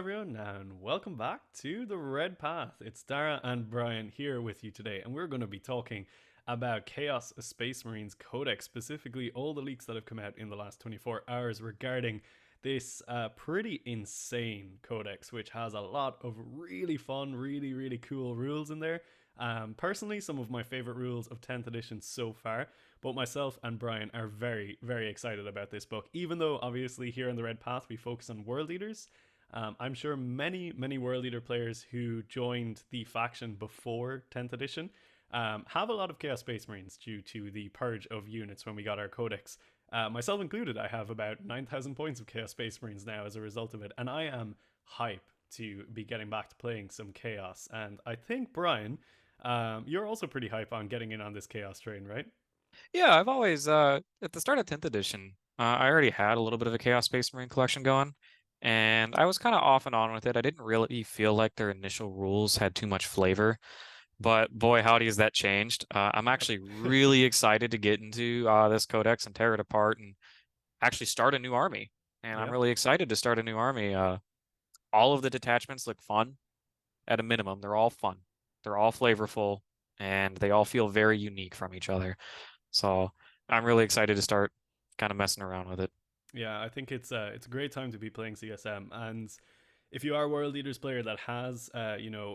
Everyone, and welcome back to the Red Path. It's Dara and Brian here with you today, and we're going to be talking about Chaos Space Marines Codex, specifically all the leaks that have come out in the last 24 hours regarding this pretty insane codex, which has a lot of really fun, really cool rules in there. Personally, some of my favorite rules of 10th edition so far, but myself and Brian are very excited about this book, even though obviously here on the Red Path we focus on world leaders. I'm sure many World Eater players who joined the faction before 10th edition have a lot of Chaos Space Marines due to the purge of units when we got our Codex. Myself included, I have about 9,000 points of Chaos Space Marines now as a result of it, and I am hype to be getting back to playing some Chaos. And I think, Brian, you're also pretty hype on getting in on this Chaos train, right? Yeah, I've always at the start of 10th edition, I already had a little bit of a Chaos Space Marine collection going, and I was kind of off and on with it. I didn't really feel like their initial rules had too much flavor, but boy, howdy has that changed. I'm actually really excited to get into this codex and tear it apart and actually start a new army. And I'm Yeah. really excited to start a new army. All of the detachments look fun at a minimum. They're all fun. They're all flavorful, and they all feel very unique from each other. So I'm really excited to start kind of messing around with it. Yeah, I think it's a great time to be playing CSM, and if you are a World Leaders player that has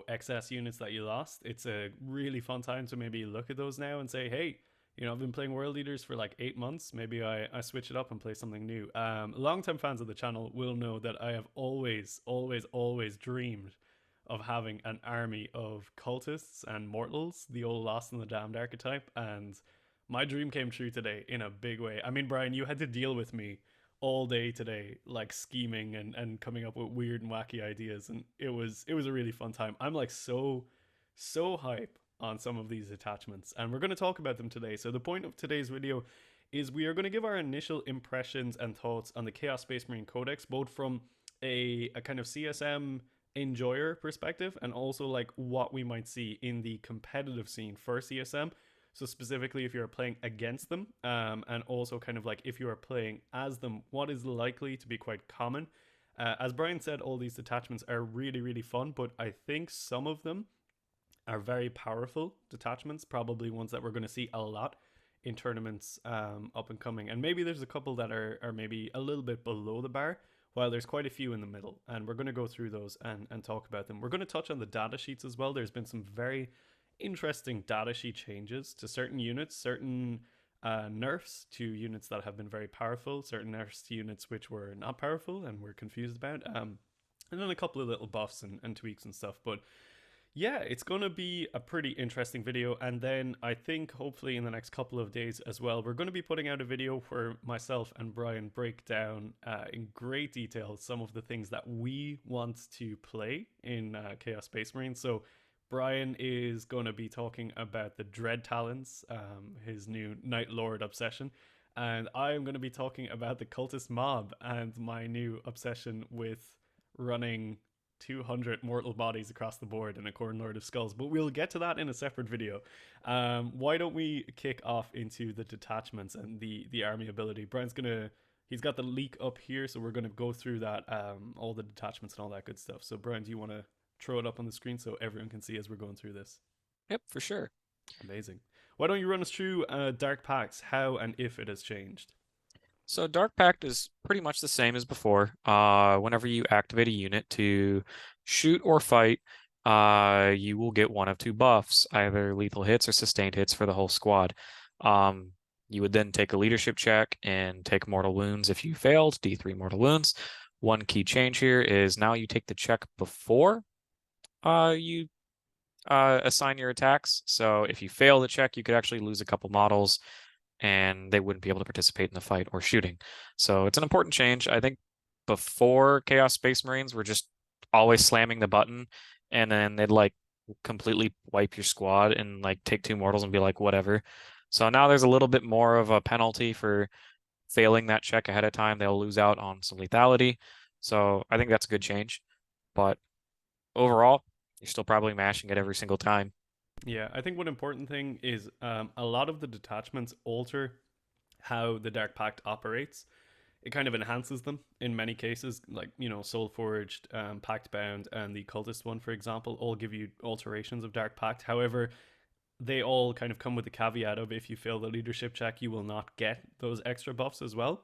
excess units that you lost, it's a really fun time to maybe look at those now and say, hey, I've been playing World Leaders for like 8 months. Maybe I switch it up and play something new. Longtime fans of the channel will know that I have always dreamed of having an army of cultists and mortals, the old Lost in the Damned archetype, and my dream came true today in a big way. I mean, Brian, you had to deal with me all day today, like scheming and coming up with weird and wacky ideas, and it was a really fun time. I'm like so hype on some of these attachments, and we're going to talk about them today. So the point of today's video is we are going to give our initial impressions and thoughts on the Chaos Space Marine Codex, both from a kind of CSM enjoyer perspective and also like what we might see in the competitive scene for CSM. So specifically, if you're playing against them, and also kind of like if you are playing as them, what is likely to be quite common. As Brian said, all these detachments are really fun, but I think some of them are very powerful detachments, probably ones that we're going to see a lot in tournaments up and coming. And maybe there's a couple that are maybe a little bit below the bar, while there's quite a few in the middle. And we're going to go through those and talk about them. We're going to touch on the data sheets as well. There's been some very interesting data sheet changes to certain units, certain nerfs to units that have been very powerful, certain nerfs to units which were not powerful and we're confused about. And then a couple of little buffs and tweaks and stuff. But yeah, it's going to be a pretty interesting video. And then I think hopefully in the next couple of days as well, we're going to be putting out a video where myself and Brian break down in great detail some of the things that we want to play in Chaos Space Marine. So Brian is going to be talking about the Dread Talons, his new Night Lord obsession. And I am going to be talking about the Cultist Mob and my new obsession with running 200 mortal bodies across the board in a Khorne Lord of Skulls. But we'll get to that in a separate video. Why don't we kick off into the detachments and the army ability? Brian's going to. He's got the leak up here, so we're going to go through that, all the detachments and all that good stuff. So, Brian, do you want to throw it up on the screen so everyone can see as we're going through this? Yep, for sure. Amazing. Why don't you run us through Dark Pacts, how and if it has changed? So Dark Pact is pretty much the same as before. Whenever you activate a unit to shoot or fight, you will get one of two buffs, either lethal hits or sustained hits for the whole squad. Um, you would then take a leadership check and take mortal wounds if you failed, D3 mortal wounds. One key change here is now you take the check before you assign your attacks. So if you fail the check, you could actually lose a couple models and they wouldn't be able to participate in the fight or shooting. So it's an important change. I think before Chaos Space Marines were just always slamming the button and then they'd like completely wipe your squad and like take two mortals and be like, whatever. So now there's a little bit more of a penalty for failing that check ahead of time. They'll lose out on some lethality. So I think that's a good change. But overall, you're still probably mashing it every single time. Yeah, I think one important thing is a lot of the detachments alter how the Dark Pact operates. it kind of enhances them in many cases, like, you know, Soul Forged, Pact Bound, and the Cultist one, for example, all give you alterations of Dark Pact. However, they all kind of come with the caveat of if you fail the leadership check, you will not get those extra buffs as well.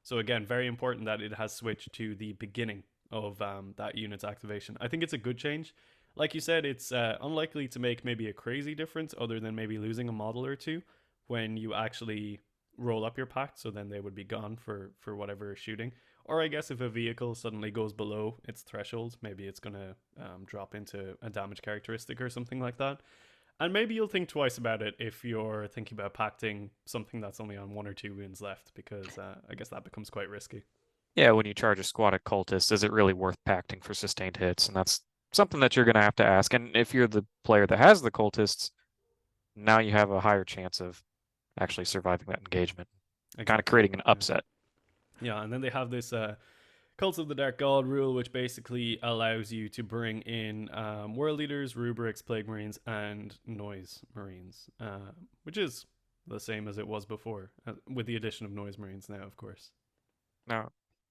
So again, very important that it has switched to the beginning of that unit's activation. I think it's a good change. Like you said, it's unlikely to make maybe a crazy difference other than maybe losing a model or two when you actually roll up your pact. So then they would be gone for whatever shooting. Or I guess if a vehicle suddenly goes below its threshold, maybe it's going to drop into a damage characteristic or something like that. And maybe you'll think twice about it if you're thinking about pacting something that's only on 1 or 2 wounds left, because I guess that becomes quite risky. Yeah, when you charge a squad of cultists, is it really worth pacting for sustained hits? And that's something that you're going to have to ask. And if you're the player that has the cultists, now you have a higher chance of actually surviving that engagement, kind of creating an upset. Yeah, and then they have this Cults of the Dark God rule, which basically allows you to bring in World Eaters, Rubrics, Plague Marines, and Noise Marines, which is the same as it was before, with the addition of Noise Marines now, of course. Now,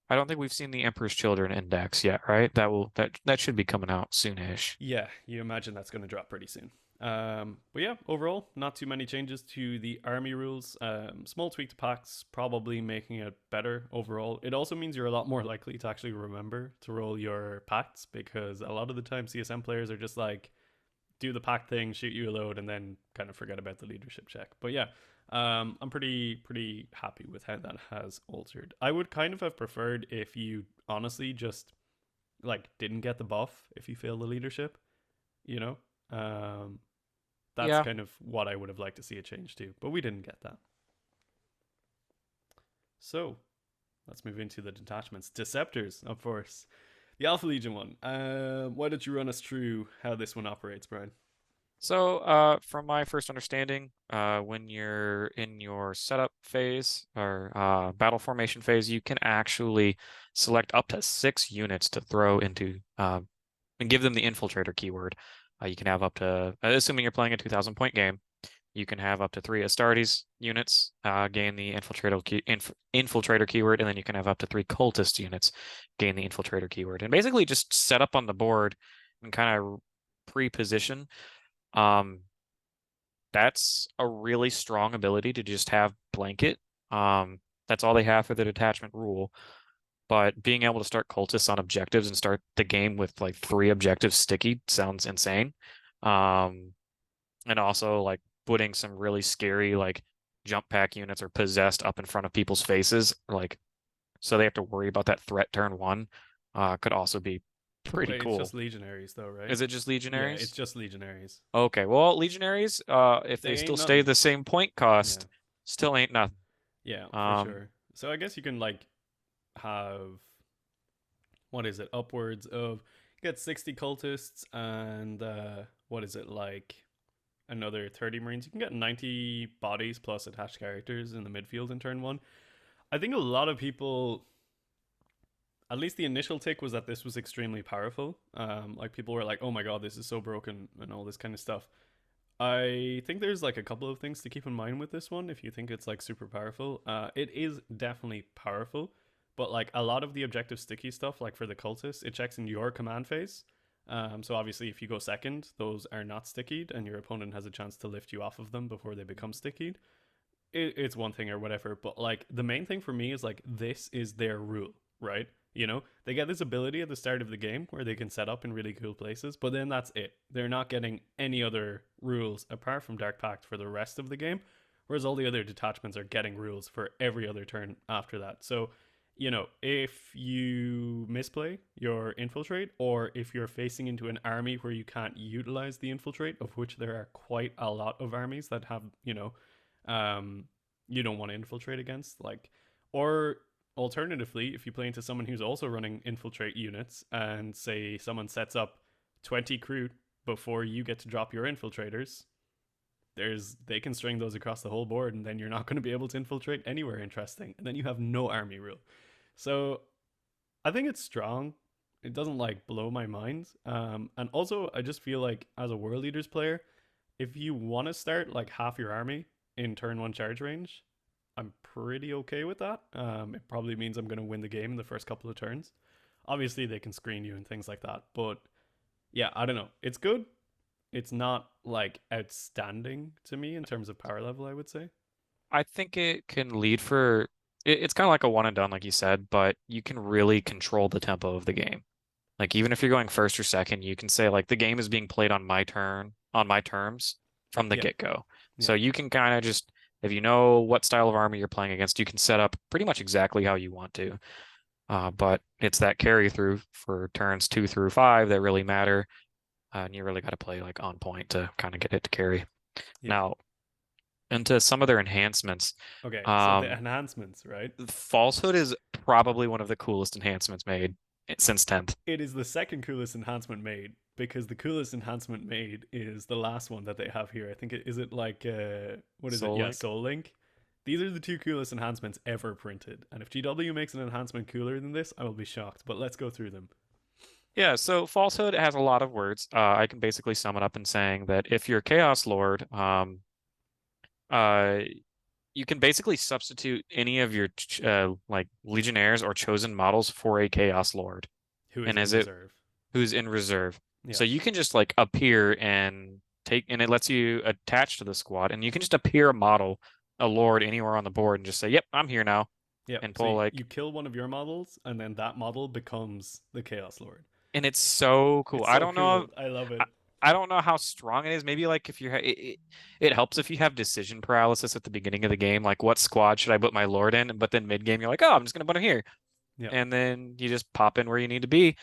I don't think we've seen the Emperor's Children Index yet, right? That should be coming out soonish. Yeah, you imagine that's going to drop pretty soon. But yeah, overall, not too many changes to the army rules. Small tweak to packs, probably making it better overall. It also means you're a lot more likely to actually remember to roll your pacts, because a lot of the time CSM players are just like, do the pact thing, shoot you a load, and then kind of forget about the leadership check. But yeah, I'm pretty happy with how that has altered. I would kind of have preferred if you honestly just like didn't get the buff if you fail the leadership, you know. That's Yeah. kind of what I would have liked to see a change to, but we didn't get that. So let's move into the detachments. Deceptors, of course. The Alpha Legion one. Why don't you run us through how this one operates, Brian? So, from my first understanding, when you're in your setup phase or battle formation phase, you can actually select up to 6 units to throw into and give them the infiltrator keyword. You can have up to, assuming you're playing a 2,000 point game, you can have up to 3 Astartes units gain the infiltrator keyword, and then you can have up to 3 cultist units gain the infiltrator keyword. And basically just set up on the board and kind of pre-position. That's a really strong ability to just have blanket. That's all they have for the detachment rule. But being able to start cultists on objectives and start the game with like 3 objectives sticky sounds insane. And also like putting some really scary like jump pack units or possessed up in front of people's faces, like so they have to worry about that threat turn 1, could also be pretty Wait, cool. it's just legionaries though, right? Is it just legionaries? Yeah, it's just legionaries. Okay, well, legionaries, if they still stay the same point cost, still ain't nothing. Yeah, for sure. So I guess you can like have, what is it, upwards of, get 60 cultists and what is it, like another 30 marines. You can get 90 bodies plus attached characters in the midfield in turn 1. I think a lot of people, at least the initial take was that this was extremely powerful. Like people were like, oh my god, this is so broken and all this kind of stuff. I think there's like a couple of things to keep in mind with this one if you think it's like super powerful. It is definitely powerful, but like a lot of the objective sticky stuff, like for the cultists, it checks in your command phase. So obviously if you go second, those are not stickied and your opponent has a chance to lift you off of them before they become stickied. It's one thing or whatever, but like the main thing for me is like this is their rule, right? You know, they get this ability at the start of the game where they can set up in really cool places, but then that's it. They're not getting any other rules apart from Dark Pact for the rest of the game, whereas all the other detachments are getting rules for every other turn after that. So, you know, if you misplay your infiltrate, or if you're facing into an army where you can't utilize the infiltrate, of which there are quite a lot of armies that have, you know, you don't want to infiltrate against, like, or alternatively, if you play into someone who's also running infiltrate units and say someone sets up 20 crew before you get to drop your infiltrators, they can string those across the whole board, and then you're not going to be able to infiltrate anywhere interesting, and then you have no army rule. So I think it's strong. It doesn't like blow my mind. And also I just feel like as a World Leaders player, if you want to start like half your army in turn 1 charge range, I'm pretty okay with that. It probably means I'm going to win the game in the first couple of turns. Obviously, they can screen you and things like that, but yeah, I don't know. It's good. It's not like outstanding to me in terms of power level, I would say. I think it can lead for it's kind of like a one and done, like you said, but you can really control the tempo of the game. Like even if you're going first or second, you can say like the game is being played on my turn, on my terms from the Yeah, get-go. yeah, So you can kind of just, if you know what style of army you're playing against, you can set up pretty much exactly how you want to. But it's that carry through for turns 2 through 5 that really matter. And you really got to play like on point to kind of get it to carry. yeah. Now, into some of their enhancements. Okay, so the Um, enhancements, right? Falsehood is probably one of the coolest enhancements made since 10th. It is the second coolest enhancement made because the coolest enhancement made is the last one that they have here. I think is it like what is it? Soul Yeah, Link. Soul Link. These are the two coolest enhancements ever printed. And if GW makes an enhancement cooler than this, I will be shocked. But let's go through them. Yeah, so falsehood has a lot of words. I can basically sum it up in saying that if you're Chaos Lord, uh, you can basically substitute any of your like Legionnaires or chosen models for a Chaos Lord, Who is and in as it reserve? who's in reserve. Yeah. So you can just like appear and take, and it lets you attach to the squad, and you can just appear a model, a Lord anywhere on the board, and just say, "Yep, I'm here now," Yeah. and So pull like, you kill one of your models, and then that model becomes the Chaos Lord. and it's so cool. It's I so don't know. cool. I love I, it. I don't know how strong it is. Maybe like if you it helps if you have decision paralysis at the beginning of the game, like what squad should I put my Lord in? But then mid game, you're like, oh, I'm just gonna put him here, Yeah. and then you just pop in where you need to be,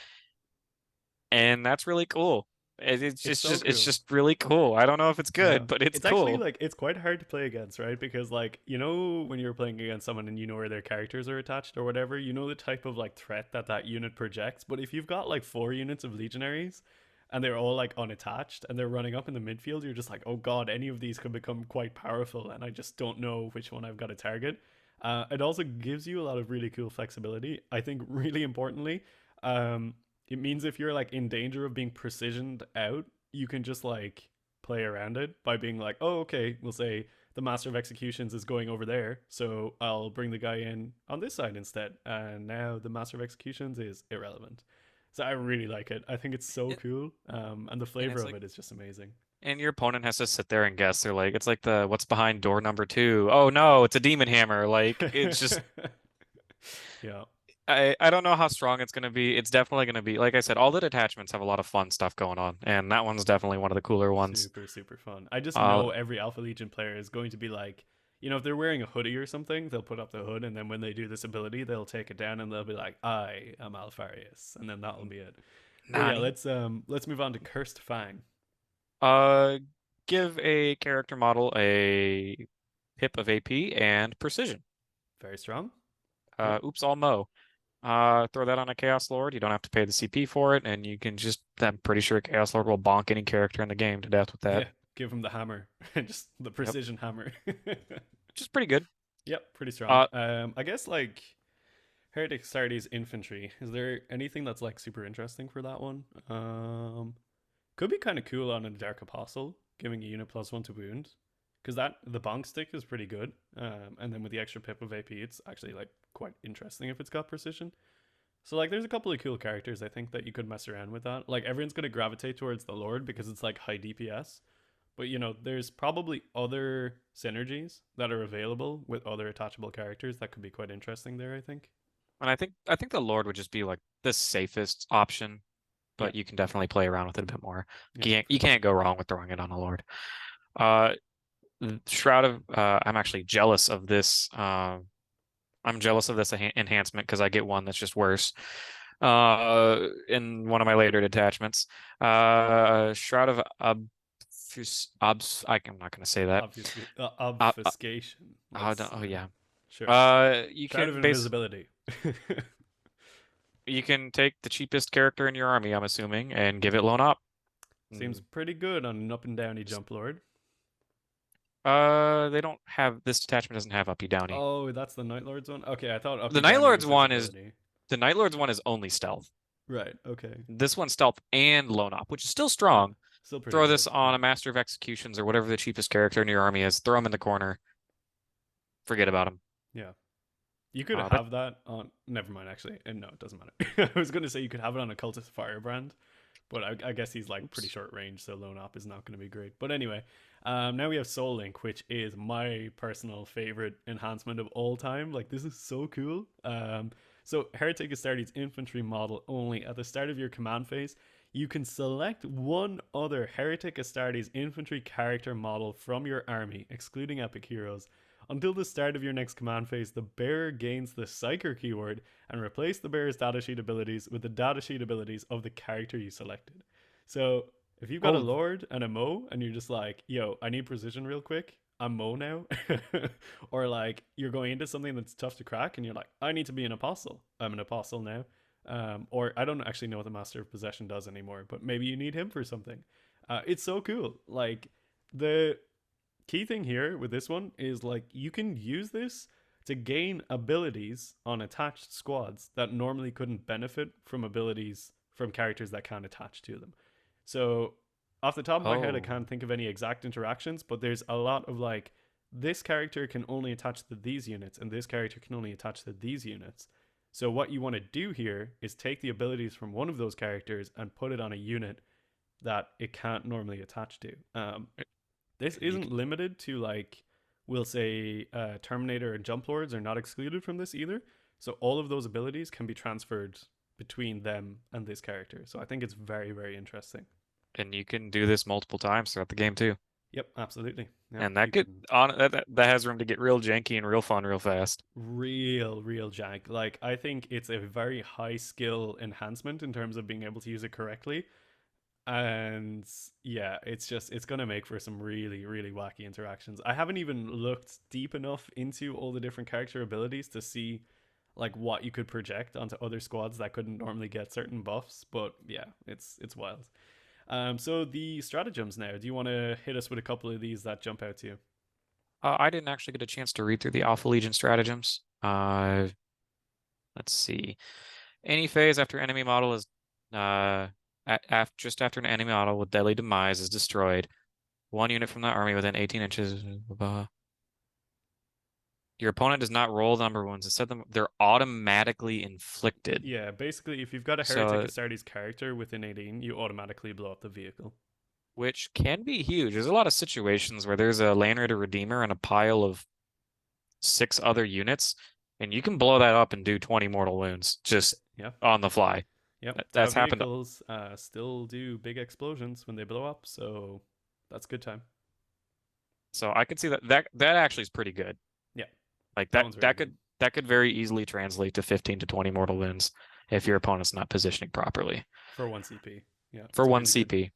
and that's really cool. It's It's just, so just it's cool. just really cool. I don't know if it's Yeah. good, but it's It's actually cool. like it's quite hard to play against, right? Because like, you know when you're playing against someone and you know where their characters are attached or whatever, you know the type of like threat that that unit projects, but if you've got like 4 units of legionaries and they're all like unattached and they're running up in the midfield, you're just like, "Oh god, any of these could become quite powerful and I just don't know which one I've got to target." It also gives you a lot of really cool flexibility. I think really importantly, um it means if you're like in danger of being precisioned out, you can just like play around it by being like, oh, okay, we'll say the Master of Executions is going over there, so I'll bring the guy in on this side instead. And now the Master of Executions is irrelevant. So I really like it. I think it's so It, cool. And the and flavor it's of like, it is just amazing. and your opponent has to sit there and guess. They're like, it's like the what's behind door number 2. Oh no, it's a demon hammer. Like it's just Yeah, I don't know how strong it's going to be. It's definitely going to be, like I said, all the detachments have a lot of fun stuff going on, and that one's definitely one of the cooler ones. super, super fun. I just Uh, know every Alpha Legion player is going to be like, if they're wearing a hoodie or something, they'll put up the hood, and then when they do this ability, they'll take it down and they'll be like, "I am Alfarius," and then that'll be it. But yeah, Nani. let's move on to Cursed Fang. Uh, give a character model a pip of AP and precision. Very strong. Yep. Oops, all mo. Throw that on a Chaos Lord. You don't have to pay the CP for it, and you can just, I'm pretty sure Chaos Lord will bonk any character in the game to death with that. Yeah. Give him the hammer, just the Yep. precision hammer. Which is pretty good. Yep, pretty strong. Uh, I guess like Heretic Sardi's infantry. Is there anything that's like super interesting for that one? Could be kind of cool on a Dark Apostle, giving a unit +1 to wound, because that the bonk stick is pretty good. And then with the extra pip of AP, it's actually like quite interesting if it's got precision. So like, there's a couple of cool characters I think that you could mess around with that. Like everyone's gonna gravitate towards the Lord because it's like high DPS, but there's probably other synergies that are available with other attachable characters that could be quite interesting there, I think. and I think the Lord would just be like the safest option, Yeah, but you can definitely play around with it a bit more. yeah, You for sure. can't go wrong with throwing it on a Lord. Uh, Shroud of I'm actually jealous of this. I'm jealous of this enhancement because I get one that's just worse. In one of my later detachments, Shroud of I'm not gonna say that. Obviously, Uh, uh, obfuscation. oh yeah. Sure. You Shroud of can base invisibility. you can take the cheapest character in your army, I'm assuming, and give it loan up. Seems Mm. pretty good on an up and downy jump lord. They don't have this detachment doesn't have uppy downy. Oh, that's the Night Lord's one. Okay, I thought The uppy Night downy Lord's was one is visibility. the Night Lord's one is only stealth. Right. Okay. This one's stealth and loan up, which is still Yeah. strong. Still pretty Throw good. this on Yeah. a Master of Executions or whatever the cheapest character in your army is. Throw him in the corner forget about him. Yeah. You could But have that on. Never mind, actually. And no, it doesn't matter. I was going to say you could have it on a cultist firebrand, but I guess he's like pretty oops. short range, so lone op is not going to be great. But anyway, now we have Soul Link, which is my personal favorite enhancement of all time. Like this is so cool. So Heretic Astartes infantry model only at the start of your command phase. You can select one other Heretic Astartes infantry character model from your army, excluding epic heroes. Until the start of your next command phase, the bearer gains the Psyker keyword and replace the bearer's datasheet abilities with the datasheet abilities of the character you selected. So if you've got a Oh, Lord and a Mo and you're just like, yo, I need precision real quick, I'm Mo now. Or like you're going into something that's tough to crack and you're like, I need to be an apostle. I'm an apostle now. Or I don't actually know what the Master of Possession does anymore, but maybe you need him for something. It's so cool. Like the key thing here with this one is like you can use this to gain abilities on attached squads that normally couldn't benefit from abilities from characters that can't attach to them. So off the top of my head, I oh, can't think of any exact interactions, but there's a lot of like this character can only attach to these units and this character can only attach to these units. So what you want to do here is take the abilities from one of those characters and put it on a unit that it can't normally attach to. This and you isn't can limited to like we'll say Terminator and Jump Lords are not excluded from this either. So all of those abilities can be transferred between them and this character. So I think it's very very interesting. and you can do this multiple times throughout the game too. Yep, absolutely. Yep, And that you could can on that has room to get real janky and real fun real fast. real jank. Like I think it's a very high skill enhancement in terms of being able to use it correctly. And yeah, it's gonna make for some really wacky interactions. I haven't even looked deep enough into all the different character abilities to see like what you could project onto other squads that couldn't normally get certain buffs, but yeah, it's wild. So the stratagems now, do you want to hit us with a couple of these that jump out to you? I didn't actually get a chance to read through the Alpha Legion stratagems. Let's see. Any phase after enemy model is just after an enemy model with deadly demise is destroyed. One unit from that army within 18 inches. Your opponent does not roll the number ones. Instead, they're automatically inflicted. Yeah, basically if you've got a Heretic So, Astartes character within 18, you automatically blow up the vehicle. which can be huge. There's a lot of situations where there's a Land Raider Redeemer and a pile of 6 other units, and you can blow that up and do 20 mortal wounds just Yeah. on the fly. Yep, That's that happened. vehicles still do big explosions when they blow up, so that's good time. So I could see that actually is pretty good. Yeah, Like that that one's really that good could that could very easily translate to 15 to 20 mortal wounds if your opponent's not positioning properly for one CP. Yeah, for it's one really good, CP.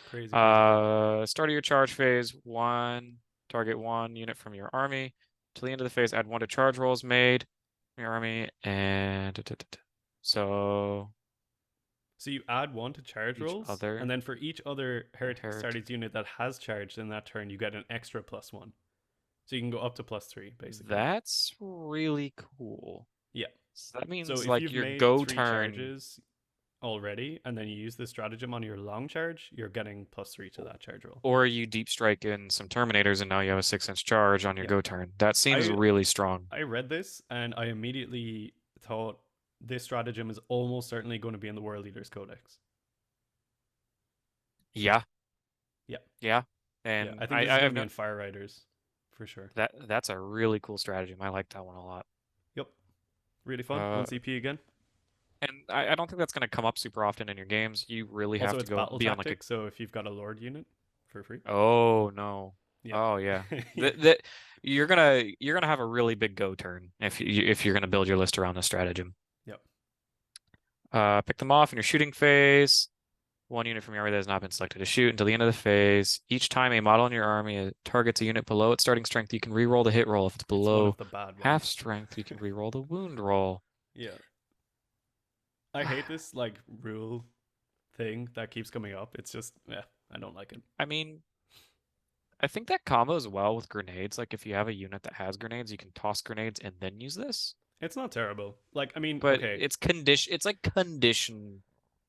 crazy good. Start of your charge phase, target one unit from your army. To the end of the phase, add one to charge rolls made from your army, and so So you add one to charge each rolls, and other then for each other Heretic heretic. Astartes unit that has charged in that turn, you get an extra +1. So you can go up to +3, basically. That's really cool. Yeah. So that So means if like you've your made go three turn, charges already, and then you use the stratagem on your long charge, you're getting +3 to that charge roll. or you deep strike in some Terminators, and now you have a 6-inch charge on your Yeah. go turn. That seems I really strong. I read this and I immediately thought this stratagem is almost certainly going to be in the World Leaders Codex. Yeah, Yeah, yeah, yeah. and I think I, this is I going have to be no in Fire Riders for sure. that's a really cool strategy. I like that one a lot. Yep, really fun. Uh, One CP again. and I don't think that's going to come up super often in your games. You really have Also, to it's go battle be on like a tactic, so if you've got a Lord unit for free. oh no, Yeah, oh yeah, yeah, that you're gonna have a really big go turn if you're gonna build your list around the stratagem. yep. Pick them off in your shooting phase. One unit from your army that has not been selected to shoot until the end of the phase. Each time a model in your army targets a unit below its starting strength, you can re-roll the hit roll. If it's It's one of below the bad half ones. strength, you can re-roll the wound roll. Yeah, I hate this like rule thing that keeps coming up. It's just yeah, I don't like it. I mean, I think that combos well with grenades. Like if you have a unit that has grenades, you can toss grenades and then use this. It's not terrible. Like I mean, But okay, it's condition. It's like condition.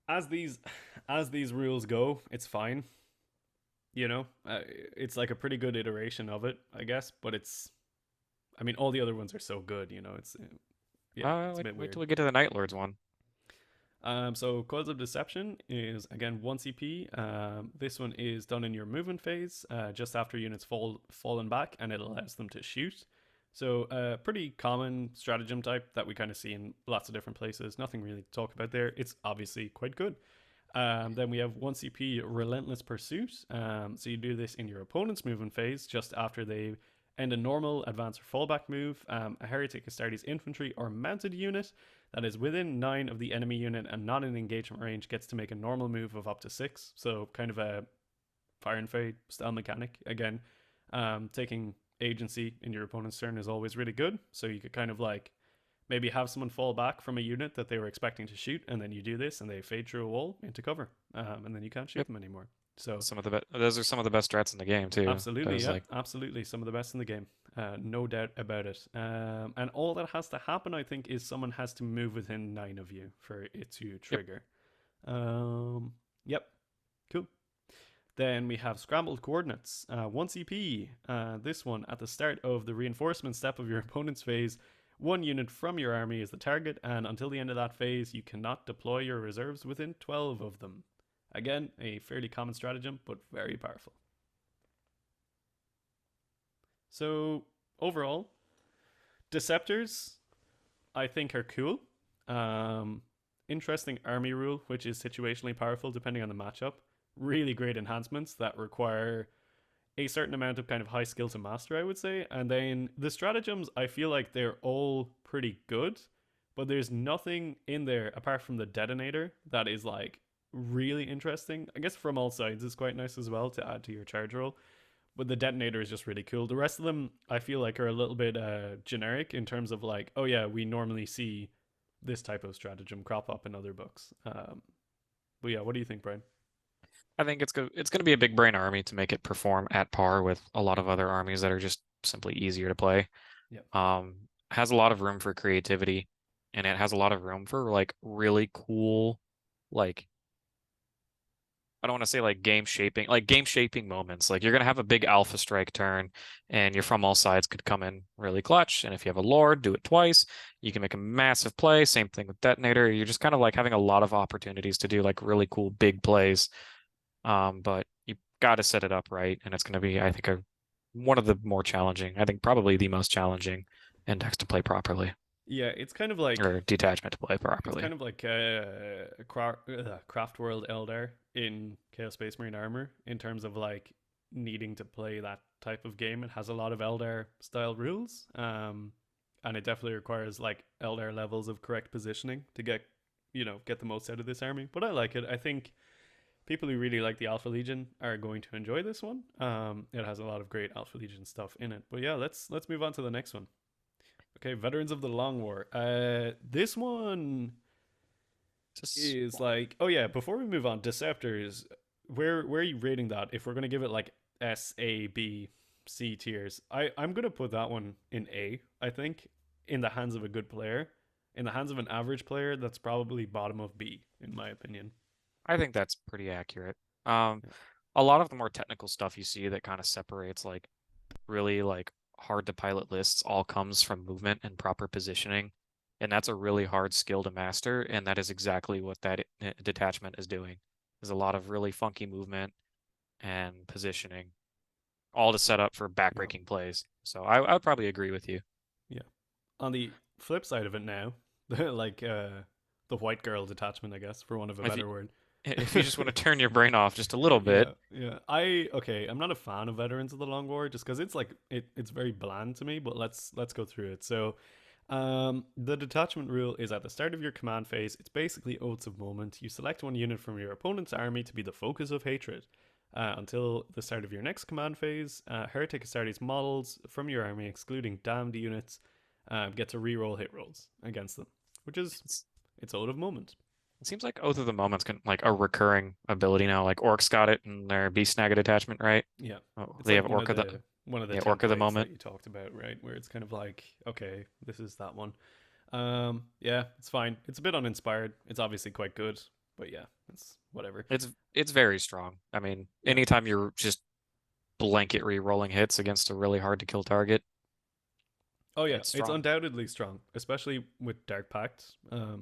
as these as these rules go, it's fine. You know, it's like a pretty good iteration of it, I guess. But it's I mean, all the other ones are so good, you know. It's yeah, it's a bit Wait weird. till we get to the Night Lords one. So Coils of Deception is again 1 CP. This one is done in your movement phase, just after units fallen back, and it allows them to shoot. So pretty common stratagem type that we kind of see in lots of different places. Nothing really to talk about there. It's obviously quite good. Then we have 1 CP Relentless Pursuit. So you do this in your opponent's movement phase, just after they end a normal, advance, or fallback move. A Heretic Astartes infantry or mounted unit that is within 9 of the enemy unit and not in engagement range gets to make a normal move of up to 6. So kind of a Fire and Fade style mechanic. Again, taking agency in your opponent's turn is always really good. So you could kind of like maybe have someone fall back from a unit that they were expecting to shoot, and then you do this and they fade through a wall into cover, and then you can't shoot Yep. them anymore. So Those are some of the best strats in the game too. absolutely, Those yeah, like absolutely, some of the best in the game, no doubt about it. And all that has to happen, I think, is someone has to move within 9 of you for it to yep. trigger. Yep, cool. Then we have Scrambled Coordinates, 1 CP. This one, at the start of the reinforcement step of your opponent's phase, one unit from your army is the target, and until the end of that phase, you cannot deploy your reserves within 12 of them. Again, a fairly common stratagem, but very powerful. So, overall, Deceptors, I think, are cool. Interesting army rule, which is situationally powerful depending on the matchup. Really great enhancements that require a certain amount of kind of high skill to master, I would say. And then the stratagems, I feel like they're all pretty good, but there's nothing in there apart from the detonator that is like really interesting. I guess From All Sides is quite nice as well to add to your charge roll, but the detonator is just really cool. The rest of them, I feel like, are a little bit generic in terms of like, oh yeah, we normally see this type of stratagem crop up in other books. But yeah, what do you think, Brian? I think it's going to be a big brain army to make it perform at par with a lot of other armies that are just simply easier to play. Yep. Has a lot of room for creativity, and it has a lot of room for like really cool, like I don't want to say like game shaping moments. Like you're gonna have a big alpha strike turn, and your From All Sides could come in really clutch. And if you have a Lord, do it twice. You can make a massive play. Same thing with Detonator. You're just kind of like having a lot of opportunities to do like really cool big plays. But you got to set it up right, and it's gonna be, I think, one of the more challenging. I think probably the most challenging index to play properly, Yeah, it's kind of like or detachment to play it's properly. kind of like Craft World Eldar in Chaos Space Marine Armor in terms of like needing to play that type of game. It has a lot of Eldar style rules, and it definitely requires like Eldar levels of correct positioning to get the most out of this army. But I like it. I think people who really like the Alpha Legion are going to enjoy this one. It has a lot of great Alpha Legion stuff in it. But yeah, let's move on to the next one. Okay, Veterans of the Long War. This one Just is like, oh yeah. Before we move on, Deceptors. Where are you rating that? If we're gonna give it like S, A, B, C tiers, I'm gonna put that one in A. I think in the hands of a good player, in the hands of an average player, that's probably bottom of B in my opinion. I think that's pretty accurate. Um, a lot of the more technical stuff you see that kind of separates like really like hard to pilot lists all comes from movement and proper positioning. And that's a really hard skill to master. And that is exactly what that detachment is doing. There's a lot of really funky movement and positioning, all to set up for Yeah, backbreaking plays. So I would probably agree with you. yeah. On the flip side of it now, like the white girl detachment, I guess, for want of a If you better word. if you just want to turn your brain off just a little bit, Yeah, yeah. I'm not a fan of Veterans of the Long War just because it's like it's very bland to me. But let's go through it. So, the detachment rule is at the start of your command phase. It's basically Oaths of Moment. You select one unit from your opponent's army to be the focus of hatred. Until the start of your next command phase, Heretic Astartes models from your army, excluding damned units, get to reroll hit rolls against them, which is it's it's Oath of Moment. it seems like Oath of the Moment's like a recurring ability now. Like Orcs got it in their Beast Snagget attachment, right? Yeah. Oh, It's they like have one of the Orc of the templates that Moment. you talked about, right? Where it's kind of like, okay, this is that one. Yeah, it's fine. It's a bit uninspired. It's obviously quite good, but yeah, it's whatever. It's very strong. I mean, Yeah. anytime you're just blanket re-rolling hits against a really hard to kill target, Oh yeah, It's it's strong. undoubtedly strong, especially with Dark Pact,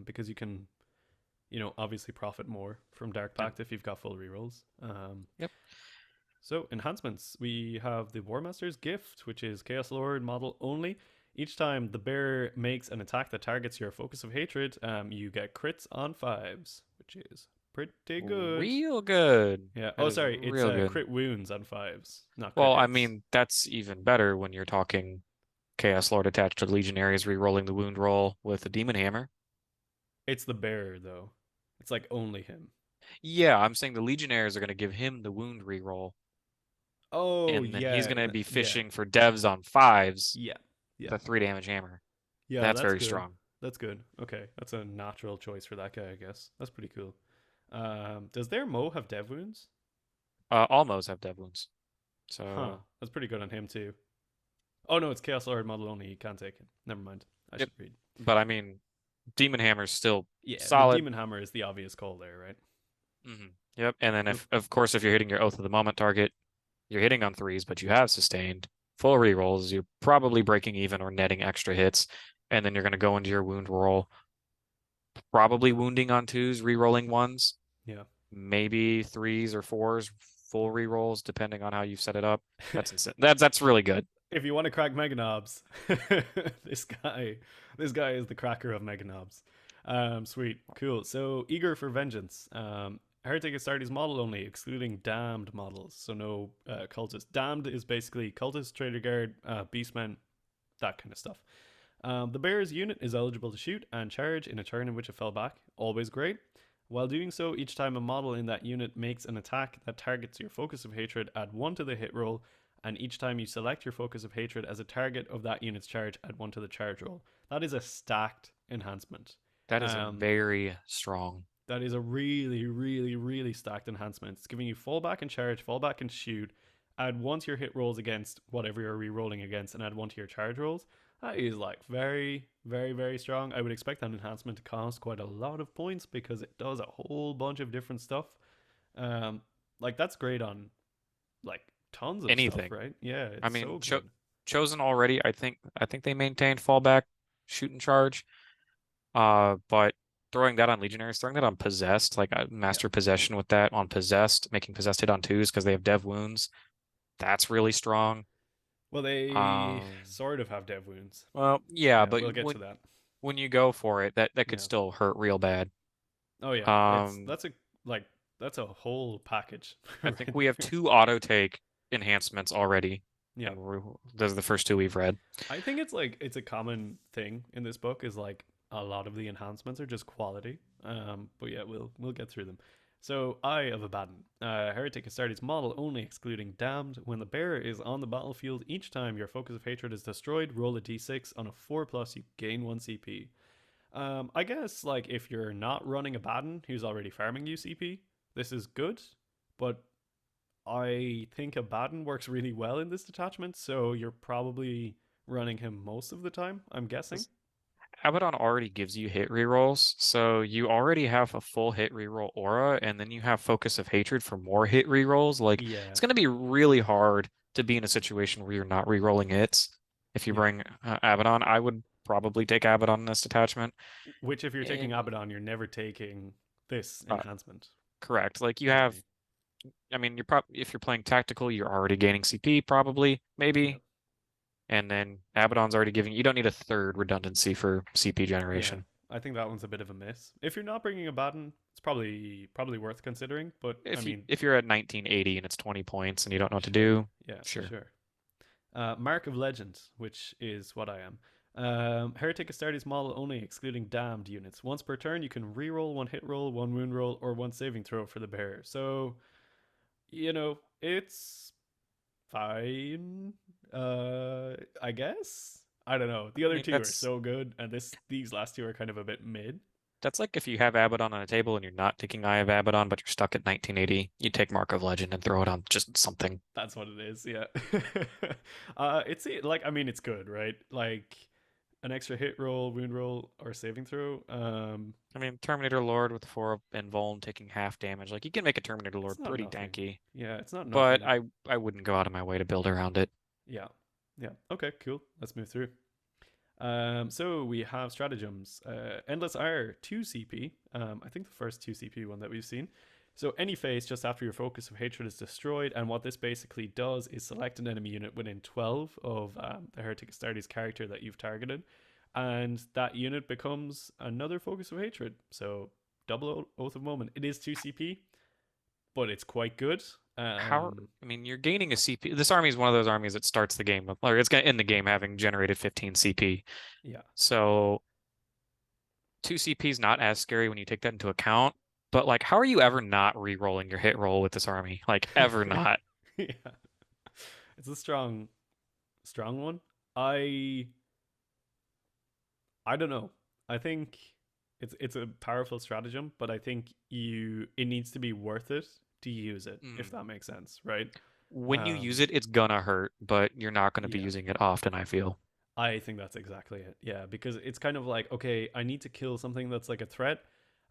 because you can, obviously profit more from Dark And Pact if you've got full rerolls. yep. So enhancements, we have the War Master's Gift, which is Chaos Lord model only. Each time the bearer makes an attack that targets your focus of hatred, you get crits on fives, which is pretty good. Real good. Yeah. That Oh, is sorry. It's real good. crit wounds on fives, not crit Well, I hits. mean, that's even better when you're talking Chaos Lord attached to Legionaries re-rolling the wound roll with a Demon Hammer. It's the bearer though. It's like only him. Yeah, I'm saying the Legionnaires are going to give him the wound re-roll, Oh and then he's yeah, going to be yeah, fishing for devs on fives yeah, with yeah, a 3 damage hammer. yeah. That's That's very good. strong. That's good. Okay, that's a natural choice for that guy, I guess. That's pretty cool. Does their Mo have dev wounds? Almost have dev wounds. Huh. So, That's pretty good on him too. Oh no, it's Chaos Lord model only. He can't take it. Never mind. I yep. should read. But I mean, Demon Hammer's still Yeah, the solid. Demon Hammer is the obvious call there, right? Yep. And then Cool. if of course if you're hitting your Oath of the Moment target, you're hitting on threes, but you have sustained full rerolls, you're probably breaking even or netting extra hits, and then you're going to go into your wound roll, probably wounding on twos, rerolling ones, Yeah. maybe threes or fours, full rerolls, depending on how you've set it up. That's insane. That's really good. If you want to crack Mega Knobs, this guy, this guy is the cracker of Mega Knobs. Sweet, cool. So eager for vengeance. Heretic Astartes model only, excluding damned models. So no cultists. Damned is basically cultist, traitor guard, beastmen, that kind of stuff. The bearer's unit is eligible to shoot and charge in a turn in which it fell back. Always great. While doing so, each time a model in that unit makes an attack that targets your focus of hatred, add 1 to the hit roll, and each time you select your focus of hatred as a target of that unit's charge, add 1 to the charge roll. That is a stacked enhancement. That is a Um, very strong. that is a really, really, really stacked enhancement. It's giving you fallback and charge, fallback and shoot. Add 1 to your hit rolls against whatever you're re-rolling against, and add 1 to your charge rolls. That is like very, very, very strong. I would expect that enhancement to cost quite a lot of points because it does a whole bunch of different stuff. Um, like that's great on like tons of stuff, Anything. right? Yeah, I it's mean, so good. chosen already. I think they maintained fallback, shoot and charge. But throwing that on Legionaries, throwing that on Possessed, like a Yeah. Master Possession with that on Possessed, making Possessed hit on twos because they have dev wounds. That's really strong. Well, they Um, sort of have dev wounds. well, yeah, Yeah, but we'll get to that. when you go for it, that could Yeah. still hurt real bad. Oh yeah, it's Um, like that's a whole package I think right we have there. 2 auto take enhancements already, Yeah. and those are the first 2 we've read. I think it's like it's a common thing in this book is like a lot of the enhancements are just quality. But yeah, we'll get through them. So Eye of Abaddon. Heretic Astartes model only excluding damned. When the bearer is on the battlefield, each time your focus of hatred is destroyed, roll a d6. On a 4 plus, you gain 1 CP. I guess like if you're not running Abaddon who's already farming you CP, this is good. But I think Abaddon works really well in this detachment, so you're probably running him most of the time, I'm guessing. 'Cause Abaddon already gives you hit rerolls, so you already have a full hit reroll aura, and then you have Focus of Hatred for more hit rerolls. Like, Yeah, it's going to be really hard to be in a situation where you're not rerolling hits. If you yeah. bring Abaddon, I would probably take Abaddon in this detachment. Which, if you're taking And Abaddon, you're never taking this uh, enhancement, correct. Like you have, really. I mean, if you're playing tactical, you're already gaining CP, probably, Yeah, maybe. And then Abaddon's already giving you don't need a third redundancy for CP yeah. generation. I think that one's a bit of a miss. If you're not bringing Abaddon, it's probably worth considering. But I mean, If you're at 1980 and it's 20 points and you don't know what to sure, do, yeah, sure. sure. Mark of Legend, which is what I am. Heretic Astartes model only, excluding damned units. Once per turn, you can reroll 1 hit roll, 1 wound roll, or 1 saving throw for the bearer. So, it's fine. I guess. I don't know. The I other mean, two are so good, and these last two are kind of a bit mid. that's like if you have Abaddon on a table and you're not taking Eye of Abaddon, but you're stuck at 1980, you take Mark of Legend and throw it on just something. That's what it is. Yeah. It's like I mean, it's good, right? Like an extra hit roll, wound roll, or saving throw. I mean, Terminator Lord with the 4 and Vuln taking half damage. Like, you can make a Terminator It's Lord not pretty nothing. tanky, Yeah, it's not but nothing. I wouldn't go out of my way to build around it. Yeah. Yeah. Okay, cool. Let's move through. So we have stratagems. Endless Ire, 2 CP. I think the first 2 CP one that we've seen. So any phase just after your focus of hatred is destroyed, and what this basically does is select an enemy unit within 12 of the Heretic Astartes character that you've targeted, and that unit becomes another focus of hatred. So double Oath of Moment. It is 2 CP, but it's quite good. How, I mean, you're gaining a CP. This army is one of those armies that starts the game with, or it's going to end the game having generated 15 CP. Yeah. So 2 CP is not as scary when you take that into account. But like, how are you ever not re-rolling your hit roll with this army? Like, ever not? Yeah. It's a strong one. I I don't know. I think it's a powerful stratagem, but I think it needs to be worth it to use it, if Mm. that makes sense, right? When you use Um, it, it's gonna hurt, but you're not gonna be yeah, using it often, I feel. I think that's exactly it. Yeah, because it's kind of like, okay, I need to kill something that's like a threat,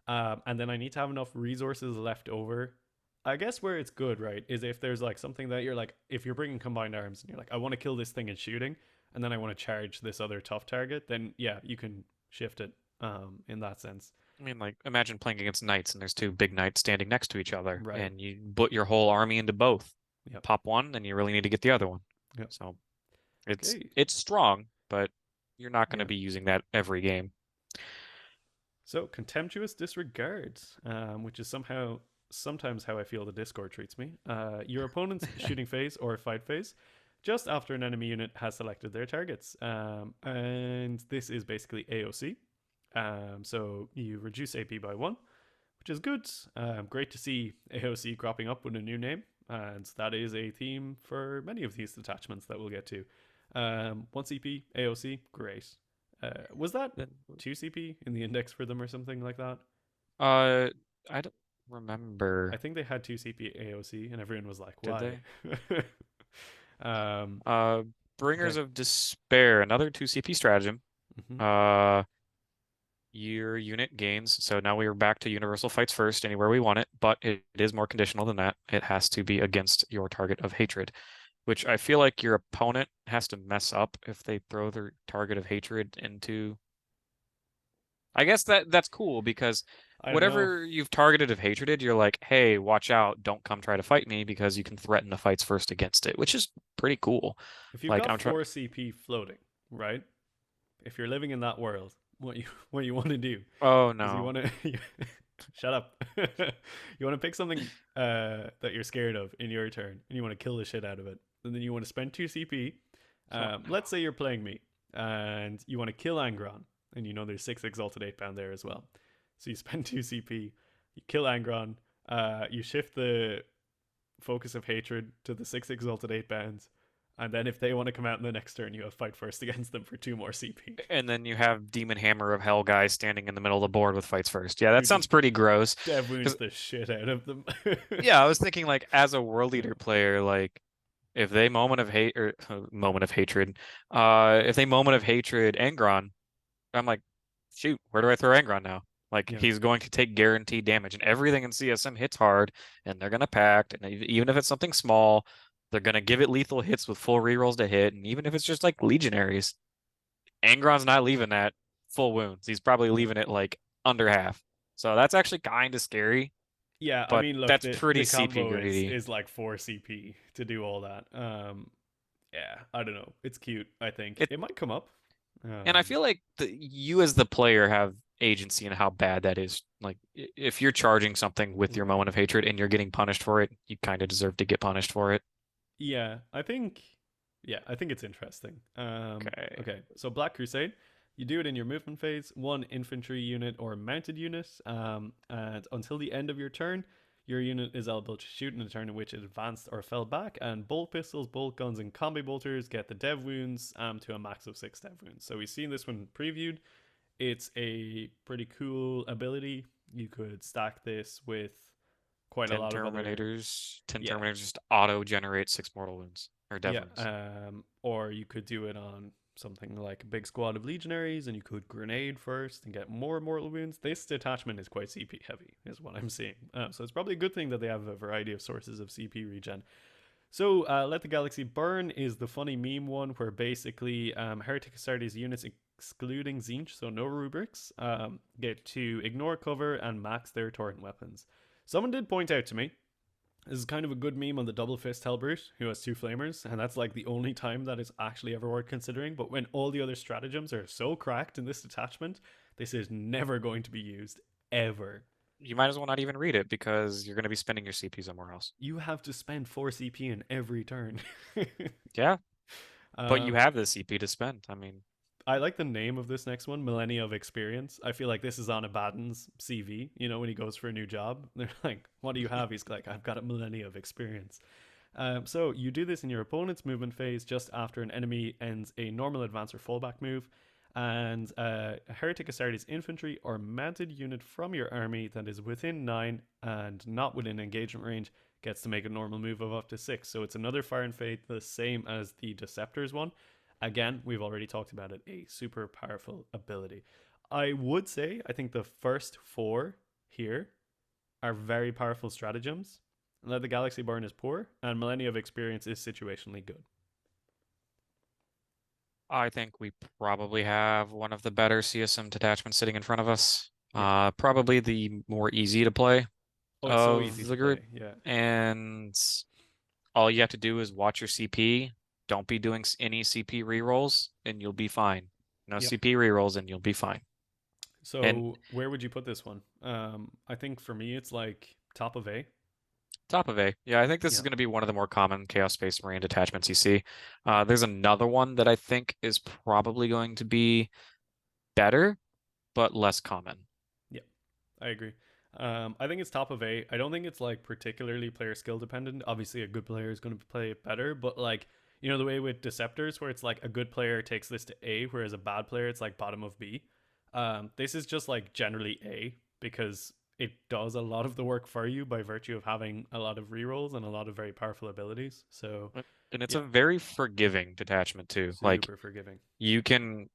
and then I need to have enough resources left over. I guess where it's good, right, is if there's like something that you're like, if you're bringing combined arms and you're like, I want to kill this thing in shooting, and then I want to charge this other tough target, then yeah, you can shift it in that sense. I mean, like, imagine playing against knights and there's two big knights standing next to each other, Right. and you put your whole army into both. Yep. Pop one, and you really need to get the other one. Yep. So it's Okay. it's strong, but you're not gonna Yeah. be using that every game. So contemptuous disregard, which is sometimes how I feel the Discord treats me. Your opponent's shooting phase or fight phase, just after an enemy unit has selected their targets, and this is basically AOC. So you reduce AP by 1, which is good. Great to see AOC cropping up with a new name, and that is a theme for many of these detachments that we'll get to. 1 CP AOC, great. Was that Then, 2 CP in the index for them or something like that? uh, I don't I remember. think they had 2 CP AOC, and everyone was like, Did "Why?" they? um, Uh, Bringers okay. of Despair, another 2 CP stratagem. Hmm. Uh, your unit gains. So now we are back to universal fights first anywhere we want it, but it is more conditional than that. It has to be against your target of hatred, which I feel like your opponent has to mess up if they throw their target of hatred into. I guess that's cool because I don't know. whatever you've targeted of hatred, you're like, hey, watch out, don't come try to fight me because you can threaten the fights first against it, which is pretty cool. If you've Like got I'm trying. 4 CP floating, right? If you're living in that world, what you want to do Oh is you no. want to shut up. You want to pick something that you're scared of in your turn, and you want to kill the shit out of it. And then you want to spend 2 CP. Oh no. Let's say you're playing me, and you want to kill Angron, and you know there's 6 Exalted 8 pound there as well. So you spend 2 CP, you kill Angron, you shift the focus of hatred to the 6 Exalted 8 pounds, and then if they want to come out in the next turn, you have fight first against them for 2 more CP. And then you have Demon Hammer of Hell guys standing in the middle of the board with fights first. Yeah, that Who sounds just pretty gross. dev wounds Because the shit out of them. yeah, I was thinking like as a World Yeah. Eater player, like if they moment of hate or moment of hatred, if they moment of hatred Angron, I'm like, shoot, where do I throw Angron now? Like Yeah. he's going to take guaranteed damage, and everything in CSM hits hard, and they're gonna pact, and even if it's something small, they're gonna give it lethal hits with full rerolls to hit, and even if it's just like legionaries, Angron's not leaving that full wounds. He's probably Yeah. leaving it like under half. So that's actually kind of scary, Yeah, I but mean, look, that's the pretty CP combo is greedy. is like 4 CP to do all that. Yeah, I don't know. It's cute, I think. It It might come up. and I Um feel like you as the player have agency in how bad that is. Like if you're charging something with your right. moment of hatred and you're getting punished for it, you kind of deserve to get punished for it. Yeah, I think it's interesting. Okay. Okay. So Black Crusade, you do it in your movement phase, 1 infantry unit or mounted unit, and until the end of your turn, your unit is eligible to shoot in a turn in which it advanced or fell back, and bolt pistols, bolt guns, and combi bolters get the dev wounds to a max of 6 dev wounds. So we've seen this one previewed. It's a pretty cool ability. You could stack this with quite a 10 lot of other. Terminators. 10 Yeah, Terminators just auto generate 6 mortal wounds or dev yeah. wounds. Or you could do it on something like a big squad of legionaries, and you could grenade first and get more mortal wounds. This detachment is quite CP heavy, is what I'm seeing. So it's probably a good thing that they have a variety of sources of CP regen. So Let the Galaxy Burn is the funny meme one where basically Heretic Astartes units excluding Zinch, so no rubrics, get to ignore cover and max their torrent weapons. Someone did point out to me, this is kind of a good meme on the double fist Hellbrute who has two flamers, and that's like the only time that is actually ever worth considering. But when all the other stratagems are so cracked in this detachment, this is never going to be used ever. You might as well not even read it because you're going to be spending your CP somewhere else. You have to spend 4 CP in every turn. Yeah, but you um, have the CP to spend. I mean, I like the name of this next one, Millennia of Experience. I feel like this is on Abaddon's CV. You know, when he goes for a new job, they're like, "What do you have?" He's like, "I've got a Millennia of Experience." So you do this in your opponent's movement phase just after an enemy ends a normal advance or fallback move, and a Heretic Astartes infantry or mounted unit from your army that is within 9 and not within engagement range gets to make a normal move of up to 6. So it's another Fire and Fate, the same as the Deceptors one. Again, we've already talked about it, a super powerful ability. I would say, I think the first 4 here are very powerful stratagems. Let the Galaxy Burn is poor, and Millennia of Experience is situationally good. I think we probably have one of the better CSM detachments sitting in front of us. Yeah. Probably the more easy to play Oh, it's so easy of to the group. play. Yeah. And all you have to do is watch your CP. Don't be doing any CP rerolls, and you'll be fine. No Yep. CP rerolls, and you'll be fine. And So where would you put this one? I think for me, it's like top of A. top of A, yeah, I think this is Yeah. going to be one of the more common Chaos Space Marine detachments you see. There's another one that I think is probably going to be better, but less common. Yeah, I agree. I think it's top of A. I don't think it's like particularly player skill dependent. Obviously, a good player is going to play it better, but like, you know, the way with Deceptors, where it's like a good player takes this to A, whereas a bad player, it's like bottom of B. This is just like generally A because it does a lot of the work for you by virtue of having a lot of rerolls and a lot of very powerful abilities. So, And it's a yeah, very forgiving detachment too. Like super forgiving. you can,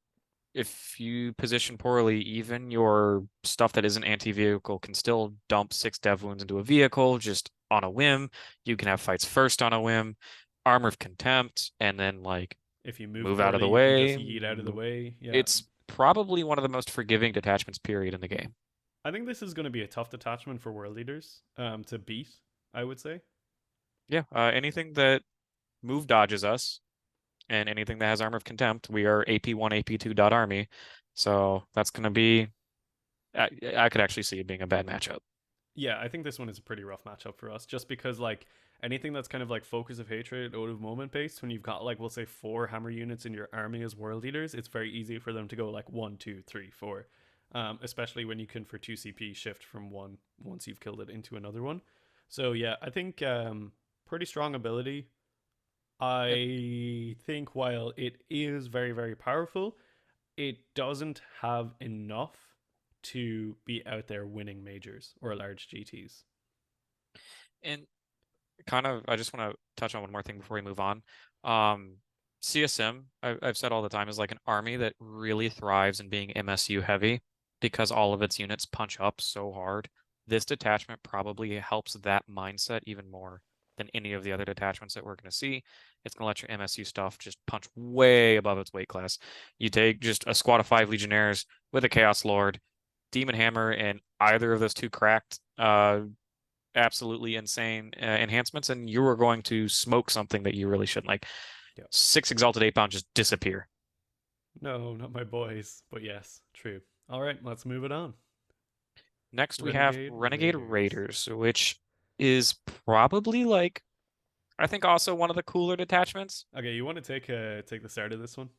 if you position poorly, even your stuff that isn't anti-vehicle can still dump 6 dev wounds into a vehicle just on a whim. You can have fights first on a whim, armor of contempt, and then like If you move move out of poorly, the you can just way. yeet out of the way. Yeah, It's probably one of the most forgiving detachments period in the game. I think this is going to be a tough detachment for world leaders to beat, I would say. Yeah, anything that move dodges us and anything that has armor of contempt, we are AP1, AP2 dot army. So that's going to be, I could actually see it being a bad matchup. Yeah, I think this one is a pretty rough matchup for us just because, like, anything that's kind of like focus of hatred, out of moment based, when you've got, like, we'll say 4 hammer units in your army as world leaders, it's very easy for them to go like 1, 2, 3, 4. Especially when you can, for 2 CP, shift from one once you've killed it into another one. So, yeah, I think pretty strong ability. And I think while it is very, very powerful, it doesn't have enough to be out there winning majors or large GTs. and kind of, I just want to touch on one more thing before we move on. Um, CSM, I've said all the time, is like an army that really thrives in being MSU heavy because all of its units punch up so hard. This detachment probably helps that mindset even more than any of the other detachments that we're going to see. It's going to let your MSU stuff just punch way above its weight class. You take just a squad of 5 Legionnaires with a Chaos Lord, Demon Hammer, and either of those 2 cracked absolutely insane enhancements, and you are going to smoke something that you really shouldn't. Like Yeah. 6 Exalted 8-pound just disappear. No, not my boys. But yes, true. All right, let's move it on. Next, we have Renegade Renegade Raiders. Raiders, which is probably like, I think also one of the cooler detachments. Okay, you want to take the start of this one?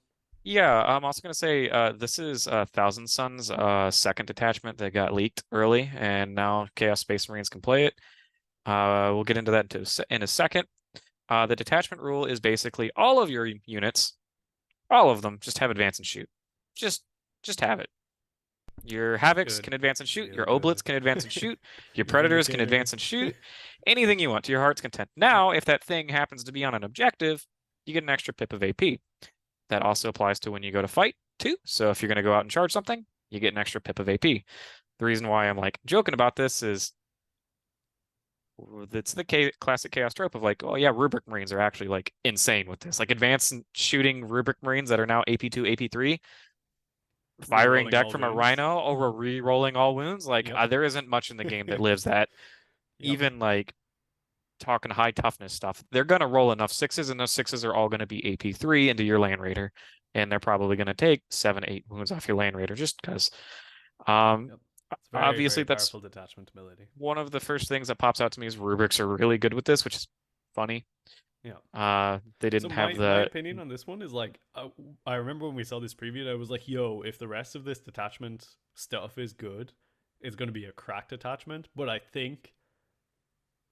Yeah, I'm also going to say this is Thousand Suns' second detachment that got leaked early, and now Chaos Space Marines can play it. We'll get into that in a second. The detachment rule is basically all of your units, all of them, just have advance and shoot. Just just have it. Your It's Havocs good. can advance and It's shoot. really Your Oblits good. can advance and shoot. Your Your Predators can Vindicator. advance and shoot. Anything you want to your heart's content. Yeah. Now, if that thing happens to be on an objective, you get an extra pip of AP. That also applies to when you go to fight, too. So if you're going to go out and charge something, you get an extra pip of AP. The reason why I'm like joking about this is it's the classic chaos trope of like, oh yeah, rubric marines are actually like insane with this. Like advanced shooting rubric marines that are now AP2, AP3, firing Rerolling deck all from a wounds. rhino over re-rolling all wounds. Like Yep. there isn't much in the game that lives that. Yep. Even like talking high toughness stuff, they're gonna roll enough sixes, and those sixes are all gonna be AP3 into your Land Raider, and they're probably gonna take 7, 8 wounds off your Land Raider just because. Um, Yep. It's very, Obviously very that's powerful detachment ability. one of the first things that pops out to me is rubrics are really good with this, which is funny. Yeah. They So didn't have my the opinion on this one is like I remember when we saw this preview, I was like, "Yo, if the rest of this detachment stuff is good, it's going to be a cracked detachment." But I think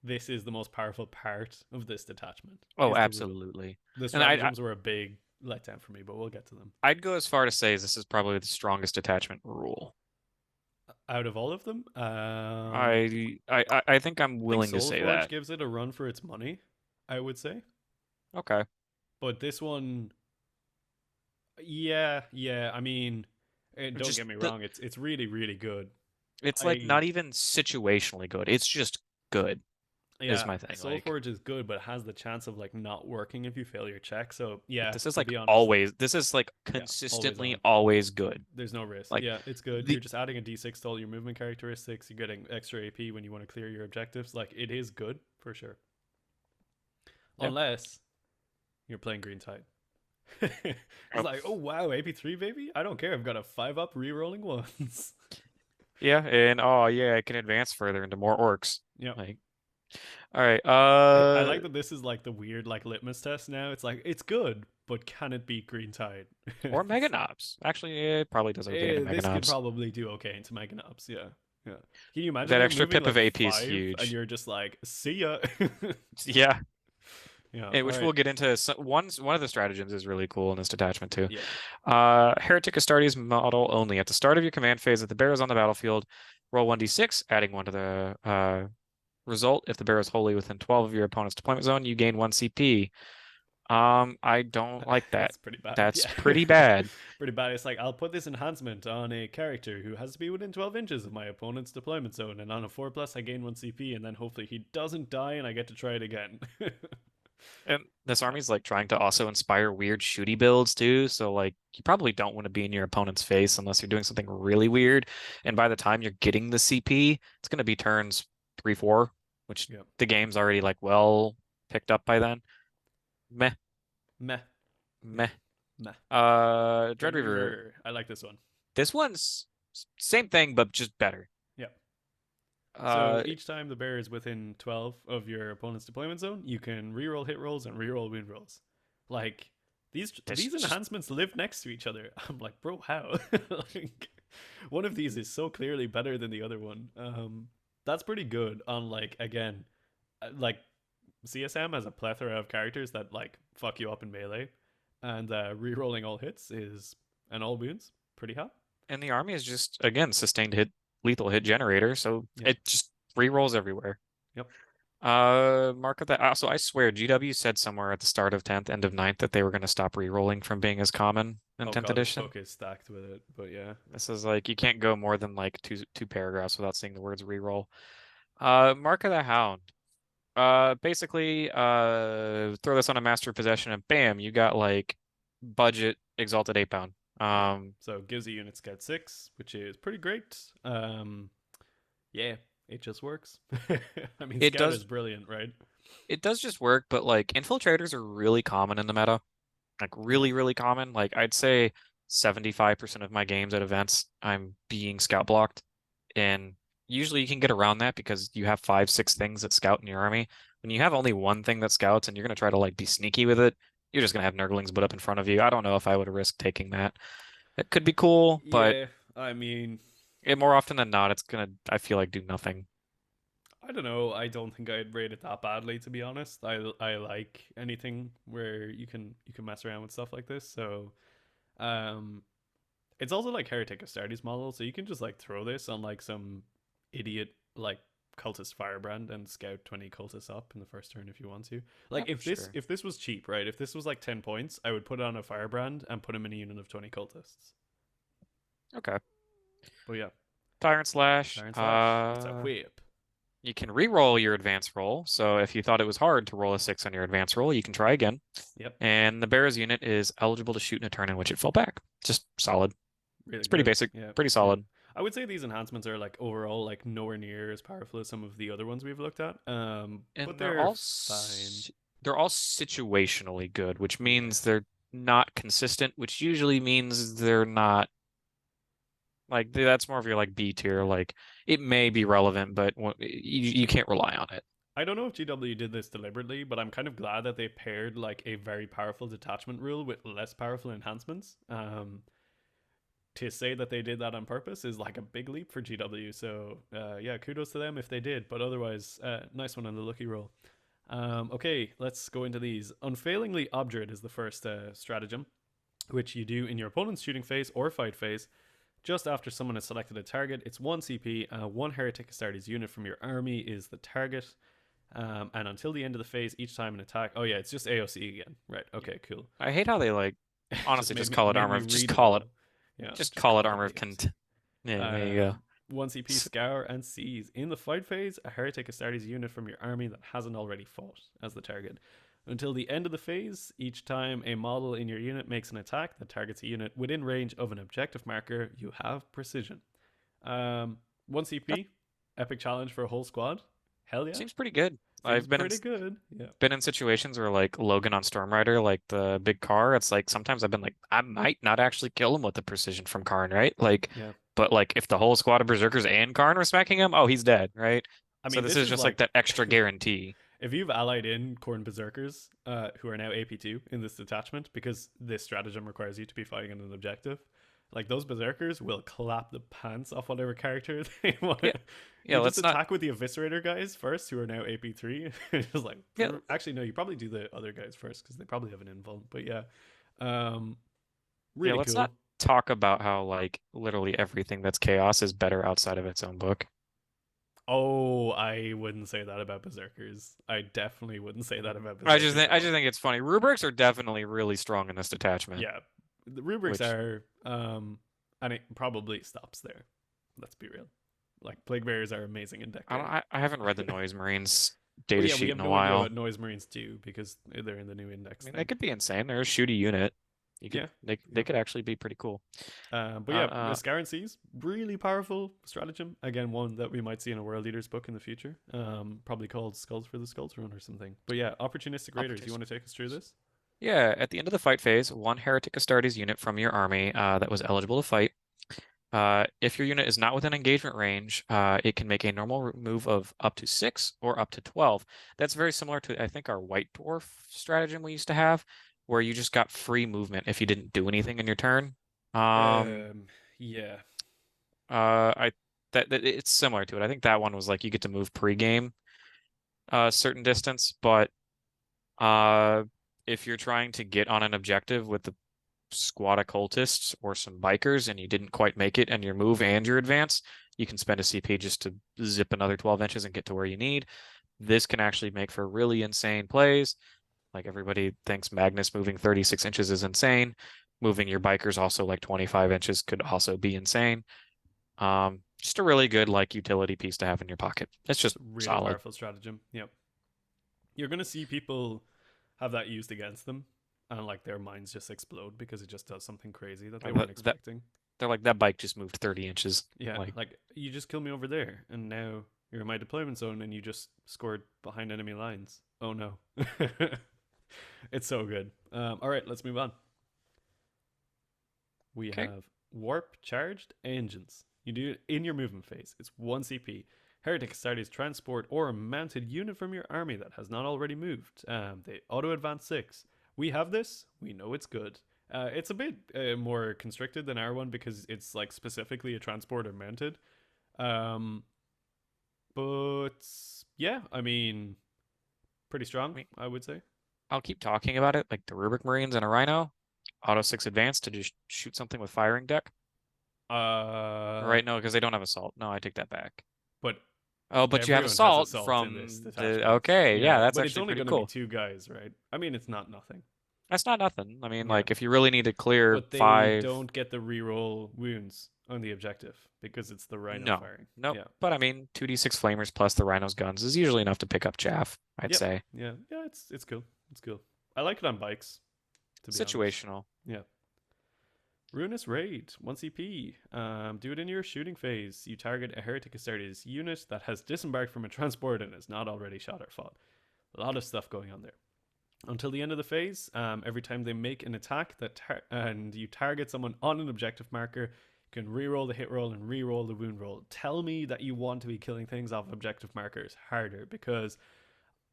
this is the most powerful part of this detachment oh, is the rule. absolutely. The And stratagems were a big letdown for me, but we'll get to them. I'd go as far to say this is probably the strongest attachment rule. Out of all of them, I think I'm I think willing to say Soulforge that. gives it a run for its money. I would say, Okay. but this one, yeah. I mean, don't Just get me wrong, it's really, really good. it's like I not even situationally good. It's just good is Yeah, my thing. Like Soulforge is good, but it has the chance of like not working if you fail your check. So yeah, this is to like be honest, always this is like yeah, always consistently on. always good. There's no risk. Like Yeah, it's good. the You're just adding a d6 to all your movement characteristics. You're getting extra AP when you want to clear your objectives. Like it is good for sure, yeah. unless you're playing Green Tide. It's Oh, like, oh wow, AP3 baby. I don't care. I've got a 5-up re-rolling ones. yeah, and oh yeah, I can advance further into more orcs. Yep. Like all right, I like that this is like the weird like litmus test now. It's like it's good, but can it beat Green Tide? or Mega Knobs. Actually, it probably does okay into Mega This could Knobs. probably do okay into Mega Knobs. Yeah, yeah. Can you imagine That though extra moving pip of like AP is 5 and huge. you're just like, see ya. Yeah, Yeah. All which right. we'll get into. One of the stratagems is really cool in this detachment too. Yeah. Heretic Astartes model only. At the start of your command phase, if the bear is on the battlefield, roll 1d6, adding 1 to the result. If the bear is wholly within 12 of your opponent's deployment zone, you gain 1 CP. I don't like that. That's pretty bad. That's Yeah. pretty bad. Pretty bad. It's like I'll put this enhancement on a character who has to be within 12 inches of my opponent's deployment zone, and on a 4+ I gain 1 CP, and then hopefully he doesn't die and I get to try it again. And this Yeah. army's like trying to also inspire weird shooty builds too. So like you probably don't want to be in your opponent's face unless you're doing something really weird. And by the time you're getting the CP, it's gonna be turns 3, 4, which Yeah. the game's already like well picked up by then. Meh, Meh. Yeah. meh. Meh. Dread Reaver. I like this one. This one's same thing, but just better. Yeah. So Uh, each time the bear is within 12 of your opponent's deployment zone, you can reroll hit rolls and reroll wound rolls. Like this these just enhancements live next to each other. I'm like, bro, how? Like one of these is so clearly better than the other one. That's pretty good on like again, like CSM has a plethora of characters that like fuck you up in melee, and rerolling all hits is and all wounds pretty hot. and the army is just again sustained hit, lethal hit generator, so Yep. it just rerolls everywhere. Yep. Mark of that. Also, I swear, GW said somewhere at the start of 10th, end of 9th that they were going to stop rerolling from being as common in Oh 10th god, this edition. book is stacked with it, but yeah. This is like you can't go more than like two paragraphs without seeing the words reroll. Mark of the Hound. Basically, throw this on a master possession and bam, you got like budget exalted 8-pound. So it gives a unit scout 6, which is pretty great. Yeah, it just works. I mean, it scout is does brilliant, right? it does just work, but like infiltrators are really common in the meta. Like Yeah. really, really common. Like I'd say 75% of my games at events, I'm being scout blocked. And usually you can get around that because you have 5, 6 things that scout in your army. When you have only one thing that scouts and you're gonna try to like be sneaky with it, you're just gonna have Nurglings put up in front of you. I don't know if I would risk taking that. It could be cool, but Yeah, I mean, more often than not, it's gonna, I feel like, do nothing. I don't know. I don't think I'd rate it that badly, to be honest. I like anything where you can mess around with stuff like this. So, um, it's also like Heretic Astartes model, so you can just like throw this on like some idiot like cultist firebrand and scout 20 cultists up in the first turn if you want to. Like Yeah, for sure. if this was cheap, right? If this was like 10 points, I would put it on a firebrand and put him in a unit of 20 cultists. Okay. But yeah, Tyrant Slash. Dara and Slash. It's a whip. You can re-roll your advance roll. So if you thought it was hard to roll a 6 on your advance roll, you can try again. Yep. And the Bear's unit is eligible to shoot in a turn in which it fell back. Just solid. Really It's pretty good. basic, Yeah, pretty yeah. solid. I would say these enhancements are like overall like nowhere near as powerful as some of the other ones we've looked at. But And they're fine. they're all situationally good, which Yeah. means they're not consistent, which usually means they're not like that's more of your like B tier. Yeah. Like it may be relevant, but you can't rely on it. I don't know if GW did this deliberately, but I'm kind of glad that they paired like a very powerful detachment rule with less powerful enhancements. To say that they did that on purpose is like a big leap for GW. So yeah, kudos to them if they did. But otherwise, nice one on the lucky roll. Okay, let's go into these. Unfailingly Obdurate is the first stratagem, which you do in your opponent's shooting phase or fight phase. Just after someone has selected a target, it's 1 CP. One Heretic Astartes unit from your army is the target. And until the end of the phase, each time an attack. Oh, yeah, it's just AOC again. Right, okay, cool. I hate how they like just honestly made just me call it made armor me of just read it call it all. Yeah, just just call it call it armor of AOC. Yeah, there you go. 1 CP Scour and Seize. In the fight phase, a Heretic Astartes unit from your army that hasn't already fought as the target. Until the end of the phase, each time a model in your unit makes an attack that targets a unit within range of an objective marker, you have precision. 1 That CP, epic challenge for a whole squad. Hell yeah. seems pretty good. Seems I've pretty good. Yeah. been in situations where like Logan on Stormrider, like the big car, it's like sometimes I've been like, I might not actually kill him with the precision from Khorne, right? Like, Yeah. but like if the whole squad of Berserkers and Khorne were smacking him, oh, he's dead, right? I So mean, this this is is just like like that extra guarantee. if you've allied in Khorne Berserkers, who are now AP2 in this detachment, because this stratagem requires you to be fighting on an objective, like those Berserkers will clap the pants off whatever character they want. Yeah, yeah. You just Let's not. attack with the Eviscerator guys first, who are now AP3. Just like, Yeah, actually, no, you probably do the other guys first because they probably have an invuln. But yeah, yeah. really Let's not cool. talk about how like literally everything that's chaos is better outside of its own book. Oh, I wouldn't say that about Berserkers. I definitely wouldn't say that about Berserkers at I just all. think it's funny. Rubrics are definitely really strong in this detachment, Yeah, the rubrics which are, and it probably stops there. Let's be real. Like plague bearers are amazing in deck I don't. building. I haven't read the Noise Marines Well, data yeah, we sheet have in a no idea what while. Noise Marines do because they're in the new I index mean, they thing. could be insane. They're a shooty unit. You could Yeah, they yeah. could actually be pretty cool. But yeah, Uh, Scarran Seas, really powerful stratagem. Again, one that we might see in a World Eaters book in the future. Probably called Skulls for the Skulls Run or something. But yeah, Opportunistic Raiders. You want to take us through this? Yeah, at the end of the fight phase, one Heretic Astartes unit from your army that was eligible to fight. If your unit is not within engagement range, it can make a normal move of up to 6 or up to 12. That's very similar to, I think, our White Dwarf stratagem we used to have, where you just got free movement if you didn't do anything in your turn. Um, Um, yeah, I that it's similar to it. I think that one was like you get to move pre-game a certain distance, but uh, if you're trying to get on an objective with the squad of cultists or some bikers and you didn't quite make it and your move and your advance, you can spend a CP just to zip another 12 inches and get to where you need. This can actually make for really insane plays. Like everybody thinks Magnus moving 36 inches is insane. Moving your bikers also like 25 inches could also be insane. Just a really good like utility piece to have in your pocket. It's it's just a really solid. powerful stratagem. Yep. You're gonna see people have that used against them, and like their minds just explode because it just does something crazy that they That, weren't that expecting. they're like that bike just moved 30 inches. Yeah, Like like you just killed me over there, and now you're in my deployment zone, and you just scored behind enemy lines. Oh no, it's so good. All right, let's move on. We okay. have warp charged engines. You do it in your movement phase. It's 1 CP. Heretic Astartes transport or a mounted unit from your army that has not already moved. They auto advance 6. We have this. We know it's good. It's a bit more constricted than our one because it's like specifically a transporter mounted. Um, but yeah, I mean, pretty I strong, mean, I would say. I'll keep talking about it, like the Rubric Marines and a Rhino, Auto 6 Advance to just shoot something with firing deck. Uh, Right, no, because they don't have Assault. No, I take that back. but Oh, but you have everyone has Assault assault in this from the. detachment. Okay, yeah, Yeah, that's but it's actually only pretty going to be cool. two guys, right? I mean, it's not nothing. That's not nothing. I mean, Yeah, like, if you really need to clear but they 5. don't get the reroll wounds on the objective because it's the rhino No, firing. nope. Yeah. But I mean, 2d6 Flamers plus the Rhino's guns is usually enough to pick up chaff, I'd Yep. say. Yeah. Yeah. It's cool. It's cool. I like it on bikes, to be honest. Situational. Yeah. Ruinous Raid, 1 CP. Do it in your shooting phase. You target a Heretic Astartes unit that has disembarked from a transport and is not already shot or fought. A lot of stuff going on there. Until the end of the phase, every time they make an attack and you target someone on an objective marker, you can reroll the hit roll and reroll the wound roll. Tell me that you want to be killing things off objective markers harder, because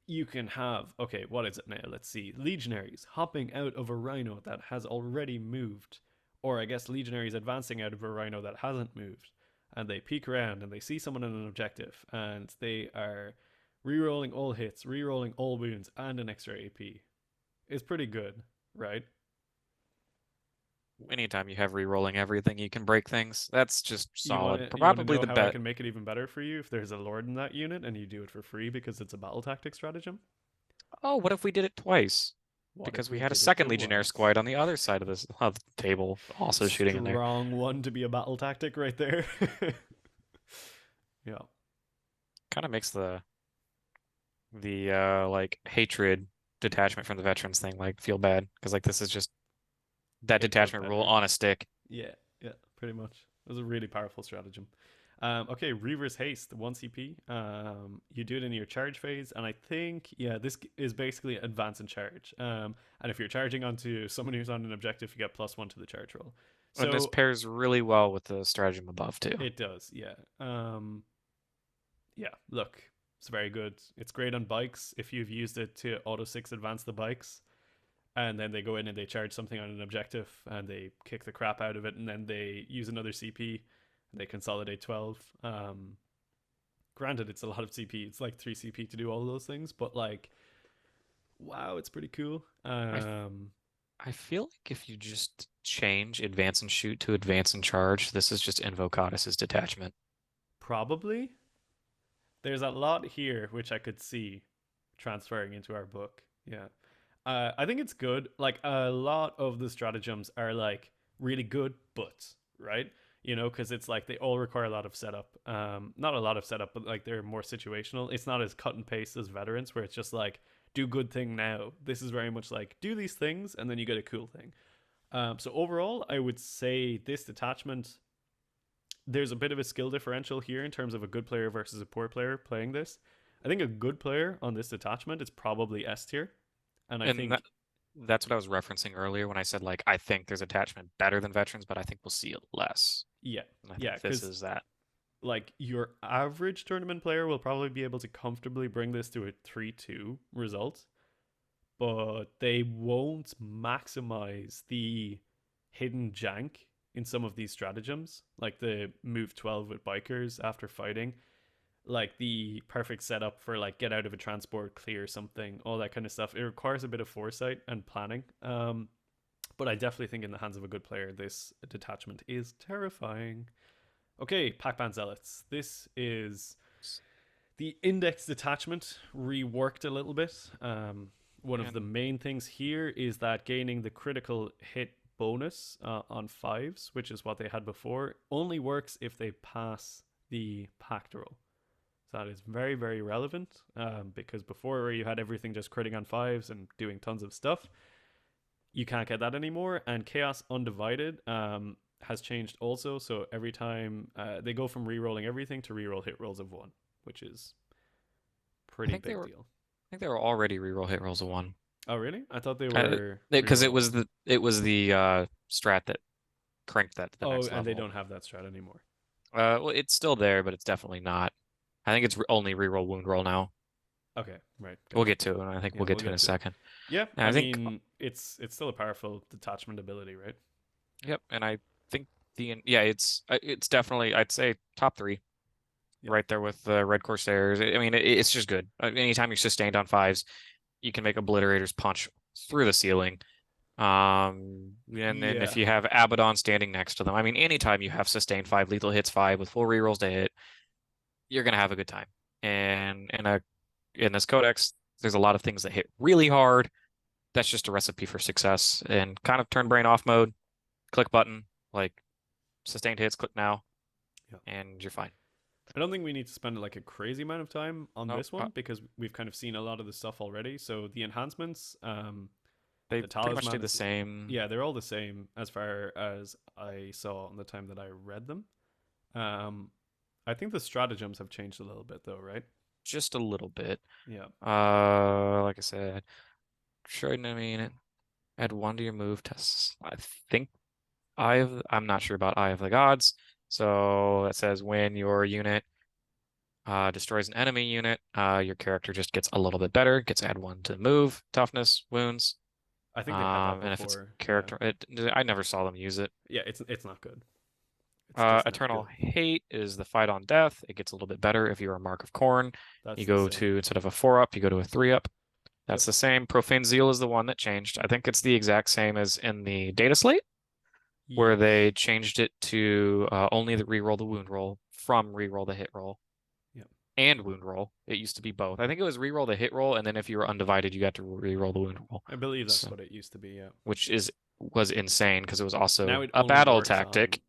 you can have, okay, what is it now? Let's see. Legionaries hopping out of a rhino that has already moved. Or I guess legionaries advancing out of a rhino that hasn't moved. And they peek around and they see someone in an objective and they are rerolling all hits, rerolling all wounds, and an extra AP. Is pretty good, right? Anytime you have re-rolling everything, you can break things. That's just solid. You want to Probably know the how I bet. can make it even better for you if there's a lord in that unit and you do it for free because it's a battle tactic stratagem? Oh, what if we did it twice? What Because if we we had a did it second to Legionnaire once? squad on the other side of the table, also shooting in there. Strong one to be a battle tactic right there. Yeah. Kind of makes the like hatred detachment from the veterans thing like feel bad because like this is just that It does detachment rule better. on a stick. Yeah, yeah, pretty much. It was a really powerful stratagem. Okay, Reaver's Haste, 1 CP. You do it in your charge phase, and I think, yeah, this is basically advance and charge. And if you're charging onto someone who's on an objective, you get +1 to the charge roll. And this So pairs really well with the stratagem above too. it does, yeah. Yeah, look, it's very good. It's great on bikes if you've used it to auto 6 advance the bikes. And then they go in and they charge something on an objective and they kick the crap out of it, and then they use another CP and they consolidate 12. Granted, it's a lot of CP. It's like 3 CP to do all those things, but like, wow, it's pretty cool. I I feel like if you just change advance and shoot to advance and charge, this is just Invocatus's detachment. Probably. There's a lot here which I could see transferring into our book. Yeah. I think it's good. Like, a lot of the stratagems are like really good, but right, because it's like they all require a lot of setup. Not a lot of setup, but like they're more situational. It's not as cut and paste as veterans, where it's just like do good thing now. This is very much like do these things and then you get a cool thing. So overall, I would say this detachment, there's a bit of a skill differential here in terms of a good player versus a poor player playing this. I think a good player on this detachment is probably S tier, and I And think that's what I was referencing earlier when I said like I think there's attachment better than veterans, but I think we'll see it less. yeah, And I yeah, think this because is that. like your average tournament player will probably be able to comfortably bring this to a 3-2 result, but they won't maximize the hidden jank in some of these stratagems, like the move 12 with bikers after fighting, like the perfect setup for like get out of a transport, clear something, all that kind of stuff. It requires a bit of foresight and planning. But I definitely think in the hands of a good player, this detachment is terrifying. Okay, Pac-Man Zealots. This is the index detachment reworked a little bit. One of the And main things here is that gaining the critical hit bonus on fives, which is what they had before, only works if they pass the pact roll. So that is very, very relevant, because before, where you had everything just critting on fives and doing tons of stuff, you can't get that anymore. And Chaos Undivided has changed also. So every time they go from re-rolling everything to re-roll hit rolls of 1, which is I pretty think they big were deal. I think they were already reroll hit rolls of 1. Oh, really? I thought they were Because re-roll only. it was the strat that cranked that to the Oh, next and they level. don't have that strat anymore. Well, it's still there, but it's definitely not. I think it's only reroll wound roll now. Okay, right, We'll gotcha. get to it. I think Yeah, we'll get we'll to it in get a to it. second. Yeah, And I I think, mean, it's still a powerful detachment ability, right? yep. And I think yeah, it's definitely I'd say top 3, Yeah, right there with the Red Corsairs. I mean, it's just good. Anytime you're sustained on fives, you can make obliterators punch through the ceiling. And then if yeah, you have Abaddon standing next to them, I mean, anytime you have sustained 5 lethal hits, 5 with full rerolls to hit, you're gonna have a good time. And in this codex, there's a lot of things that hit really hard. That's just a recipe for success. And kind of turn brain off mode, click button, like sustained hits, click now, yeah. and you're fine. I don't think we need to spend like a crazy amount of time on Nope. this one because we've kind of seen a lot of the stuff already. So the enhancements, They The pretty much talisman do the is, same, yeah, they're all the same as far as I saw in the time that I read them. Um, I think the stratagems have changed a little bit though, right? just a little bit. Yeah. Like I said, shouldn't I mean add one to your move tests. I think I'm not sure about Eye of the Gods. So it says when your unit destroys an enemy unit, your character just gets a little bit better, gets add one to move, toughness, wounds. I think they've had that And if it's before. Yeah. character, I never saw them use it. Yeah, it's not good. It's just not Eternal good. Hate is the fight on death. It gets a little bit better if you're a Mark of Khorne. You That's the go same. to, instead of a 4-up, you go to a 3-up. Yep. That's the same. Profane Zeal is the one that changed. I think it's the exact same as in the data slate, where Yes. they changed it to only the reroll the wound roll from reroll the hit roll Yep. and wound roll. It used to be both. I think it was reroll the hit roll, and then if you were undivided, you got to reroll the wound roll. I believe that's So, what it used to be. Yeah. which was insane because it was Now also it a only battle works on tactic.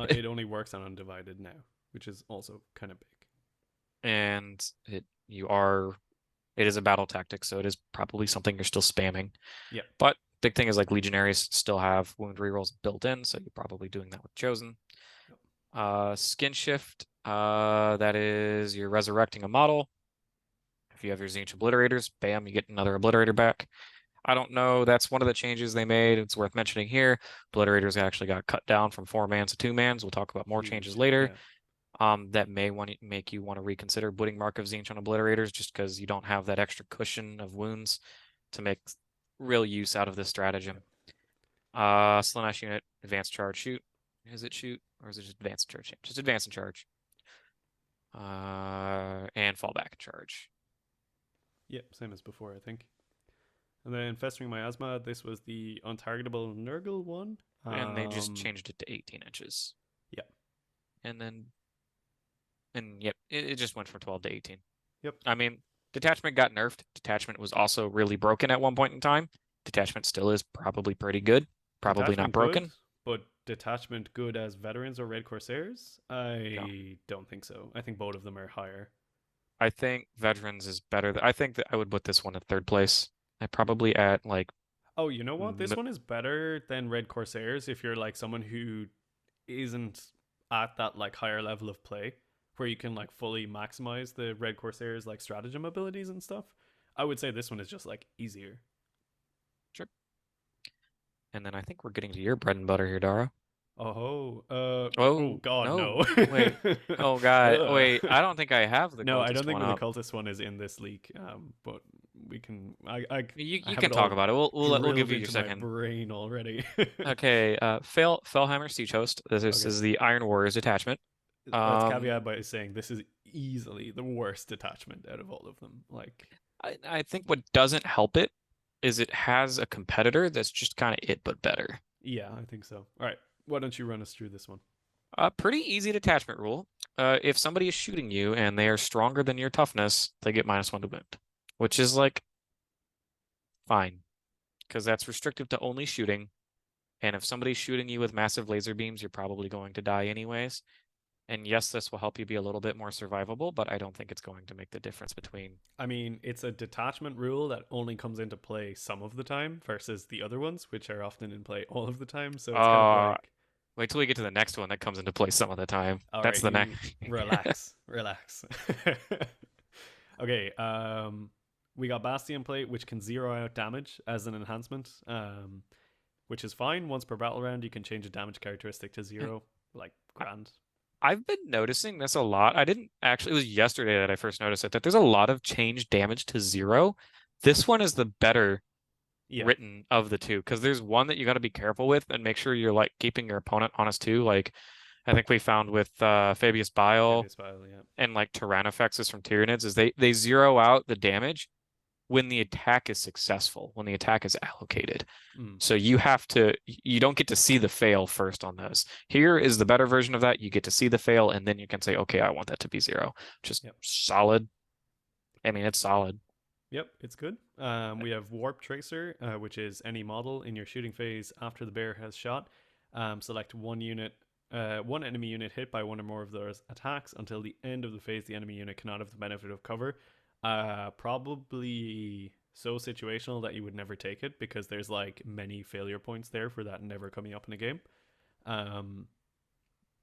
it only works on undivided now, which is also kind of big. And it is a battle tactic, so it is probably something you're still spamming. Yeah. But big thing is like legionaries still have wound rerolls built in, so you're probably doing that with chosen. Skin shift, that is you're resurrecting a model. If you have your Zinch obliterators, bam, you get another obliterator back. I don't know. That's one of the changes they made. It's worth mentioning here. Obliterators actually got cut down from 4-mans to 2-mans. We'll talk about more changes Huge. later. Yeah. That may make you want to reconsider putting Mark of Zinch on obliterators just because you don't have that extra cushion of wounds to make real use out of this stratagem. Slaanesh unit, advanced charge, shoot. Is it shoot or is it just advanced charge? Just advance and charge. And fall back and charge. Yep, same as before, I think. And then Festering Miasma, this was the untargetable Nurgle one. And they just changed it to 18 inches. Yeah. And yep, it just went from 12 to 18. Yep. I mean, detachment got nerfed. Detachment was also really broken at one point in time. Detachment still is probably pretty good. Probably not broken. Good, but detachment good as veterans or Red Corsairs? I don't think so. I think both of them are higher. I think veterans is better. I think that I would put this one at third place. I probably at like. Oh, you know what? This one is better than Red Corsairs if you're like someone who isn't at that like higher level of play where you can like fully maximize the Red Corsairs like stratagem abilities and stuff. I would say this one is just like easier. Sure. And then I think we're getting to your bread and butter here, Dara. Oh God, no. Wait. Oh God. Wait, I don't think I have the No, I cultist don't think one the up. cultist one is in this league. But we can. You I have can it talk all about it. We'll give you your into my second. brain already. Okay. Fellheimer Siege Host. This Okay. is the Iron Warriors detachment. Let's caveat by saying this is easily the worst detachment out of all of them. Like, I think what doesn't help it is it has a competitor that's just kind of it, but better. yeah, I think so. All right, why don't you run us through this one? Pretty easy detachment rule. If somebody is shooting you and they are stronger than your toughness, they get -1 to wound, which is like fine, because that's restrictive to only shooting. And if somebody's shooting you with massive laser beams, you're probably going to die anyways. And yes, this will help you be a little bit more survivable, but I don't think it's going to make the difference between. I mean, it's a detachment rule that only comes into play some of the time versus the other ones, which are often in play all of the time. So it's kind of like, Wait till we get to the next one that comes into play some of the time. all That's right, the you next. relax. Okay, we got Bastion Plate, which can zero out damage as an enhancement, which is fine. Once per battle round, you can change a damage characteristic to 0, like grand. I've been noticing this a lot. I didn't actually, it was yesterday that I first noticed it, that there's a lot of change damage to 0. This one is the better written of the two, because there's one that you got to be careful with and make sure you're like keeping your opponent honest too. Like I think we found with Fabius Bile and like Tyrannofexes from Tyranids is they zero out the damage when the attack is successful, when the attack is allocated. So you don't get to see the fail first on those. Here is the better version of that. You get to see the fail and then you can say, okay, I want that to be 0. Just solid. I mean, it's solid. Yep, it's good. We have Warp Tracer, which is any model in your shooting phase after the bear has shot. Select one enemy unit hit by one or more of those attacks until the end of the phase. The enemy unit cannot have the benefit of cover. Probably so situational that you would never take it because there's like many failure points there for that never coming up in a game. Um,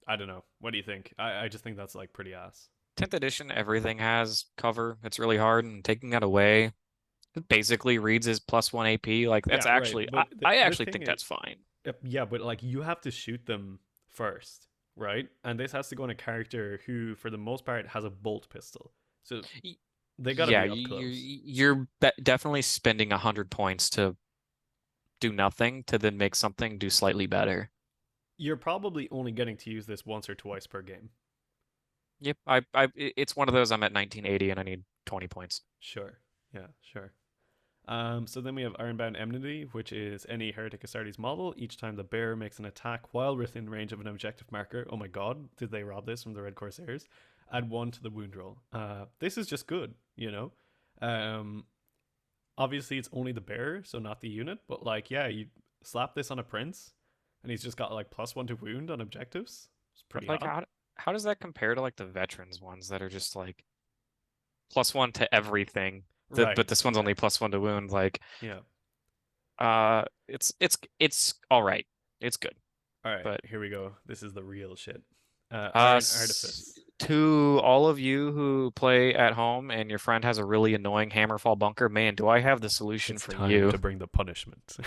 I don't know. What do you think? I just think that's like pretty ass. 10th edition, everything has cover. It's really hard, and taking that away it basically reads as +1 AP. Like Yeah, that's right. actually, But I the actually thing think is, that's fine. yeah, but like you have to shoot them first, right? And this has to go on a character who, for the most part, has a bolt pistol. So Y- they got to Yeah, be up close. you're definitely spending 100 points to do nothing to then make something do slightly better. You're probably only getting to use this once or twice per game. Yep, it's one of those. I'm at 1980 and I need 20 points. Sure. Yeah, sure. So then we have Ironbound Enmity, which is any Heretic Astartes model. Each time the bearer makes an attack while within range of an objective marker. Oh my god, did they rob this from the Red Corsairs? Add 1 to the wound roll. This is just good, you know? Um, Obviously, it's only the bearer, so not the unit, but like, yeah, you slap this on a prince, and he's just got like +1 to wound on objectives. It's But pretty like, odd. how does that compare to like the veterans ones that are just like +1 to everything? But Right, this one's yeah, only +1 to wound. Like, yeah. it's all right. It's good. All right, But here we go. This is the real shit. Iron Artifice. to all of you who play at home and your friend has a really annoying Hammerfall bunker, man, do I have the solution It's for time you? to bring the punishment.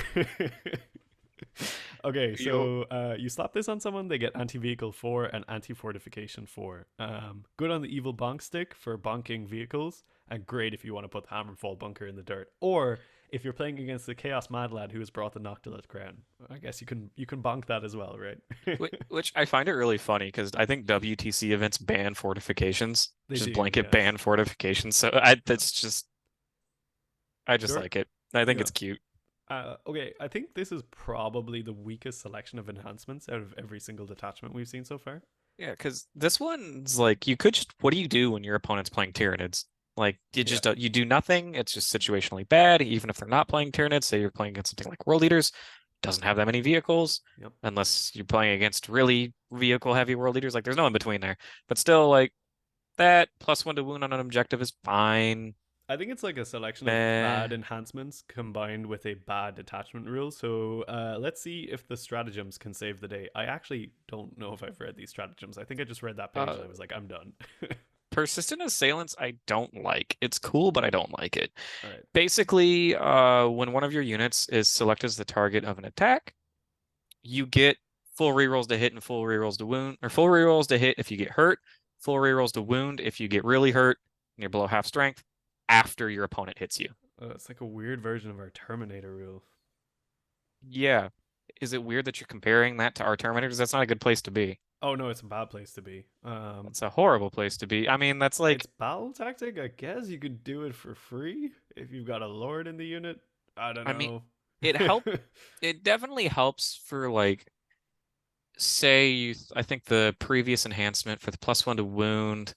Okay, You so you slap this on someone, they get anti-vehicle 4 and anti-fortification 4. Good on the evil bonk stick for bonking vehicles, and great if you want to put the Hammerfall bunker in the dirt. Or if you're playing against the Chaos Mad Lad who has brought the Noctilus crown, I guess you can bonk that as well, right? which I find it really funny because I think WTC events ban fortifications, They just do, blanket yes. ban fortifications. So Yeah. that's just I just Sure. like it. I think Yeah. it's cute. Okay, I think this is probably the weakest selection of enhancements out of every single detachment we've seen so far. Yeah, because this one's like you could just what do you do when your opponent's playing Tyranids? Like you Yeah. just you do nothing. It's just situationally bad. Even if they're not playing Tyranids, say you're playing against something like World Eaters, doesn't have that many vehicles, Yep. unless you're playing against really vehicle heavy World Eaters. Like there's no in between there. But still, like that +1 to wound on an objective is fine. I think it's like a selection of Meh. bad enhancements combined with a bad detachment rule. So let's see if the stratagems can save the day. I actually don't know if I've read these stratagems. I think I just read that page Uh, and I was like, I'm done. Persistent Assailants, I don't like. It's cool, but I don't like it. All right. Basically, when one of your units is selected as the target of an attack, you get full rerolls to hit and full rerolls to wound, or full rerolls to hit if you get hurt, full rerolls to wound if you get really hurt and you're below half strength after your opponent hits you. It's like a weird version of our Terminator rule. Yeah. Is it weird that you're comparing that to our Terminators? That's not a good place to be. Oh no, it's a bad place to be. That's a horrible place to be. I mean, that's like, It's battle tactic. I guess you could do it for free if you've got a lord in the unit. I don't I mean, know. it help. It definitely helps for like, say I think the previous enhancement for the +1 to wound.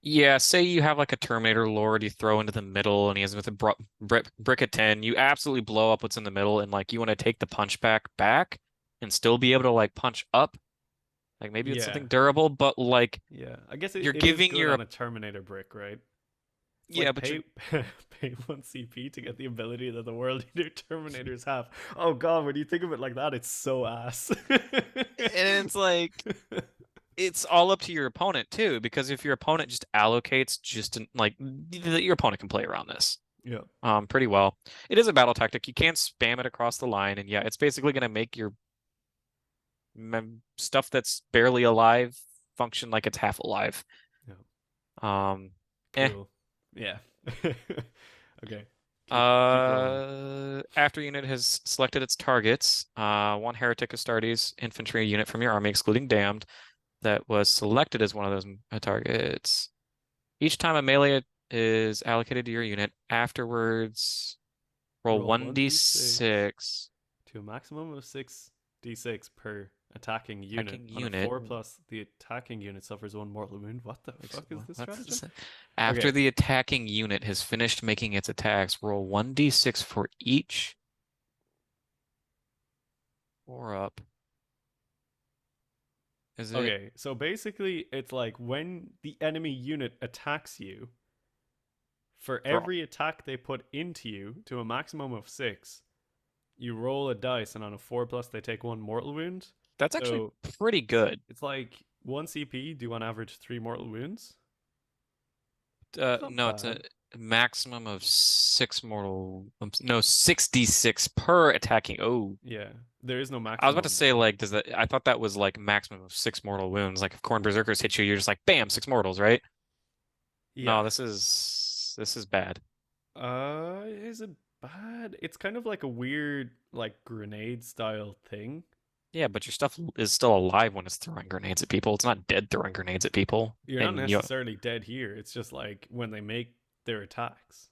Yeah, say you have like a Terminator Lord you throw into the middle and he has with a brick of 10, you absolutely blow up what's in the middle and like you want to take the punch back and still be able to like punch up. Like maybe it's Yeah, something durable, but like yeah. I guess you're it is giving good your on a Terminator brick, right? It's yeah, like but you're pay 1 CP to get the ability that the World Eater Terminators have. Oh god, when you think of it like that, it's so ass. and it's like it's all up to your opponent too, because if your opponent just allocates like your opponent can play around this Yeah. pretty well. It is a battle tactic. You can't spam it across the line, and yeah, it's basically going to make your stuff that's barely alive function like it's half alive. Yeah. Um, eh. Cool. Yeah. Okay. Keep rolling. After unit has selected its targets, one Heretic Astartes infantry unit from your army, excluding Damned, that was selected as one of those targets. Each time a melee is allocated to your unit, afterwards roll Roll 1d6 1d6 to a maximum of 6d6 per attacking unit. attacking On a unit. 4 plus, the attacking unit suffers 1 mortal wound. What the fuck is this stratagem? After Okay. the attacking unit has finished making its attacks, roll 1d6 for each. Or up. Is it? Okay, so basically, it's like when the enemy unit attacks you, For For every attack they put into you to a maximum of 6, you roll a dice, and on a 4 plus, they take 1 mortal wound. that's actually So pretty good. it's like 1 CP, do on average 3 mortal wounds. It's not No, it's a bad. maximum of 66 per attacking. Oh, Yeah, there is no I was about to maximum. say like, does that? I thought that was like maximum of 6 mortal wounds. Like if Khorne Berserkers hit you, you're just like, bam, 6 mortals, right? Yeah. No, this is bad. Is it bad? It's kind of like a weird, like, grenade style thing. Yeah, but your stuff is still alive when it's throwing grenades at people. It's not dead throwing grenades at people. You're not And you, necessarily dead here. It's just like when they make their attacks.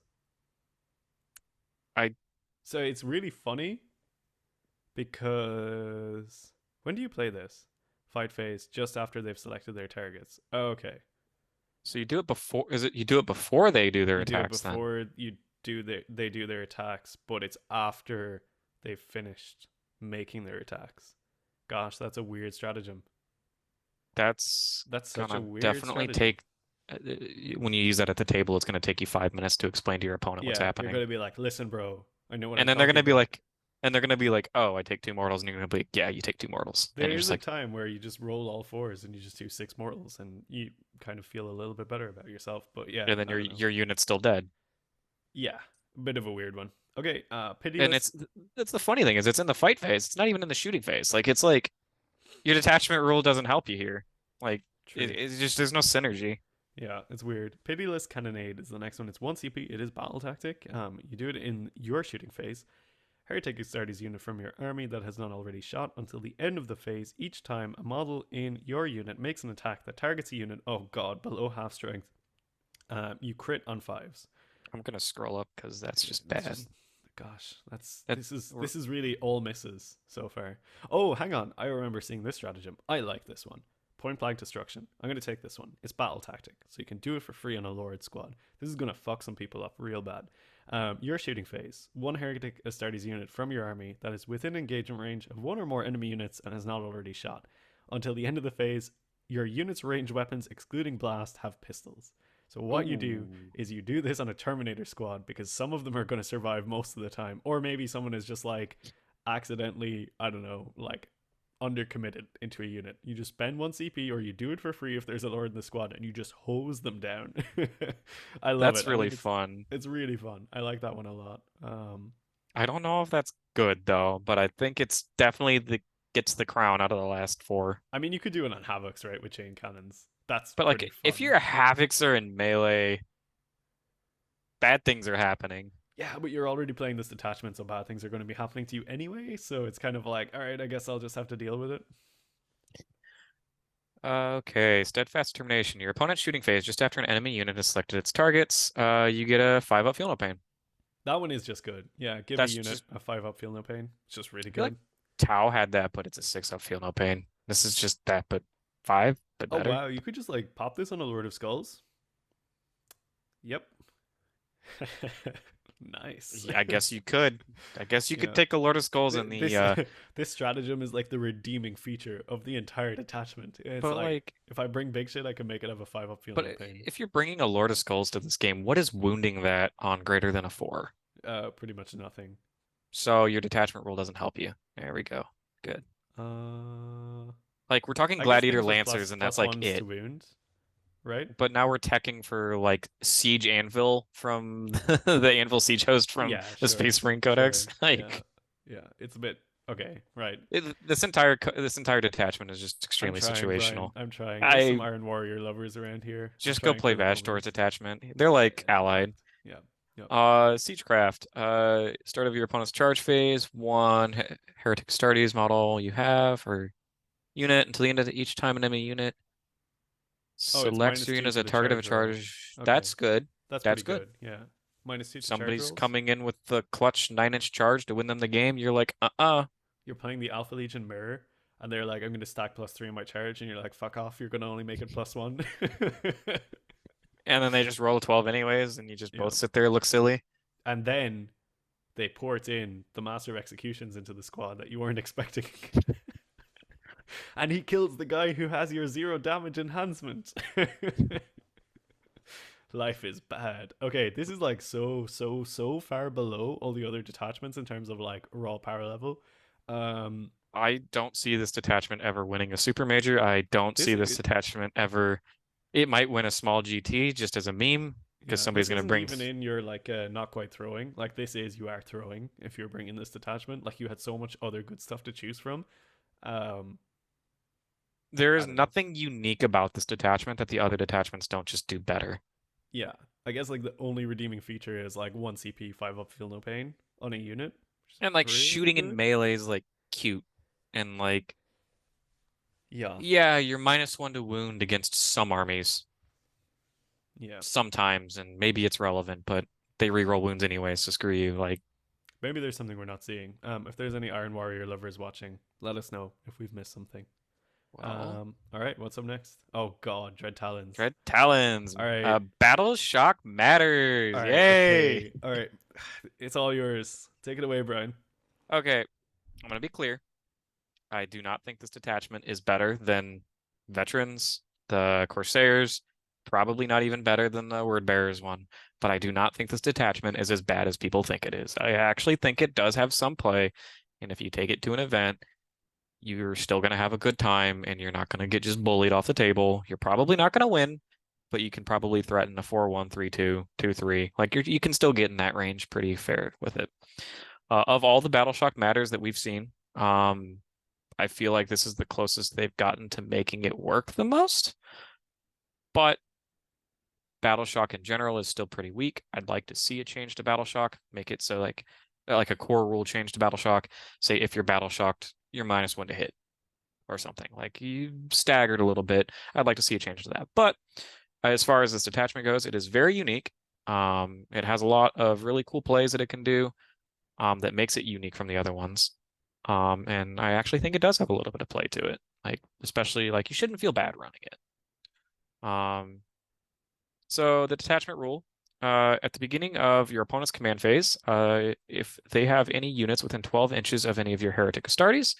I So it's really funny because when do you play this? Fight phase just after they've selected their targets. Oh, okay. so you do it before, is it you do it before they do their You do it attacks then? before they do their attacks, but it's after they've finished making their attacks. Gosh, that's a weird stratagem. That's That's such a gonna weird definitely stratagem. take, when you use that at the table, it's gonna take you 5 minutes to explain to your opponent what's Yeah, you're happening. gonna be like, listen, bro, I know what I'm And then they're talking gonna be about. like, oh, I take 2 mortals, and you're gonna be like, yeah, you take 2 mortals. And There you're is just a like, time where you just roll all fours and you just do 6 mortals and you kind of feel a little bit better about yourself. But yeah, and then I your don't know. your unit's still dead. Yeah, bit of a weird one. Okay, And pitiless. it's the funny thing is it's in the fight phase. It's not even in the shooting phase. Like it's like your detachment rule doesn't help you here. Like True. it's just there's no synergy. Yeah, it's weird. Pitiless Cannonade is the next one. It's 1 CP. It is battle tactic. You do it in your shooting phase. Heretic Astartes unit from your army that has not already shot until the end of the phase. Each time a model in your unit makes an attack that targets a unit, oh god, below half strength, you crit on 5s. I'm gonna scroll up because that's Yeah, just it's bad. just, gosh, that's That this is we're, this is really all misses so far. Oh, hang on, I remember seeing this stratagem. I like this one. Point blank destruction. I'm gonna take this one. It's battle tactic, so you can do it for free on a Lord squad. This is gonna fuck some people up real bad. Your shooting phase. 1 Heretic Astartes unit from your army that is within engagement range of 1 or more enemy units and has not already shot. Until the end of the phase, your unit's ranged weapons, excluding blast, have pistols. So what you do ooh, is you do this on a Terminator squad because some of them are going to survive most of the time, or maybe someone is just like accidentally, I don't know, like undercommitted into a unit. You just spend 1 CP, or you do it for free if there's a lord in the squad, and you just hose them down. I love that's it. I really think fun. it's really fun. I like that one a lot. I don't know if that's good though, but I think it's definitely the gets the crown out of the last four. I mean, you could do it on Havocs, right, with chain cannons. That's But pretty like if fun. you're a Havixer in melee, bad things are happening. Yeah, but you're already playing this detachment, so bad things are going to be happening to you anyway. So it's kind of like, all right, I guess I'll just have to deal with it. Okay, steadfast determination. Your opponent's shooting phase just after an enemy unit has selected its targets. You get a 5 up feel no pain. That one is just good. Yeah, give a That's unit just a 5 up, feel no pain. It's just really I feel like good. Tau had that, but it's a 6 up feel no pain. This is just that, but 5, but Oh better. wow, you could just like pop this on a Lord of Skulls. Yep. Nice. Yeah, I guess you could. I guess you could Yeah. take a Lord of Skulls in the This this stratagem is like the redeeming feature of the entire detachment. It's but like like if I bring big shit, I can make it have a 5 up, feel but no pain. if you're bringing a Lord of Skulls to this game, what is wounding that on greater than a 4? Pretty much nothing. So your detachment rule doesn't help you. There we go. Good. Uh, Like we're talking I guess Gladiator things with Lancers, and that's plus like ones to it. wound, right? But now we're teching for like Siege Anvil from the Anvil Siege host from Yeah, the sure, Space Marine Codex. sure. Yeah, Like yeah. It's a bit okay, right? this entire detachment is just I'm extremely trying, Brian. situational. I'm trying. There's some I Iron Warrior lovers around here. I'm just go trying play for the Vashtor's moment. attachment. They're like allied. Fact. Yeah. Yep. Siegecraft. Start of your opponent's charge phase. One Heretic Astartes model you have or unit until the end of each time an enemy unit Oh, it's selects minus your two unit as to a the target of a charge roll. charge. Okay, That's good. that's That's pretty good. good. Yeah, -2 to charge Somebody's rolls. coming in with the clutch 9-inch charge to win them the game. You're like, uh-uh. You're playing the Alpha Legion mirror, and they're like, "I'm going to stack +3 on my charge," and you're like, "Fuck off! You're going to only make it +1." And then they just roll a 12 anyways, and you just Yeah, both sit there, look silly. and then they port in the Master of Executions into the squad that you weren't expecting. And he kills the guy who has your 0 damage enhancement. Life is bad. Okay, this is like so far below all the other detachments in terms of like raw power level. Um, I don't see this detachment ever winning a super major. I don't this see this it, detachment ever. It might win a small GT just as a meme because yeah, somebody's this going to isn't bring. even in your like not quite throwing. Like this is you are throwing if you're bringing this detachment. Like you had so much other good stuff to choose from. Um, There I is don't know. nothing unique about this detachment that the other detachments don't just do better. Yeah, I guess like the only redeeming feature is like 1 CP, 5 up, feel no pain on a unit, which is And like pretty shooting in good. melee is like cute. And like, Yeah, yeah, you're -1 to wound against some armies yeah. sometimes, and maybe it's relevant, but they reroll wounds anyway, so screw you. Like, Maybe there's something we're not seeing. If there's any Iron Warrior lovers watching, let us know if we've missed something. well, All right, what's up next? Oh God, Dread Talons. Dread Talons. All right, Battle Shock matters. all right, Yay! okay, all right. It's all yours. Take it away, Brian. Okay, I'm gonna be clear. I do not think this detachment is better than Veterans, the Corsairs, probably not even better than the Word Bearers one, but I do not think this detachment is as bad as people think it is. I actually think it does have some play, and if you take it to an event, you're still going to have a good time and you're not going to get just bullied off the table. You're probably not going to win, but you can probably threaten a 4-1, 3-2, 2-3. Like you can still get in that range pretty fair with it. Of all the Battle Shock matters that we've seen, I feel like this is the closest they've gotten to making it work the most. But Battle Shock in general is still pretty weak. I'd like to see a change to Battle Shock, make it so like a core rule change to Battle Shock. Say if you're Battle Shocked, you're -1 to hit or something. Like you staggered a little bit. I'd like to see a change to that. But as far as this detachment goes, it is very unique. It has a lot of really cool plays that it can do that makes it unique from the other ones. And I actually think it does have a little bit of play to it. Like especially like you shouldn't feel bad running it. So the detachment rule. At the beginning of your opponent's command phase, if they have any units within 12 inches of any of your heretic Astartes,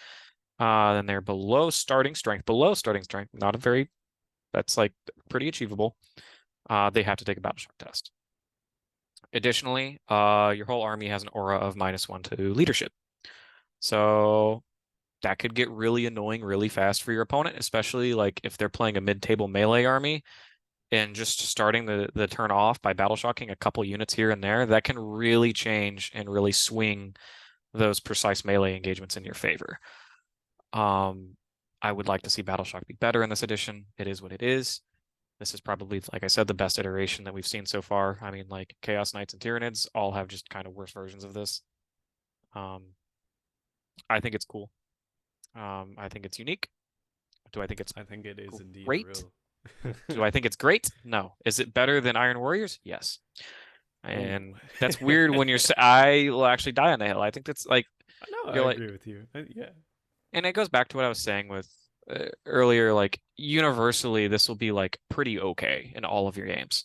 then they're below starting strength. Below starting strength, not a very, that's like pretty achievable. They have to take a battle shock test. Additionally, your whole army has an aura of -1 to leadership. So that could get really annoying really fast for your opponent, especially like if they're playing a mid-table melee army and just starting the turn off by battle shocking a couple units here and there, that can really change and really swing those precise melee engagements in your favor. I would like to see Battle Shock be better in this edition. It is what it is. This is probably, like I said, the best iteration that we've seen so far. I mean, like Chaos Knights and Tyranids all have just kind of worse versions of this. I think it's cool. I think it's unique. Do I think it's I think it is indeed great? real. Do I think it's great? No. Is it better than Iron Warriors? Yes. Oh And that's weird when I will actually die on the hill. I think that's like no, I you're like, agree with you. Yeah, and it goes back to what I was saying with earlier. Like universally, this will be like pretty okay in all of your games.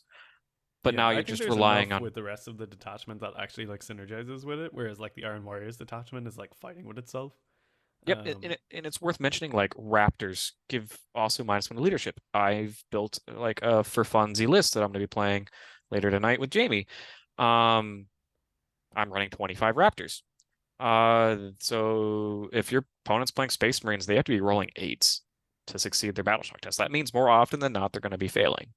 But yeah. now I you're think just there's relying enough on. with the rest of the detachment that actually like synergizes with it, whereas like the Iron Warriors detachment is like fighting with itself. Yep, Um, and it's worth mentioning like Raptors give also -1 to leadership. I've built like a for funsy list that I'm going to be playing later tonight with Jamie. Um, I'm running 25 Raptors. So if your opponent's playing Space Marines, they have to be rolling 8s to succeed their battle shock test. That means more often than not they're going to be failing.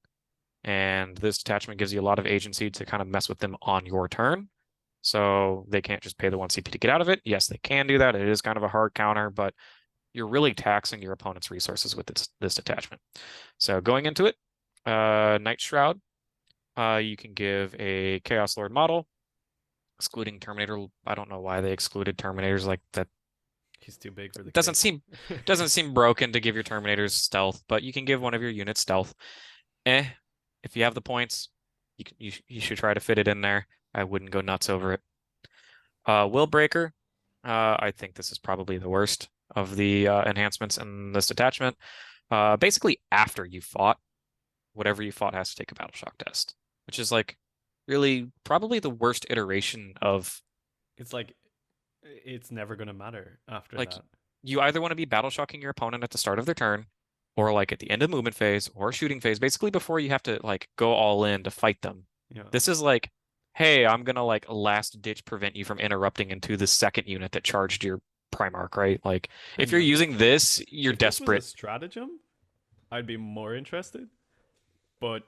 And this detachment gives you a lot of agency to kind of mess with them on your turn. So they can't just pay the 1 CP to get out of it. Yes, they can do that. It is kind of a hard counter, but you're really taxing your opponent's resources with this detachment. So going into it, Night Shroud, you can give a Chaos Lord model, excluding Terminator. I don't know why they excluded Terminators like that. he's too big for the Doesn't kit. seem broken to give your Terminators stealth, but you can give one of your units stealth. If you have the points, you should try to fit it in there. I wouldn't go nuts over it. Will Breaker, I think this is probably the worst of the enhancements in this detachment. Basically, after you fought, whatever you fought has to take a battle shock test, which is like really probably the worst iteration of It's like it's never gonna matter after like that. you either want to be battle shocking your opponent at the start of their turn, or like at the end of movement phase or shooting phase, basically before you have to like go all in to fight them. Yeah. This is like, hey, I'm gonna like last ditch prevent you from interrupting into the second unit that charged your Primarch, right? Like if And you're using this, you're if this was a desperate. stratagem, I'd be more interested. But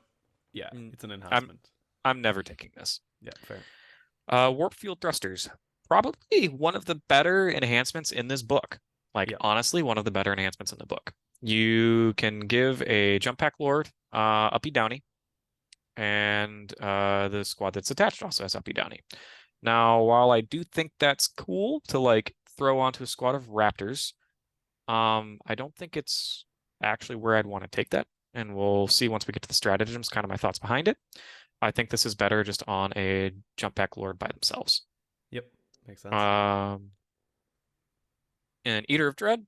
yeah, Mm, it's an I'm enhancement. I'm never taking this. Yeah, fair. Warp field thrusters, probably one of the better enhancements in this book. Like Yeah. honestly, one of the better enhancements in the book. You can give a jump pack lord uppy downy, and the squad that's attached also has uppy downy. Now, while I do think that's cool to like throw onto a squad of raptors, I don't think it's actually where I'd want to take that. And we'll see once we get to the stratagems, kind of my thoughts behind it. I think this is better just on a jump pack lord by themselves. Yep. Makes sense. And Eater of Dread,